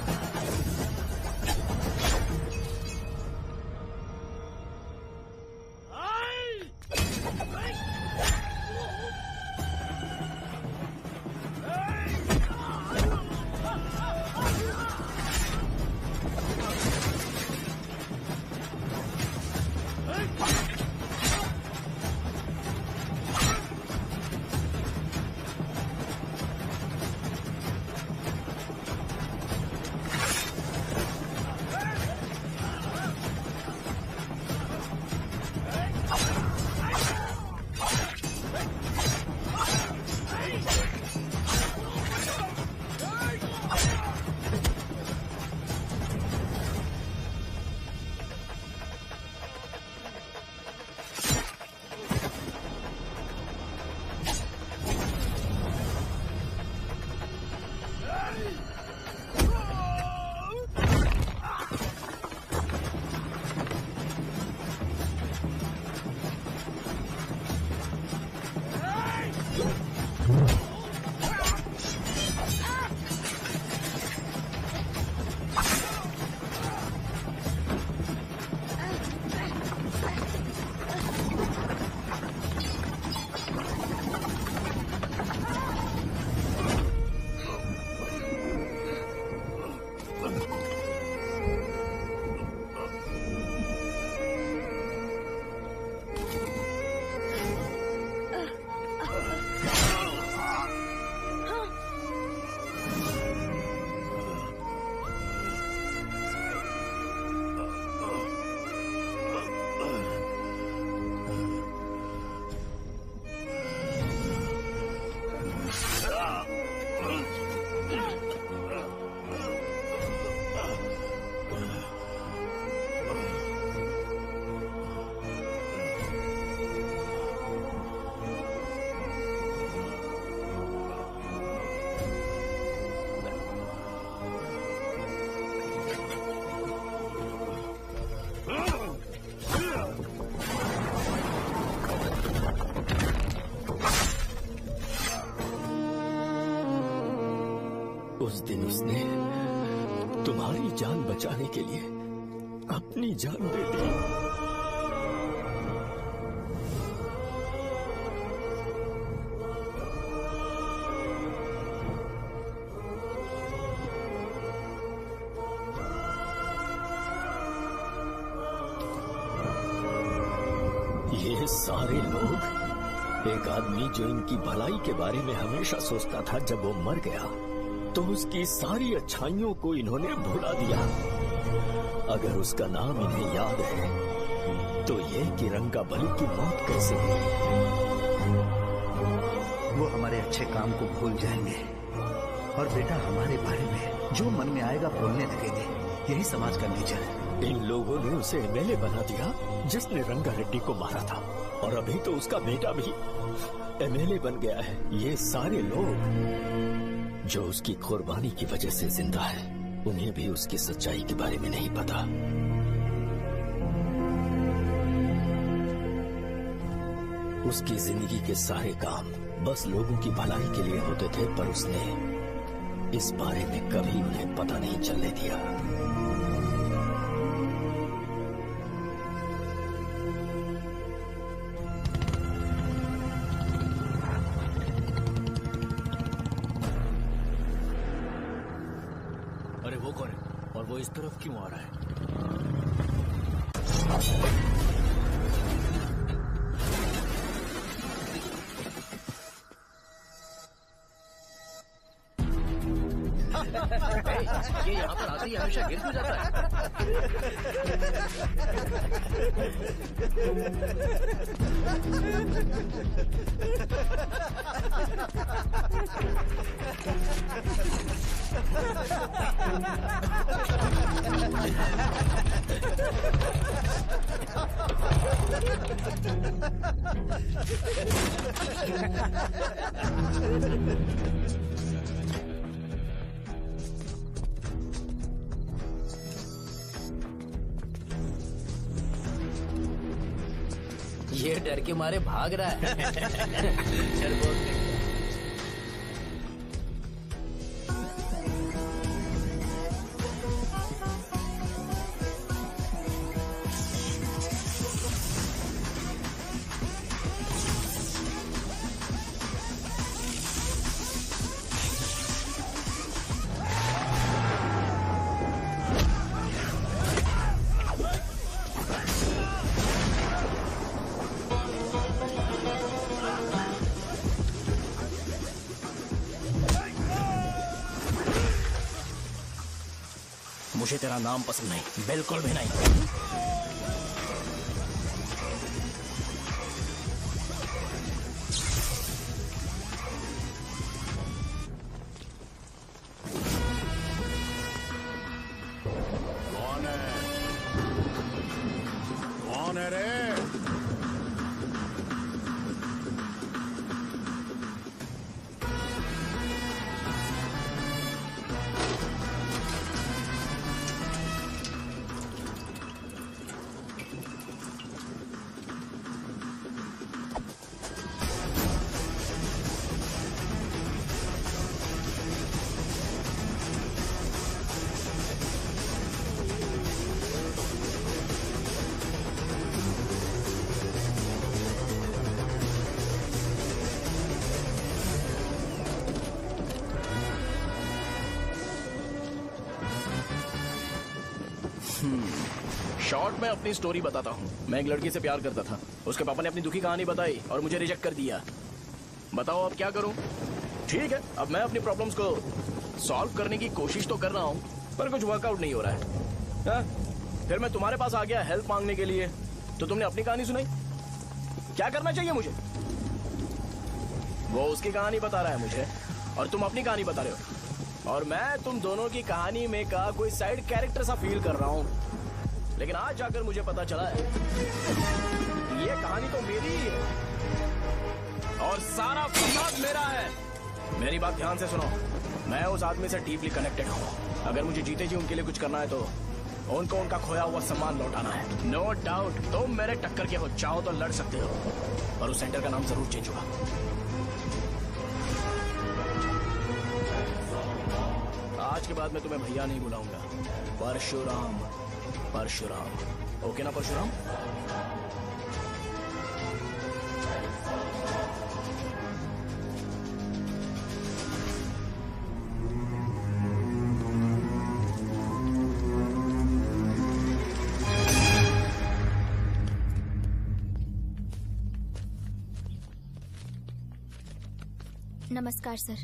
उस दिन उसने तुम्हारी जान बचाने के लिए अपनी जान दे दी। ये सारे लोग, एक आदमी जो इनकी भलाई के बारे में हमेशा सोचता था, जब वो मर गया तो उसकी सारी अच्छाइयों को इन्होंने भुला दिया। अगर उसका नाम इन्हें याद है तो ये कि रंगाबली की मौत कैसे हुई। वो हमारे अच्छे काम को भूल जाएंगे और बेटा हमारे बारे में जो मन में आएगा बोलने लगेंगे। यही समाज का नेचर है। इन लोगों ने उसे एमएलए बना दिया जिसने रंगा रेड्डी को मारा था, और अभी तो उसका बेटा भी एमएलए बन गया है। ये सारे लोग जो उसकी कुर्बानी की वजह से जिंदा है, उन्हें भी उसकी सच्चाई के बारे में नहीं पता। उसकी जिंदगी के सारे काम बस लोगों की भलाई के लिए होते थे, पर उसने इस बारे में कभी उन्हें पता नहीं चलने दिया। अरे वो कौन है और वो इस तरफ क्यों आ रहा है? ये यहाँ पर आते ही हमेशा गिर क्यों जाता है? ये डर के मारे भाग रहा है। चल बोल दे। मुझे तेरा नाम पसंद नहीं, बिल्कुल भी नहीं। कौन है? कौन है रे? शॉर्ट में अपनी स्टोरी बताता हूँ। मैं एक लड़की से प्यार करता था। उसके पापा ने अपनी दुखी कहानी बताई और मुझे रिजेक्ट कर दिया। बताओ अब क्या करूँ? ठीक है, अब मैं अपनी प्रॉब्लम्स को सॉल्व करने की कोशिश तो कर रहा हूँ, पर कुछ वर्कआउट नहीं हो रहा है। हा? फिर मैं तुम्हारे पास आ गया हेल्प मांगने के लिए, तो तुमने अपनी कहानी सुनाई। क्या करना चाहिए मुझे? वो उसकी कहानी बता रहा है मुझे और तुम अपनी कहानी बता रहे हो, और मैं तुम दोनों की कहानी में का कोई साइड कैरेक्टर सा फील कर रहा हूँ। लेकिन आज जाकर मुझे पता चला है ये कहानी तो मेरी ही है और सारा फसाद मेरा है। मेरी बात ध्यान से सुनो, मैं उस आदमी से डीपली कनेक्टेड हूँ। अगर मुझे जीते जी उनके लिए कुछ करना है तो उनको उनका खोया हुआ सम्मान लौटाना है। नो डाउट तुम मेरे टक्कर के हो, चाहो तो लड़ सकते हो, और उस सेंटर का नाम जरूर चेंज होगा। आज के बाद मैं तुम्हें भैया नहीं बुलाऊंगा, परशुराम। परशुराम, ओके ना परशुराम? नमस्कार सर।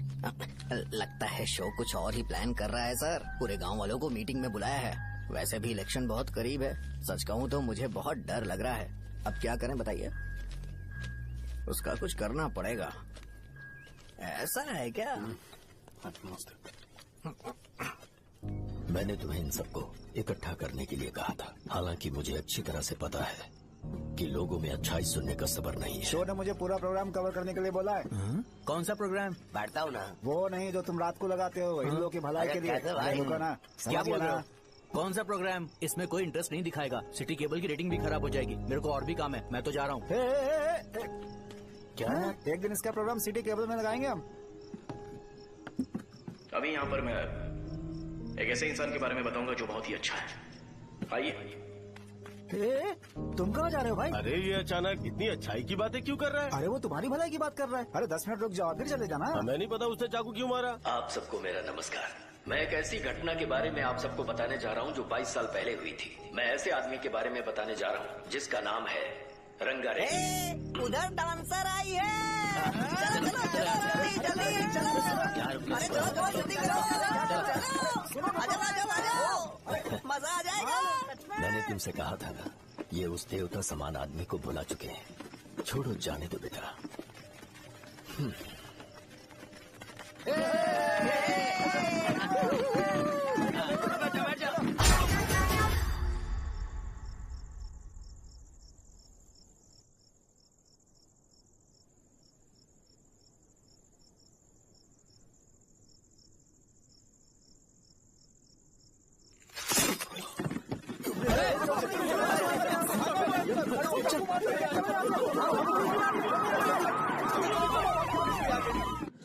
लगता है शो कुछ और ही प्लान कर रहा है सर। पूरे गांव वालों को मीटिंग में बुलाया है। वैसे भी इलेक्शन बहुत करीब है। सच कहूँ तो मुझे बहुत डर लग रहा है। अब क्या करें बताइए? उसका कुछ करना पड़ेगा। ऐसा है क्या? मैंने तुम्हें इन सबको इकट्ठा करने के लिए कहा था। हालांकि मुझे अच्छी तरह से पता है कि लोगों में अच्छाई सुनने का सब्र नहीं है। शो ने मुझे पूरा प्रोग्राम कवर करने के लिए बोला है। कौन सा प्रोग्राम? बैठता हूँ ना। वो नहीं जो तुम रात को लगाते हो इन लोगों की भलाई के लिए। क्या बोल रहे हो? कौन सा प्रोग्राम? इसमें कोई इंटरेस्ट नहीं दिखाएगा। सिटी केबल की रेटिंग भी खराब हो जाएगी। मेरे को और भी काम है, मैं तो जा रहा हूँ। क्या? एक दिन इसका प्रोग्राम सिटी केबल में लगाएंगे हम। अभी यहाँ पर मैं एक ऐसे इंसान के बारे में बताऊंगा जो बहुत ही अच्छा है। आइए। तुम कहाँ जा रहे हो भाई? अरे ये अचानक इतनी अच्छाई की बातें क्यों कर रहा है? अरे वो तुम्हारी भलाई की बात कर रहा है। अरे 10 मिनट रुक जाओ फिर चले जाना। हमें नहीं पता उसने चाकू क्यों मारा। आप सबको मेरा नमस्कार। मैं एक ऐसी घटना के बारे में आप सबको बताने जा रहा हूँ जो 22 साल पहले हुई थी। मैं ऐसे आदमी के बारे में बताने जा रहा हूँ जिसका नाम है रंगारेड्डी। उधर डांसर आई है। चलो जल्दी चलो। अरे चलो जल्दी करो। मजा आ जाएगा। मैंने तुमसे कहा था ना, ये उस देवता समान आदमी को बुला चुके हैं। छोड़ो, जाने दो बेटा।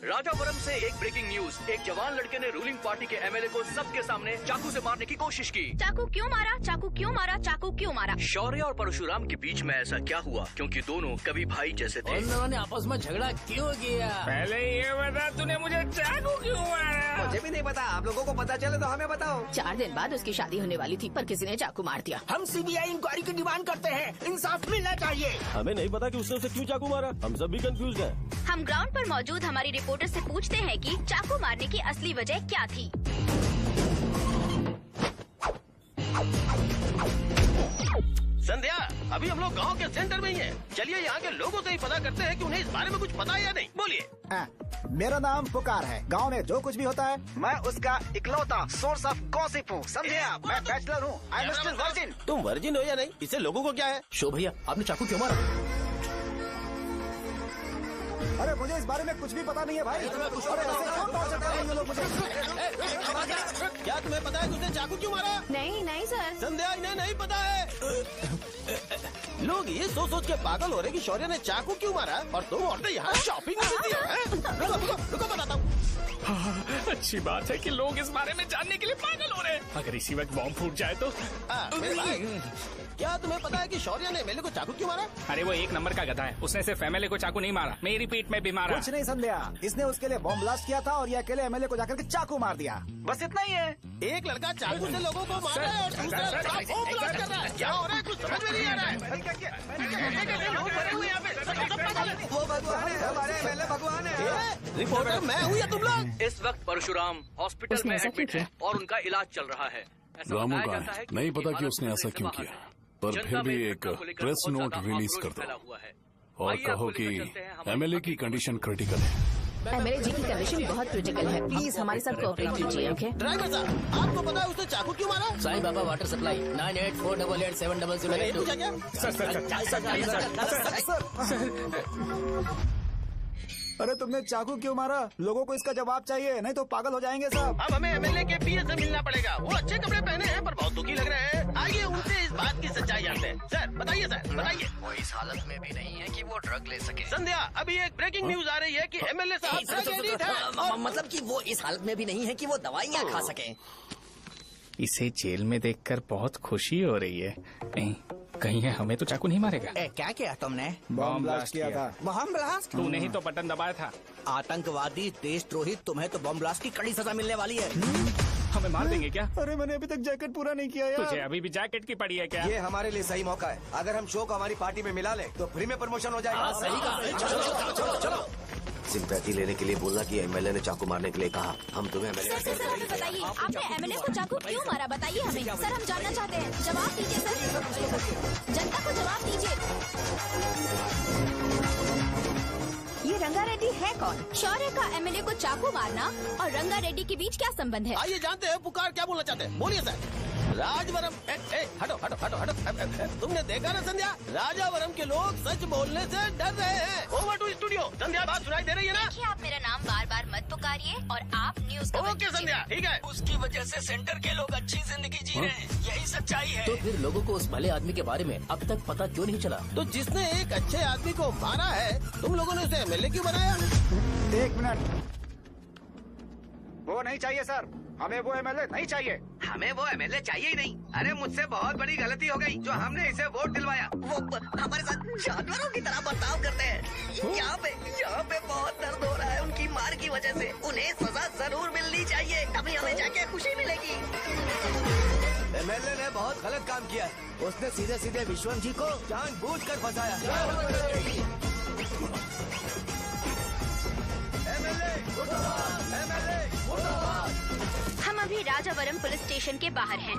राजापुरम से एक ब्रेकिंग न्यूज। एक जवान लड़के ने रूलिंग पार्टी के एमएलए को सबके सामने चाकू से मारने की कोशिश की। चाकू क्यों मारा? चाकू क्यों मारा? चाकू क्यों मारा? शौर्य और परशुराम के बीच में ऐसा क्या हुआ? क्योंकि दोनों कभी भाई जैसे थे। उन दोनों ने आपस में झगड़ा क्यों किया? पहले ये बता, तूने मुझे चाकू क्यों मारा? मुझे भी नहीं पता। आप लोगों को पता चले तो हमें बताओ। 4 दिन बाद उसकी शादी होने वाली थी पर किसी ने चाकू मार दिया। हम सीबीआई इंक्वायरी की डिमांड करते हैं। इंसाफ मिलना चाहिए। हमें नहीं पता कि उसने उसे क्यों चाकू मारा। हम सब भी कंफ्यूज हैं। हम ग्राउंड पर मौजूद हमारी रिपोर्टर से पूछते हैं कि चाकू मारने की असली वजह क्या थी। संध्या, अभी हम लोग गांव के सेंटर में ही हैं। चलिए यहाँ के लोगों से ही पता करते हैं कि उन्हें इस बारे में कुछ पता है या नहीं। बोलिए। मेरा नाम पुकार है। गांव में जो कुछ भी होता है मैं उसका इकलौता सोर्स ऑफ गॉसिप हूँ। समझे आप? मैं बैचलर हूँ। I am still virgin. तुम वर्जिन हो या नहीं, इससे लोगों को क्या है? शो भैया, आपने चाकू क्यों मारा? अरे मुझे इस बारे में कुछ भी पता नहीं है भाई। अरे ऐसे क्यों टॉर्चर कर रहे हैं ये लोग मुझे? क्या तुम्हें पता है कि उसने चाकू क्यों मारा? नहीं सर। संध्या, इन्हें नहीं पता है। लोग ये सोच सोच के पागल हो रहे कि शौर्य ने चाकू क्यों मारा और तुम औरतें यहाँ शॉपिंग करती हैं। रुको बताता हूँ। अच्छी बात है कि लोग इस बारे में जानने के लिए पागल हो रहे हैं। अगर इसी वक्त बॉम्ब फूट जाए तो? मेरे भाई, क्या तुम्हें पता है कि शौर्य ने एमएलए को चाकू क्यों मारा? अरे वो 1 नंबर का गधा है। उसने सिर्फ एमएलए को चाकू नहीं मारा, मेरी पीठ में भी मारा। कुछ नहीं संध्या, इसने उसके लिए बॉम्ब ब्लास्ट किया था और ये अकेले एमएलए को जाकर के चाकू मार दिया। बस इतना ही है। एक लड़का चाकू से लोगों को मार रहा है और दूसरा लड़का बॉम्ब ब्लास्ट कर रहा है। क्या हो रहा है? कुछ समझ में नहीं आ रहा है। लोग भरे हुए यहाँ पे। वो भगवान है, हमारे एमएलए भगवान है। रिपोर्टर मैं हूँ या तुम लोग? इस वक्त परशुराम हॉस्पिटल में एडमिट है और उनका इलाज चल रहा है। ऐसा रामू बताया का जाता है है, कि नहीं पता कि भारत उसने ऐसा पूरे क्यों से बाहर किया, है। पर जनता फिर भी में एक घटना को लेकर प्रेस बहुत नोट ज्यादा रिलीज आक्रोश कर फैला दो हुआ है। और आइए कहो आपको कि लेकर चलते हैं हमारे एमएलए की कंडीशन क्रिटिकल है। एमएलए जी की कंडीशन बहुत क्रिटिकल है। प्लीज हमारे साथ कोऑपरेट कीजिए। ओके ड्राइवर साहब, आपको पता है उसने चाकू क्यों मारा? Sai Baba water supply 9848870082। Sir अरे तुमने चाकू क्यों मारा? लोगों को इसका जवाब चाहिए, नहीं तो पागल हो जाएंगे सब। अब हमें एमएलए के पीए से मिलना पड़ेगा। वो अच्छे कपड़े पहने हैं पर बहुत दुखी लग रहे हैं। आइए उनसे इस बात की सच्चाई जानते हैं। सर बताइए, सर बताइए। वो इस हालत में भी नहीं है कि वो ड्रग ले सके। संध्या, अभी एक ब्रेकिंग न्यूज आ रही है कि एमएलए साहब ड्रग एडिक्ट हैं और मतलब कि वो इस हालत में भी नहीं है कि वो दवाइयाँ खा सके। इसे जेल में देखकर बहुत खुशी हो रही है। नहीं, कहीं है हमें तो चाकू नहीं मारेगा। क्या किया तुमने? बॉम्ब ब्लास्ट किया था। Bomb blast? तूने ही तो बटन दबाया था। आतंकवादी, देशद्रोही, तुम्हें तो बॉम्ब ब्लास्ट की कड़ी सजा मिलने वाली है। हमें मार देंगे क्या? अरे मैंने अभी तक जैकेट पूरा नहीं किया यार। तुझे अभी भी जैकेट की पड़ी है क्या? ये हमारे लिए सही मौका है। अगर हम शो को हमारी पार्टी में मिला ले तो फ्री में प्रमोशन हो जाएगा। सही कहा। चलो। सिंपैथी लेने के लिए बोलना कि एमएलए ने चाकू मारने के लिए कहा। हम तुम्हें एमएलए सर हमें बताइए, आपने एमएलए को चाकू क्यों मारा? बताइए हमें। सर हम जानना चाहते हैं, जवाब दीजिए सर। जनता को जवाब दीजिए। ये रंगा रेड्डी है कौन? शौर्य का एमएलए को चाकू मारना और रंगा रेड्डी के बीच क्या संबंध है? आइए जानते हैं पुकार क्या बोलना चाहते हैं। बोलिए सर। राजवरम हटो। तुमने देखा ना संध्या, राजावरम के लोग सच बोलने से डर रहे हैं। Over to studio. संध्या बात सुनाई दे रही है ना? देखिए, आप मेरा नाम बार बार मत पुकारिए और आप न्यूज को ओके संध्या, ठीक है। उसकी वजह से सेंटर के लोग अच्छी जिंदगी जी रहे हैं, यही सच्चाई है। तो फिर लोगों को उस भले आदमी के बारे में अब तक पता क्यों नहीं चला? तो जिसने एक अच्छे आदमी को मारा है, तुम लोगों ने उसे एमएलए क्यों बनाया? 1 मिनट। वो नहीं चाहिए सर, हमें वो एमएलए नहीं चाहिए। हमें वो एमएलए चाहिए ही नहीं। अरे मुझसे बहुत बड़ी गलती हो गई जो हमने इसे वोट दिलवाया। वो हमारे साथ जानवरों की तरह बर्ताव करते हैं। यहाँ पे बहुत दर्द हो रहा है उनकी मार की वजह से। उन्हें सजा जरूर मिलनी चाहिए, तभी हमें जाके खुशी मिलेगी। एमएलए ने बहुत गलत काम किया है। उसने सीधे विश्वम जी को जानबूझकर फंसाया। हम अभी राजावरम पुलिस स्टेशन के बाहर हैं।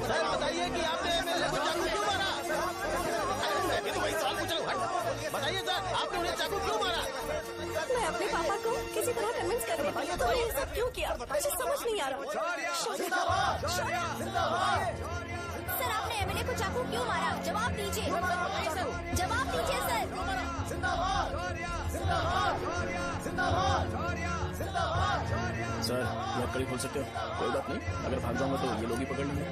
सर बताइए कि आपने एमएलए को चाकू क्यों मारा? मैं तो वही सवाल पूछ रहा हूँ। बताइए सर, आपने उन्हें चाकू क्यों मारा? मैं अपने पापा को किसी तरह कन्विंस कर रही थी। तो ये सब क्यों किया मुझे समझ नहीं आ रहा। सर आपने एमएलए को चाकू क्यों मारा? जवाब दीजिए। जवाब दीजिए सर, लकड़ी खोल सकते हो? कोई बात नहीं, अगर भाग जाऊंगा तो ये लोग ही पकड़ लेंगे।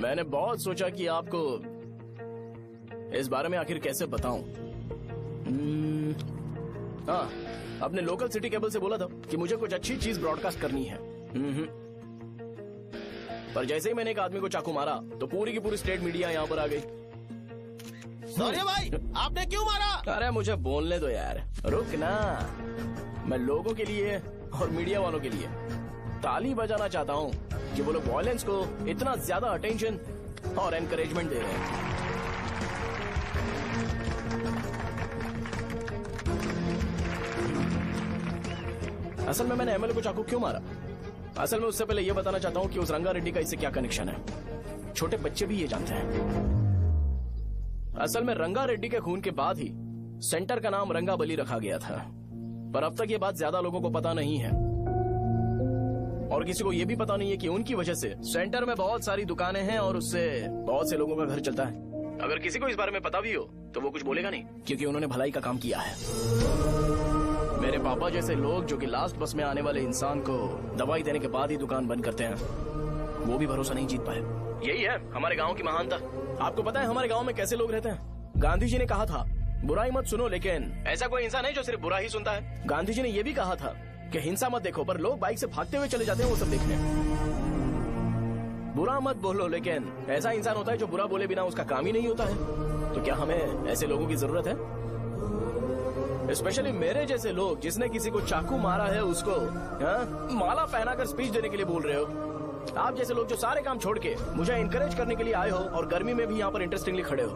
मैंने बहुत सोचा कि आपको इस बारे में आखिर कैसे बताऊं। हाँ, अपने लोकल सिटी केबल से बोला था कि मुझे कुछ अच्छी चीज ब्रॉडकास्ट करनी है। पर जैसे ही मैंने एक आदमी को चाकू मारा तो पूरी की पूरी स्टेट मीडिया यहाँ पर आ गई। सॉरी भाई, आपने क्यों मारा? अरे मुझे बोलने दो यार, रुक ना। मैं लोगों के लिए और मीडिया वालों के लिए ताली बजाना चाहता हूँ कि वो लोग वायलेंस को इतना ज्यादा अटेंशन और एनकरेजमेंट दे रहे हैं। असल में मैंने एमएलए को चाकू क्यों मारा? असल में उससे पहले ये बताना चाहता हूँ कि उस रंगा रेड्डी का इससे क्या कनेक्शन है। छोटे बच्चे भी ये जानते हैं। असल में रंगा रेड्डी के खून के बाद ही सेंटर का नाम रंगाबली रखा गया था, पर अब तक ये बात ज्यादा लोगों को पता नहीं है और किसी को ये भी पता नहीं है कि उनकी वजह से सेंटर में बहुत सारी दुकानें हैं और उससे बहुत से लोगों का घर चलता है। अगर किसी को इस बारे में पता भी हो तो वो कुछ बोलेगा नहीं, क्योंकि उन्होंने भलाई का काम किया है। मेरे पापा जैसे लोग जो कि लास्ट बस में आने वाले इंसान को दवाई देने के बाद ही दुकान बंद करते हैं, वो भी भरोसा नहीं जीत पाए। यही है हमारे गांव की महानता। आपको पता है हमारे गांव में कैसे लोग रहते हैं? गांधी जी ने कहा था बुराई मत सुनो, लेकिन ऐसा कोई इंसान है जो सिर्फ बुरा ही सुनता है। गांधी जी ने यह भी कहा था कि हिंसा मत देखो, पर लोग बाइक से भागते हुए चले जाते हैं वो सब देखने। बुरा मत बोलो, लेकिन ऐसा इंसान होता है जो बुरा बोले बिना उसका काम ही नहीं होता है। तो क्या हमें ऐसे लोगों की जरूरत है? स्पेशली मेरे जैसे लोग जिसने किसी को चाकू मारा है उसको माला पहनाकर स्पीच देने के लिए बोल रहे हो। आप जैसे लोग जो सारे काम छोड़ के मुझे इंकरेज करने के लिए आए हो और गर्मी में भी यहाँ पर इंटरेस्टिंगली खड़े हो।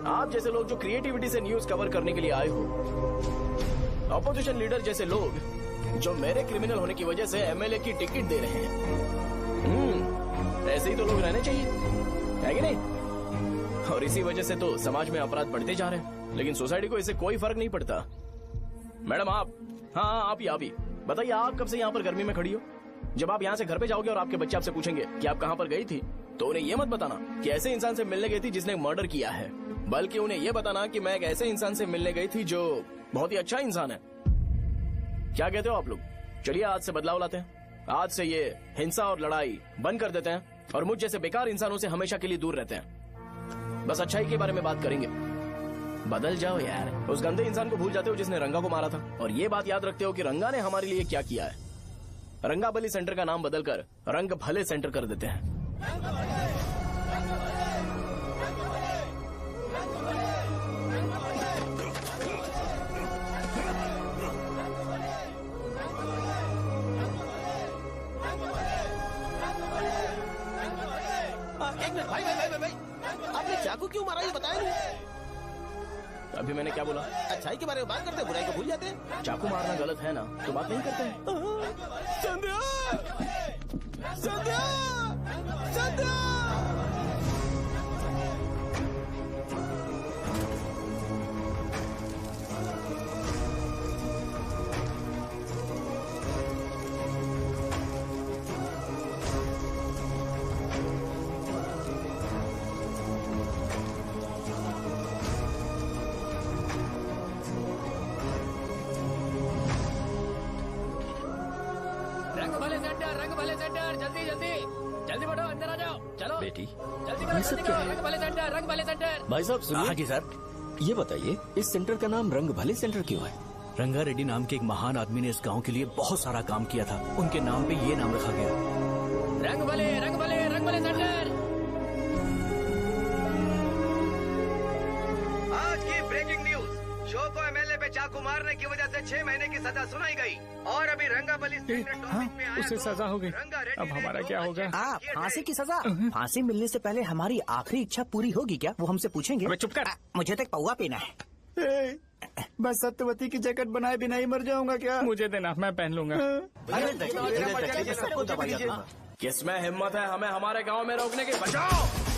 आप जैसे लोग जो क्रिएटिविटी से न्यूज कवर करने के लिए आए हो। अपोजिशन लीडर जैसे लोग जो मेरे क्रिमिनल होने की वजह से एमएलए की टिकट दे रहे हैं। ऐसे ही तो लोग रहने चाहिए, है कि नहीं? और इसी वजह से तो समाज में अपराध बढ़ते जा रहे हैं, लेकिन सोसाइटी को इससे कोई फर्क नहीं पड़ता। मैडम आप, हाँ आप ही बताइए, आप कब से यहाँ पर गर्मी में खड़ी हो? जब आप यहाँ से घर पे जाओगे और आपके बच्चे आपसे पूछेंगे कि आप कहाँ पर गई थी, तो उन्हें ये मत बताना कि ऐसे इंसान से मिलने गई थी जिसने मर्डर किया है, बल्कि उन्हें ये बताना कि मैं एक ऐसे इंसान से मिलने गई थी जो बहुत ही अच्छा इंसान है। क्या कहते हो आप लोग? चलिए आज से बदलाव लाते हैं। आज से ये हिंसा और लड़ाई बंद कर देते हैं और मुझ जैसे बेकार इंसानों से हमेशा के लिए दूर रहते हैं। बस अच्छाई के बारे में बात करेंगे। बदल जाओ यार, उस गंदे इंसान को भूल जाते हो जिसने रंगा को मारा था, और ये बात याद रखते हो कि रंगा ने हमारे लिए क्या किया है। रंगाबली सेंटर का नाम बदलकर रंग भले सेंटर कर देते हैं। एक मिनट भाई, आपने चाकू क्यों मारा ये बताया नहीं? अभी मैंने क्या बोला? अच्छाई के बारे में बात करते हैं, बुराई को भूल जाते हैं। चाकू मारना गलत है ना, तो बात नहीं करते हैं। संध्या! संध्या! संध्या! रंग भले सेंटर, जल्दी जल्दी जल्दी बढ़ो, अंदर आ जाओ। चलो बेटी, जल्दी करो, जल्दी करो। रंग भले सेंटर, रंग भले सेंटर। भाई साहब सुनिए। हाँ जी सर। ये बताइए, इस सेंटर का नाम रंग भले सेंटर क्यों है? रंगा रेड्डी नाम के एक महान आदमी ने इस गांव के लिए बहुत सारा काम किया था, उनके नाम पे ये नाम रखा गया। रंग भले, रंग भले, रंग भले सेंटर। आज की ब्रेकिंग न्यूज, शो को एमएलए पे चाकू मारने की वजह से 6 महीने की सजा सुनाई गई और अभी रंगाबली उसे सजा हो गई। अब हमारा क्या होगा? फांसी की सजा? फांसी मिलने से पहले हमारी आखिरी इच्छा पूरी होगी क्या? वो हमसे पूछेंगे। अबे चुप कर। मुझे तो एक पौवा पीना है। मैं सत्यवती की जैकेट बनाए बिना ही मर जाऊंगा क्या? मुझे देना, मैं पहन लूंगा। किसमें हिम्मत है हमें हमारे गांव में रोकने की? बचाओ!